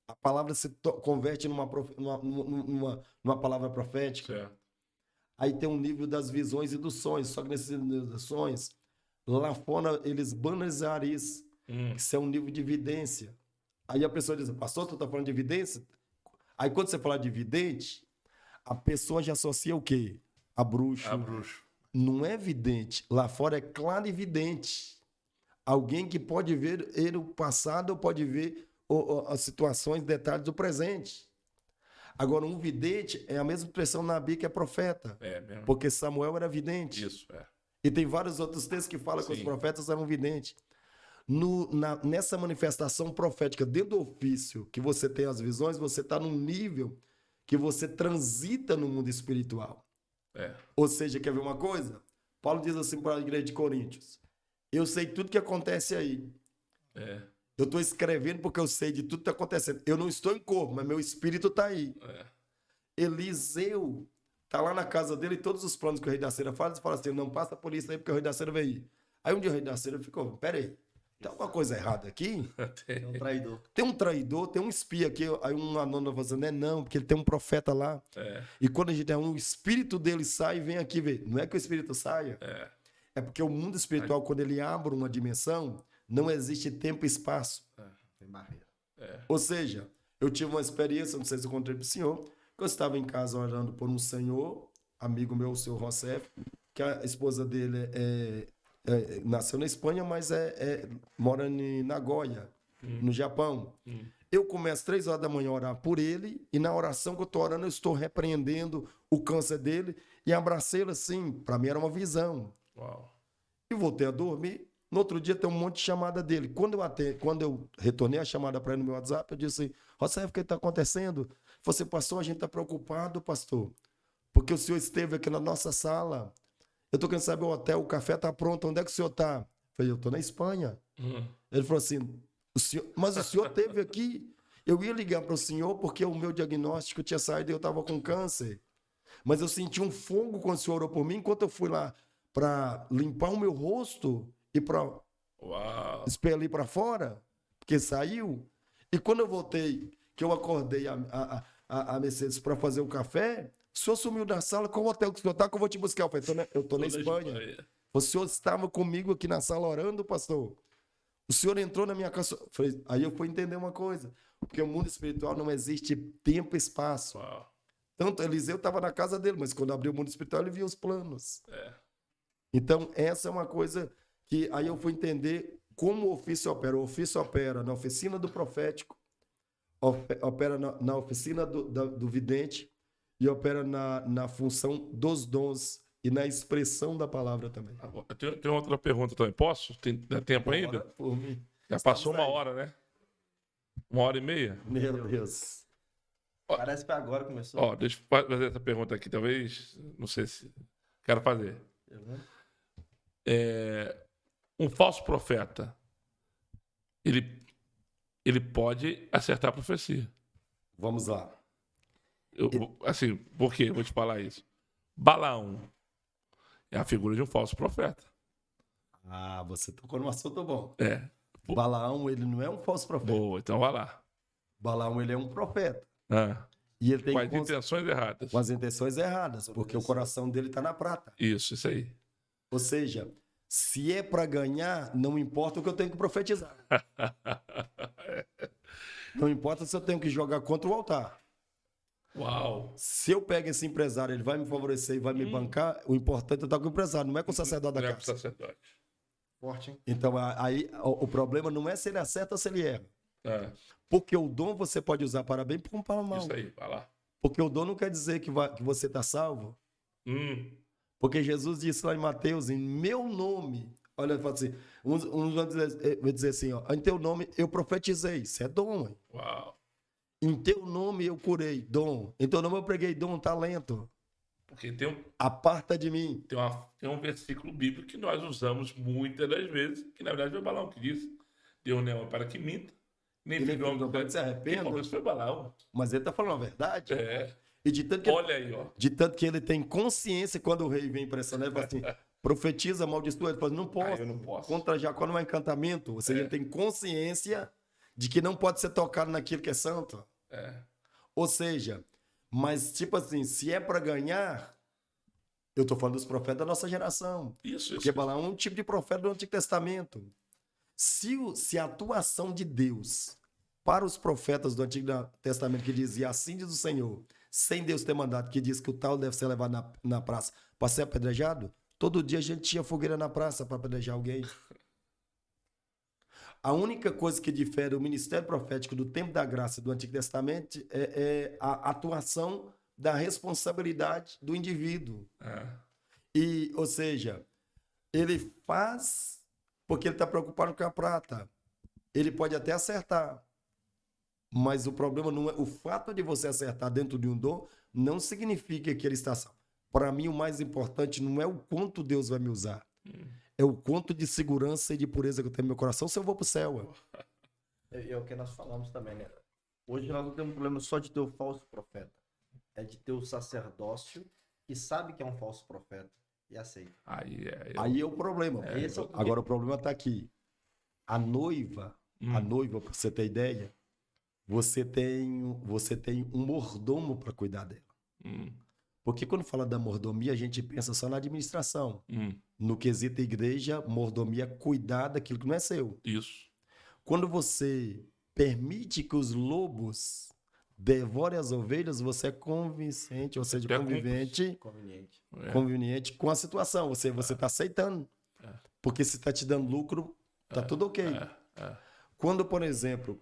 A palavra se converte numa palavra profética. Certo. Aí tem um nível das visões e dos sonhos. Só que nesses níveis dos sonhos, lá fora eles banalizaram isso. Isso é um nível de evidência. Aí a pessoa diz, pastor, tu tá falando de evidência? Aí quando você fala de vidente, a pessoa já associa o quê? A bruxo. A bruxo. Não é vidente. Lá fora é claro e vidente. Alguém que pode ver o passado ou pode ver as situações, detalhes do presente. Agora, um vidente é a mesma expressão na Bíblia que é profeta. É mesmo. Porque Samuel era vidente. Isso, é. E tem vários outros textos que falam que os profetas eram videntes. Nessa manifestação profética, dentro do ofício que você tem as visões, você está num nível que você transita no mundo espiritual. Ou seja, quer ver uma coisa? Paulo diz assim para a igreja de Coríntios, eu sei tudo que acontece aí. Eu estou escrevendo porque eu sei de tudo que está acontecendo. Eu não estou em corpo, mas meu espírito está aí. Eliseu está lá na casa dele e todos os planos que o rei da Cera faz, ele fala assim, não passa por isso aí porque o rei da Cera veio aí. Aí um dia o rei da Cera ficou, peraí, tem alguma coisa errada aqui? Tem um traidor. Tem um traidor, tem um espia aqui. Aí um anônimo vai dizendo, não, porque ele tem um profeta lá. E quando a gente tem o espírito dele sai e vem aqui ver. Não é que o espírito saia. É porque o mundo espiritual, quando ele abre uma dimensão, não existe tempo e espaço. Tem barreira. Ou seja, eu tive uma experiência, não sei se eu contei para o senhor, que eu estava em casa orando por um senhor, amigo meu, o senhor Rossef, que a esposa dele nasceu na Espanha, mas mora em Nagoya, no Japão. Eu começo 3 horas da manhã a orar por ele, e na oração que eu estou orando, eu estou repreendendo o câncer dele, e abracei ele assim, para mim era uma visão. Uau. E voltei a dormir. No outro dia tem um monte de chamada dele. Quando eu retornei a chamada para ele no meu WhatsApp, eu disse, Rossef, o que está acontecendo? Ele falou assim, pastor, a gente está preocupado, pastor, porque o senhor esteve aqui na nossa sala. Eu estou querendo saber o hotel, o café está pronto, onde é que o senhor está? Eu falei, eu estou na Espanha. Ele falou assim, mas o senhor esteve aqui? Eu ia ligar para o senhor porque o meu diagnóstico tinha saído e eu estava com câncer. Mas eu senti um fogo quando o senhor orou por mim, enquanto eu fui lá para limpar o meu rosto e para expelir para fora, porque saiu. E quando eu voltei, que eu acordei a Mercedes para fazer o café, o senhor sumiu da sala, qual hotel que o senhor está que eu vou te buscar? Eu falei, eu estou na Espanha. O senhor estava comigo aqui na sala orando, pastor. O senhor entrou na minha casa. Aí eu fui entender uma coisa, porque o mundo espiritual não existe tempo e espaço. Tanto Eliseu estava na casa dele, mas quando abriu o mundo espiritual ele viu os planos. Então essa é uma coisa que aí eu fui entender como o ofício opera. O ofício opera na oficina do profético, opera na oficina do vidente e opera na função dos dons e na expressão da palavra também. Eu tenho outra pergunta também. Posso? Dá tempo ainda? Por mim. Já passou 1 hora, né? 1h30? Meu Deus. Parece que agora começou. Deixa eu fazer essa pergunta aqui, talvez. Não sei se. Quero fazer. Um falso profeta, ele pode acertar a profecia. Vamos lá. Assim, por quê? Vou te falar isso. Balaão é a figura de um falso profeta. Você tocou num assunto bom. Pô. Balaão, ele não é um falso profeta. Boa, então vai lá. Balaão, ele é um profeta. E ele tem com as intenções erradas. Com as intenções erradas, porque o coração dele está na prata. Isso aí. Ou seja, se é para ganhar, não importa o que eu tenho que profetizar. Não importa se eu tenho que jogar contra o altar. Uau! Se eu pego esse empresário, ele vai me favorecer e vai me bancar, o importante é estar com o empresário, não é com o sacerdote da casa. Não é com o sacerdote. Forte, hein? Então, aí o problema não é se ele acerta ou se ele erra. Porque o dom você pode usar para bem como para mal. Isso aí, vai lá. Porque o dom não quer dizer que você está salvo. Porque Jesus disse lá em Mateus, em meu nome, olha, ele fala assim, uns vão dizer assim, ó, em teu nome eu profetizei, isso é dom, hein? Uau. Em teu nome eu curei, dom. Em teu nome eu preguei, dom, talento. Porque tem Aparta de mim. tem um versículo bíblico que nós usamos muitas das vezes, que na verdade foi Balaão que disse. Deus não é para que minta, nem Ele filho do homem não se arrependa. Isso foi Balaão. Mas ele está falando a verdade. É. E de tanto que Olha aí, ó. de tanto que ele tem consciência quando o rei vem pressionar, ele fala assim, profetiza, amaldiçoa. Ele fala, não posso. Eu não posso. Contra Jacó não é encantamento. Ou seja, ele tem consciência de que não pode ser tocado naquilo que é santo. Ou seja, mas tipo assim, se é para ganhar, eu tô falando dos profetas da nossa geração. Isso. Porque Balaão é um tipo de profeta do Antigo Testamento. Se a atuação de Deus para os profetas do Antigo Testamento que dizia assim diz o Senhor, sem Deus ter mandado, que diz que o tal deve ser levado na praça para ser apedrejado, todo dia a gente tinha fogueira na praça para apedrejar alguém. A única coisa que difere o ministério profético do tempo da graça do Antigo Testamento é a atuação da responsabilidade do indivíduo. E, ou seja, ele faz porque ele está preocupado com a prata. Ele pode até acertar, mas o problema não é o fato de você acertar dentro de um dom, não significa que ele está salvo. Para mim, o mais importante não é o quanto Deus vai me usar. É o quanto de segurança e de pureza que eu tenho no meu coração se eu vou para o céu. É o que nós falamos também, né? Hoje nós não temos um problema só de ter o falso profeta. É de ter o sacerdócio que sabe que é um falso profeta e aceita. Aí é o problema. Agora o problema está aqui. A noiva, para você ter ideia, você tem um mordomo para cuidar dela. Porque quando fala da mordomia, a gente pensa só na administração. No quesito igreja, mordomia é cuidar daquilo que não é seu. Isso. Quando você permite que os lobos devorem as ovelhas, você é convincente, ou seja, conveniente com a situação. Você está aceitando. Porque se está te dando lucro, está tudo ok. Quando, por exemplo,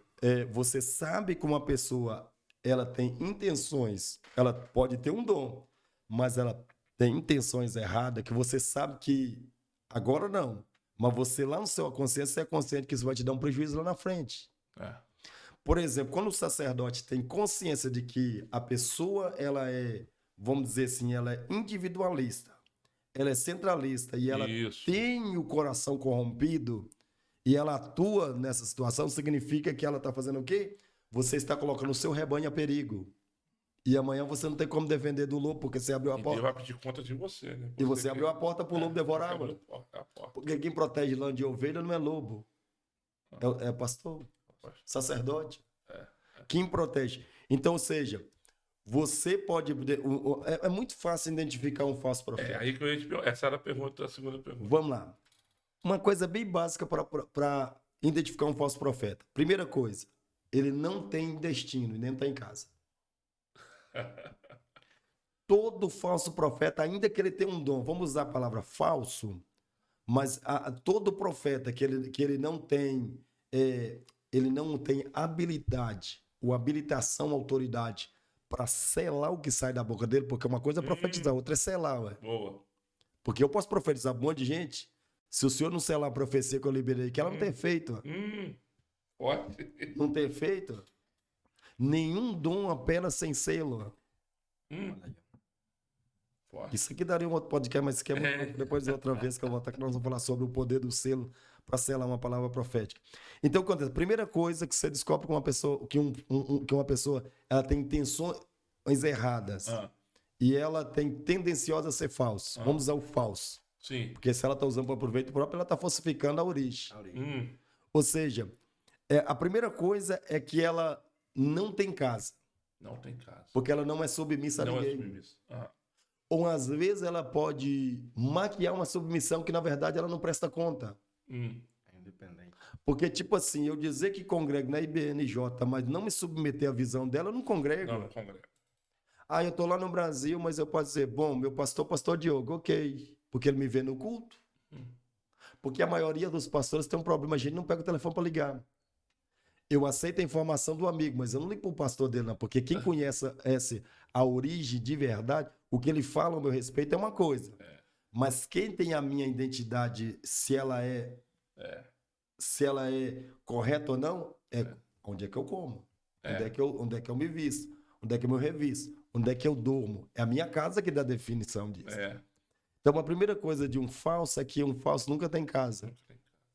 você sabe que uma pessoa ela tem intenções, ela pode ter um dom, mas ela tem intenções erradas, que você sabe que agora não, mas você lá no seu consciência, você é consciente que isso vai te dar um prejuízo lá na frente. Por exemplo, quando o sacerdote tem consciência de que a pessoa, ela é, vamos dizer assim, ela é individualista, ela é centralista e ela tem o coração corrompido e ela atua nessa situação, significa que ela está fazendo o quê? Você está colocando o seu rebanho a perigo. E amanhã você não tem como defender do lobo, porque você abriu a porta. Ele vai pedir conta de você, né? E você abriu a porta para o lobo devorar água. Porque quem protege lã de ovelha não é lobo. É pastor, sacerdote. Quem protege. Então, ou seja, você pode... É muito fácil identificar um falso profeta. Aí que eu ia te perguntar. Essa era a segunda pergunta. Vamos lá. Uma coisa bem básica para identificar um falso profeta. Primeira coisa, ele não tem destino e nem está em casa. Todo falso profeta, ainda que ele tenha um dom, vamos usar a palavra falso, mas todo profeta que ele não tem habilidade, ou habilitação, autoridade para selar o que sai da boca dele, porque uma coisa é profetizar, outra é selar. Ué. Boa. Porque eu posso profetizar um monte de gente, se o senhor não selar a profecia que eu liberei, que ela não tem feito. Pode. Não tem feito. Nenhum dom apenas sem selo. Isso aqui daria um outro podcast, mas isso aqui é depois de outra vez que eu vou estar aqui, nós vamos falar sobre o poder do selo para selar uma palavra profética. Então, acontece. A primeira coisa que você descobre que uma pessoa, que uma pessoa ela tem intenções erradas e ela tem tendenciosa a ser falso. Vamos usar o falso. Sim. Porque se ela está usando para proveito próprio, ela está falsificando a origem. Ou seja, a primeira coisa é que ela não tem casa. Não tem casa. Porque ela não é submissa a ninguém. Não é submissa. Ou às vezes ela pode maquiar uma submissão que na verdade ela não presta conta. É independente. Porque tipo assim, eu dizer que congrego na IBNJ, mas não me submeter à visão dela, eu não congrego. Não congrego. Eu tô lá no Brasil, mas eu posso dizer, bom, meu pastor Diogo, ok. Porque ele me vê no culto. Porque a maioria dos pastores tem um problema, a gente não pega o telefone para ligar. Eu aceito a informação do amigo, mas eu não ligo para o pastor dele, não. Porque quem conhece a origem de verdade, o que ele fala ao meu respeito é uma coisa. Mas quem tem a minha identidade, se ela é correta ou não, onde é que eu como, onde é que eu me visto, onde é que eu me revisto, onde é que eu durmo. É a minha casa que dá a definição disso. Então, a primeira coisa de um falso é que um falso nunca tem casa.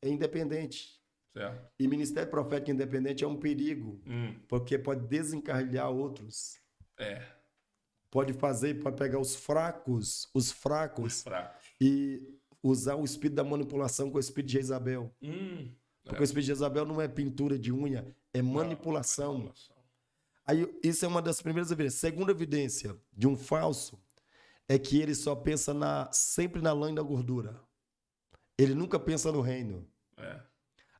É independente. Certo. E ministério profético independente é um perigo, porque pode desencarrilhar outros. Pode pegar os fracos e usar o espírito da manipulação com o espírito de Jezabel. Porque o espírito de Jezabel não é pintura de unha, é manipulação. Aí, isso é uma das primeiras evidências. Segunda evidência de um falso é que ele só pensa sempre na lã e na gordura. Ele nunca pensa no reino.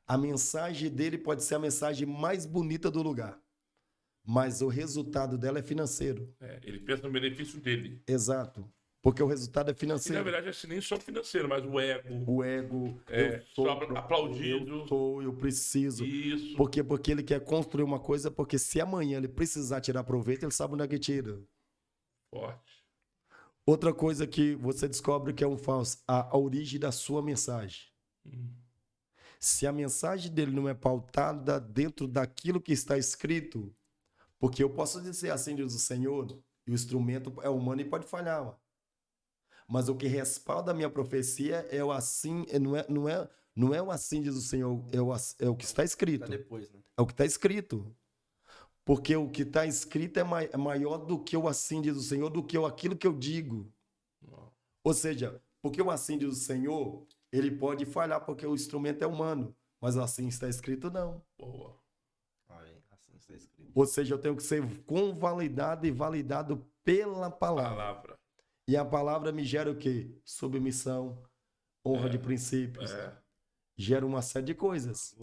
A mensagem dele pode ser a mensagem mais bonita do lugar, mas o resultado dela é financeiro. Ele pensa no benefício dele. Exato. Porque o resultado é financeiro. E, na verdade, assim, nem só financeiro, mas o ego. O ego. Eu sou aplaudido. Eu preciso. Isso. Porque ele quer construir uma coisa, porque se amanhã ele precisar tirar proveito, ele sabe onde é que tira. Forte. Outra coisa que você descobre que é um falso, a origem da sua mensagem. Se a mensagem dele não é pautada dentro daquilo que está escrito, porque eu posso dizer assim, diz o Senhor, e o instrumento é humano e pode falhar. Mas o que respalda a minha profecia é o assim, não é o assim, diz o Senhor, é o que está escrito. Tá depois, né? É o que está escrito. Porque o que está escrito é maior do que o assim, diz o Senhor, do que aquilo que eu digo. Ou seja, porque o assim, diz o Senhor, ele pode falhar porque o instrumento é humano, mas assim está escrito, não. Boa. Assim está escrito. Ou seja, eu tenho que ser convalidado e validado pela palavra. E a palavra me gera o quê? Submissão, honra de princípios. Gera uma série de coisas.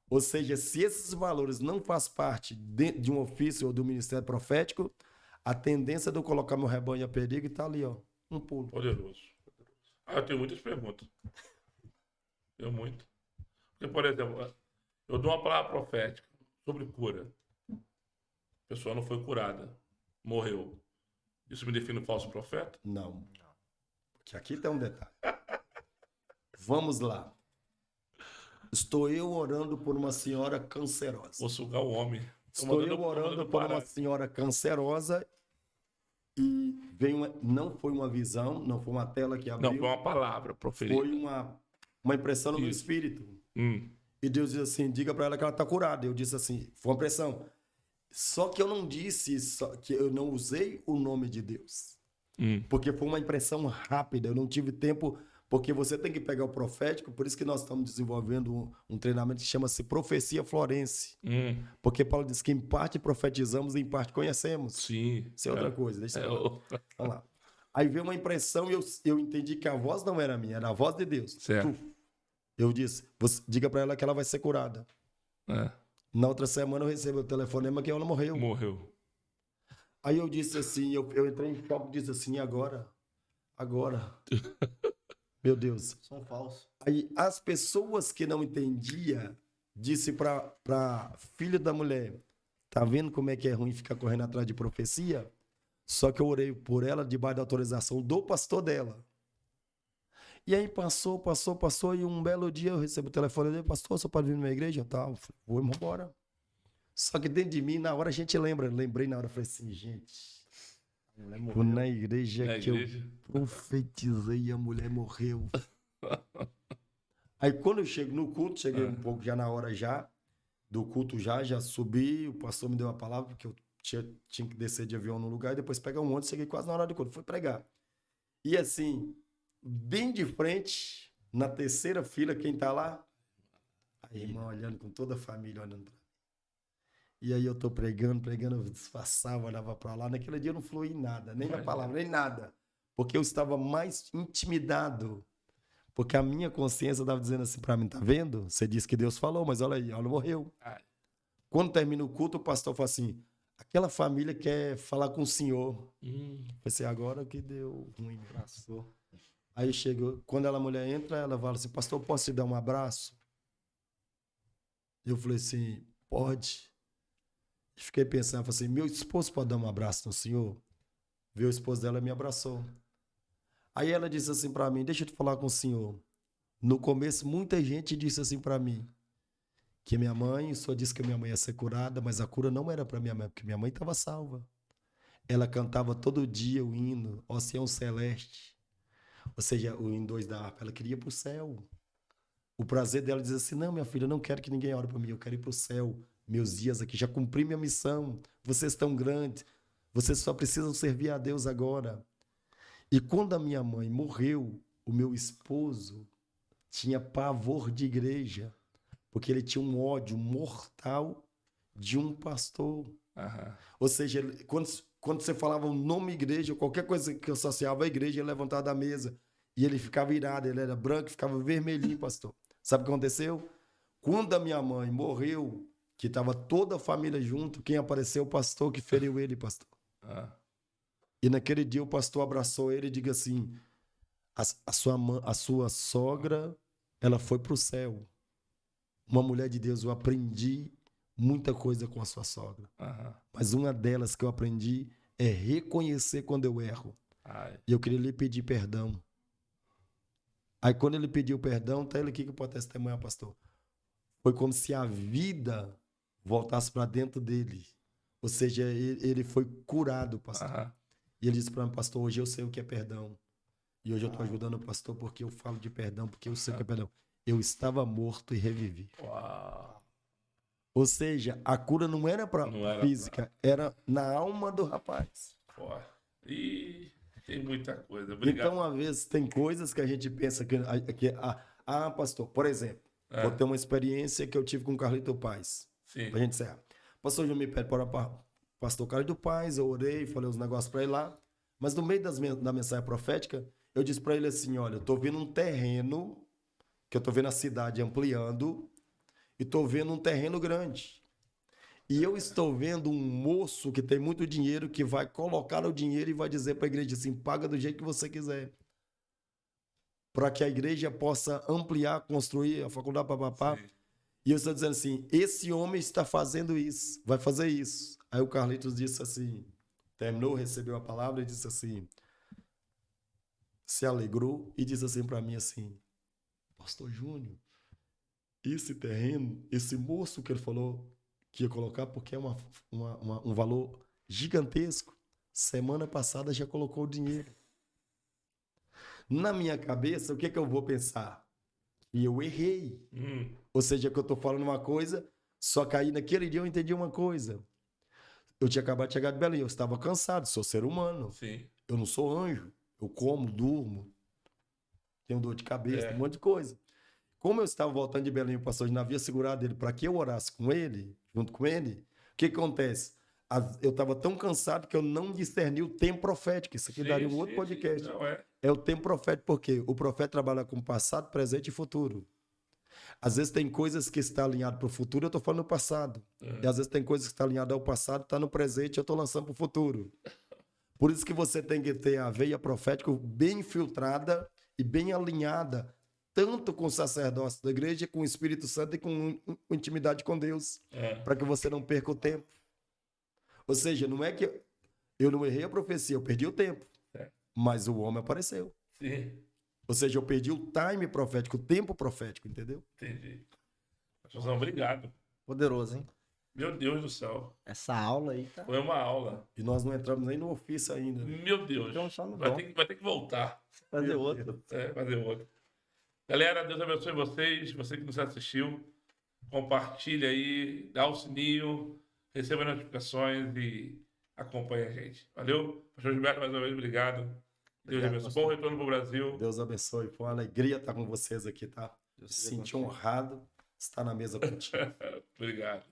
Ou seja, se esses valores não fazem parte de um ofício ou do ministério profético, a tendência de eu colocar meu rebanho a perigo está ali, ó, um pulo. Poderoso. Eu tenho muitas perguntas. Tenho muito. Porque, por exemplo, eu dou uma palavra profética sobre cura. A pessoa não foi curada. Morreu. Isso me define falso profeta? Não. Porque aqui tem um detalhe. Vamos lá. Estou eu orando por uma senhora cancerosa. Vou sugar o homem. Estou eu orando por uma senhora cancerosa e não foi uma visão, não foi uma tela que abriu. Não, foi uma palavra proferida. Foi uma impressão no meu espírito. E Deus diz assim, diga para ela que ela está curada. Eu disse assim, foi uma impressão. Só que eu não disse, que eu não usei o nome de Deus. Porque foi uma impressão rápida, eu não tive tempo, porque você tem que pegar o profético, por isso que nós estamos desenvolvendo um treinamento que chama-se Profecia Florense. Porque Paulo diz que em parte profetizamos e em parte conhecemos. Sim. Isso é outra coisa, deixa eu Vamos lá. Aí veio uma impressão e eu entendi que a voz não era minha, era a voz de Deus. Certo. Eu disse, diga para ela que ela vai ser curada. Na outra semana eu recebo o telefonema que ela morreu. Morreu. Aí eu disse assim, eu entrei em choque e disse assim, agora. Meu Deus. São falsos. Aí as pessoas que não entendiam, disse pra filha da mulher, tá vendo como é que é ruim ficar correndo atrás de profecia? Só que eu orei por ela debaixo da autorização do pastor dela. E aí passou, e um belo dia eu recebo o telefone dele, pastor, você pode vir na minha igreja? Tá, eu falei, vou embora. Só que dentro de mim, na hora a gente lembrei na hora, eu falei assim, gente, foi na igreja eu profetizei e a mulher morreu. Aí quando eu chego no culto, cheguei um pouco já na hora do culto já subi, o pastor me deu uma palavra, porque eu tinha que descer de avião num lugar e depois pegar um ônibus, cheguei quase na hora do culto, fui pregar. E assim, bem de frente, na terceira fila, quem tá lá? A irmã olhando, com toda a família olhando pra mim. E aí eu tô pregando, eu disfarçava, olhava pra lá. Naquele dia eu não fluí em nada, nem na palavra, nem nada. Porque eu estava mais intimidado. Porque a minha consciência estava dizendo assim pra mim, tá vendo? Você disse que Deus falou, mas olha aí, ela morreu. Quando termina o culto, o pastor fala assim, aquela família quer falar com o senhor. Falei assim, agora que deu ruim. Passou. Aí chegou, quando a mulher entra, ela fala assim, pastor, posso te dar um abraço? Eu falei assim, pode. Fiquei pensando, falei assim, meu esposo pode dar um abraço no senhor? Viu, o esposo dela me abraçou. Aí ela disse assim para mim, deixa eu te falar com o senhor. No começo, muita gente disse assim para mim, que minha mãe, o senhor disse que minha mãe ia ser curada, mas a cura não era para minha mãe, porque minha mãe estava salva. Ela cantava todo dia o hino, Oceano Celeste. Ou seja, o hino 2 da harpa, ela queria ir para o céu. O prazer dela diz assim, não, minha filha, eu não quero que ninguém ore para mim, eu quero ir para o céu. Meus dias aqui, já cumpri minha missão. Vocês estão grandes, vocês só precisam servir a Deus agora. E quando a minha mãe morreu, o meu esposo tinha pavor de igreja, porque ele tinha um ódio mortal de um pastor. Aham. Ou seja, quando você falava o nome igreja, qualquer coisa que associava a igreja, ele levantava da mesa. E ele ficava irado, ele era branco, ficava vermelhinho, pastor. Sabe o que aconteceu? Quando a minha mãe morreu, que estava toda a família junto, quem apareceu? O pastor que feriu ele, pastor. Ah. E naquele dia o pastor abraçou ele e disse assim, a sua sogra, ela foi para o céu. Uma mulher de Deus, eu aprendi muita coisa com a sua sogra. Aham. Mas uma delas que eu aprendi é reconhecer quando eu erro. Ai. E eu queria lhe pedir perdão. Aí quando ele pediu perdão, tá ele aqui que pode testemunhar, pastor. Foi como se a vida voltasse para dentro dele. Ou seja, ele foi curado, pastor. Aham. E ele disse para mim, pastor, hoje eu sei o que é perdão. E hoje eu estou ajudando o pastor porque eu falo de perdão, porque eu sei o que é perdão. Eu estava morto e revivi. Uau. Ou seja, a cura não era para física, era na alma do rapaz. Pô. Ih, tem muita coisa. Obrigado. Então, às vezes, tem coisas que a gente pensa que pastor, por exemplo, vou ter uma experiência que eu tive com o Carlito Paz. Sim. Pra gente encerrar. Pastor João me pede para pastor Carlito Paz, eu orei, falei uns negócios para ele lá. Mas no meio da mensagem profética, eu disse para ele assim, olha, eu tô vendo um terreno, que eu tô vendo a cidade ampliando, e tô vendo um terreno grande. E eu estou vendo um moço que tem muito dinheiro, que vai colocar o dinheiro e vai dizer para a igreja assim, paga do jeito que você quiser. Para que a igreja possa ampliar, construir a faculdade, papapá. E eu estou dizendo assim, esse homem está fazendo isso, vai fazer isso. Aí o Carlitos disse assim, terminou, recebeu a palavra e disse assim, se alegrou e disse assim para mim assim, pastor Júnior, esse terreno, esse moço que ele falou que ia colocar, porque é um valor gigantesco, semana passada já colocou o dinheiro. Na minha cabeça, o que eu vou pensar? E eu errei. Ou seja, que eu estou falando uma coisa, só que aí naquele dia eu entendi uma coisa. Eu tinha acabado de chegar de Belém, eu estava cansado, sou ser humano. Sim. Eu não sou anjo. Eu como, durmo, tenho dor de cabeça, um monte de coisa. Como eu estava voltando de Belém, o pastor não havia segurado ele para que eu orasse com ele, junto com ele, o que acontece? Eu estava tão cansado que eu não discerni o tempo profético. Isso aqui daria um outro podcast. Não, é o tempo profético, porque o profeta trabalha com passado, presente e futuro. Às vezes tem coisas que estão alinhadas para o futuro, eu estou falando no passado. E às vezes tem coisas que estão alinhadas ao passado, está no presente, eu estou lançando para o futuro. Por isso que você tem que ter a veia profética bem filtrada e bem alinhada, tanto com o sacerdócio da igreja, com o Espírito Santo e com intimidade com Deus, para que você não perca o tempo. Ou seja, não é que eu não errei a profecia, eu perdi o tempo, mas o homem apareceu. Sim. Ou seja, eu perdi o time profético, o tempo profético, entendeu? Entendi. Pastorzão, obrigado. Poderoso, hein? Meu Deus do céu. Essa aula aí tá... Foi uma aula. E nós não entramos nem no ofício ainda. Meu Deus. Então, só no Vai ter que voltar. fazer outro. Fazer outro. Galera, Deus abençoe vocês. Você que nos assistiu, compartilha aí, dá o sininho, receba notificações e acompanhe a gente. Valeu? Pastor Gilberto, mais uma vez, obrigado. Deus abençoe. Bom retorno para o Brasil. Deus abençoe. Foi uma alegria estar com vocês aqui, tá? Me senti honrado estar na mesa contigo. Obrigado.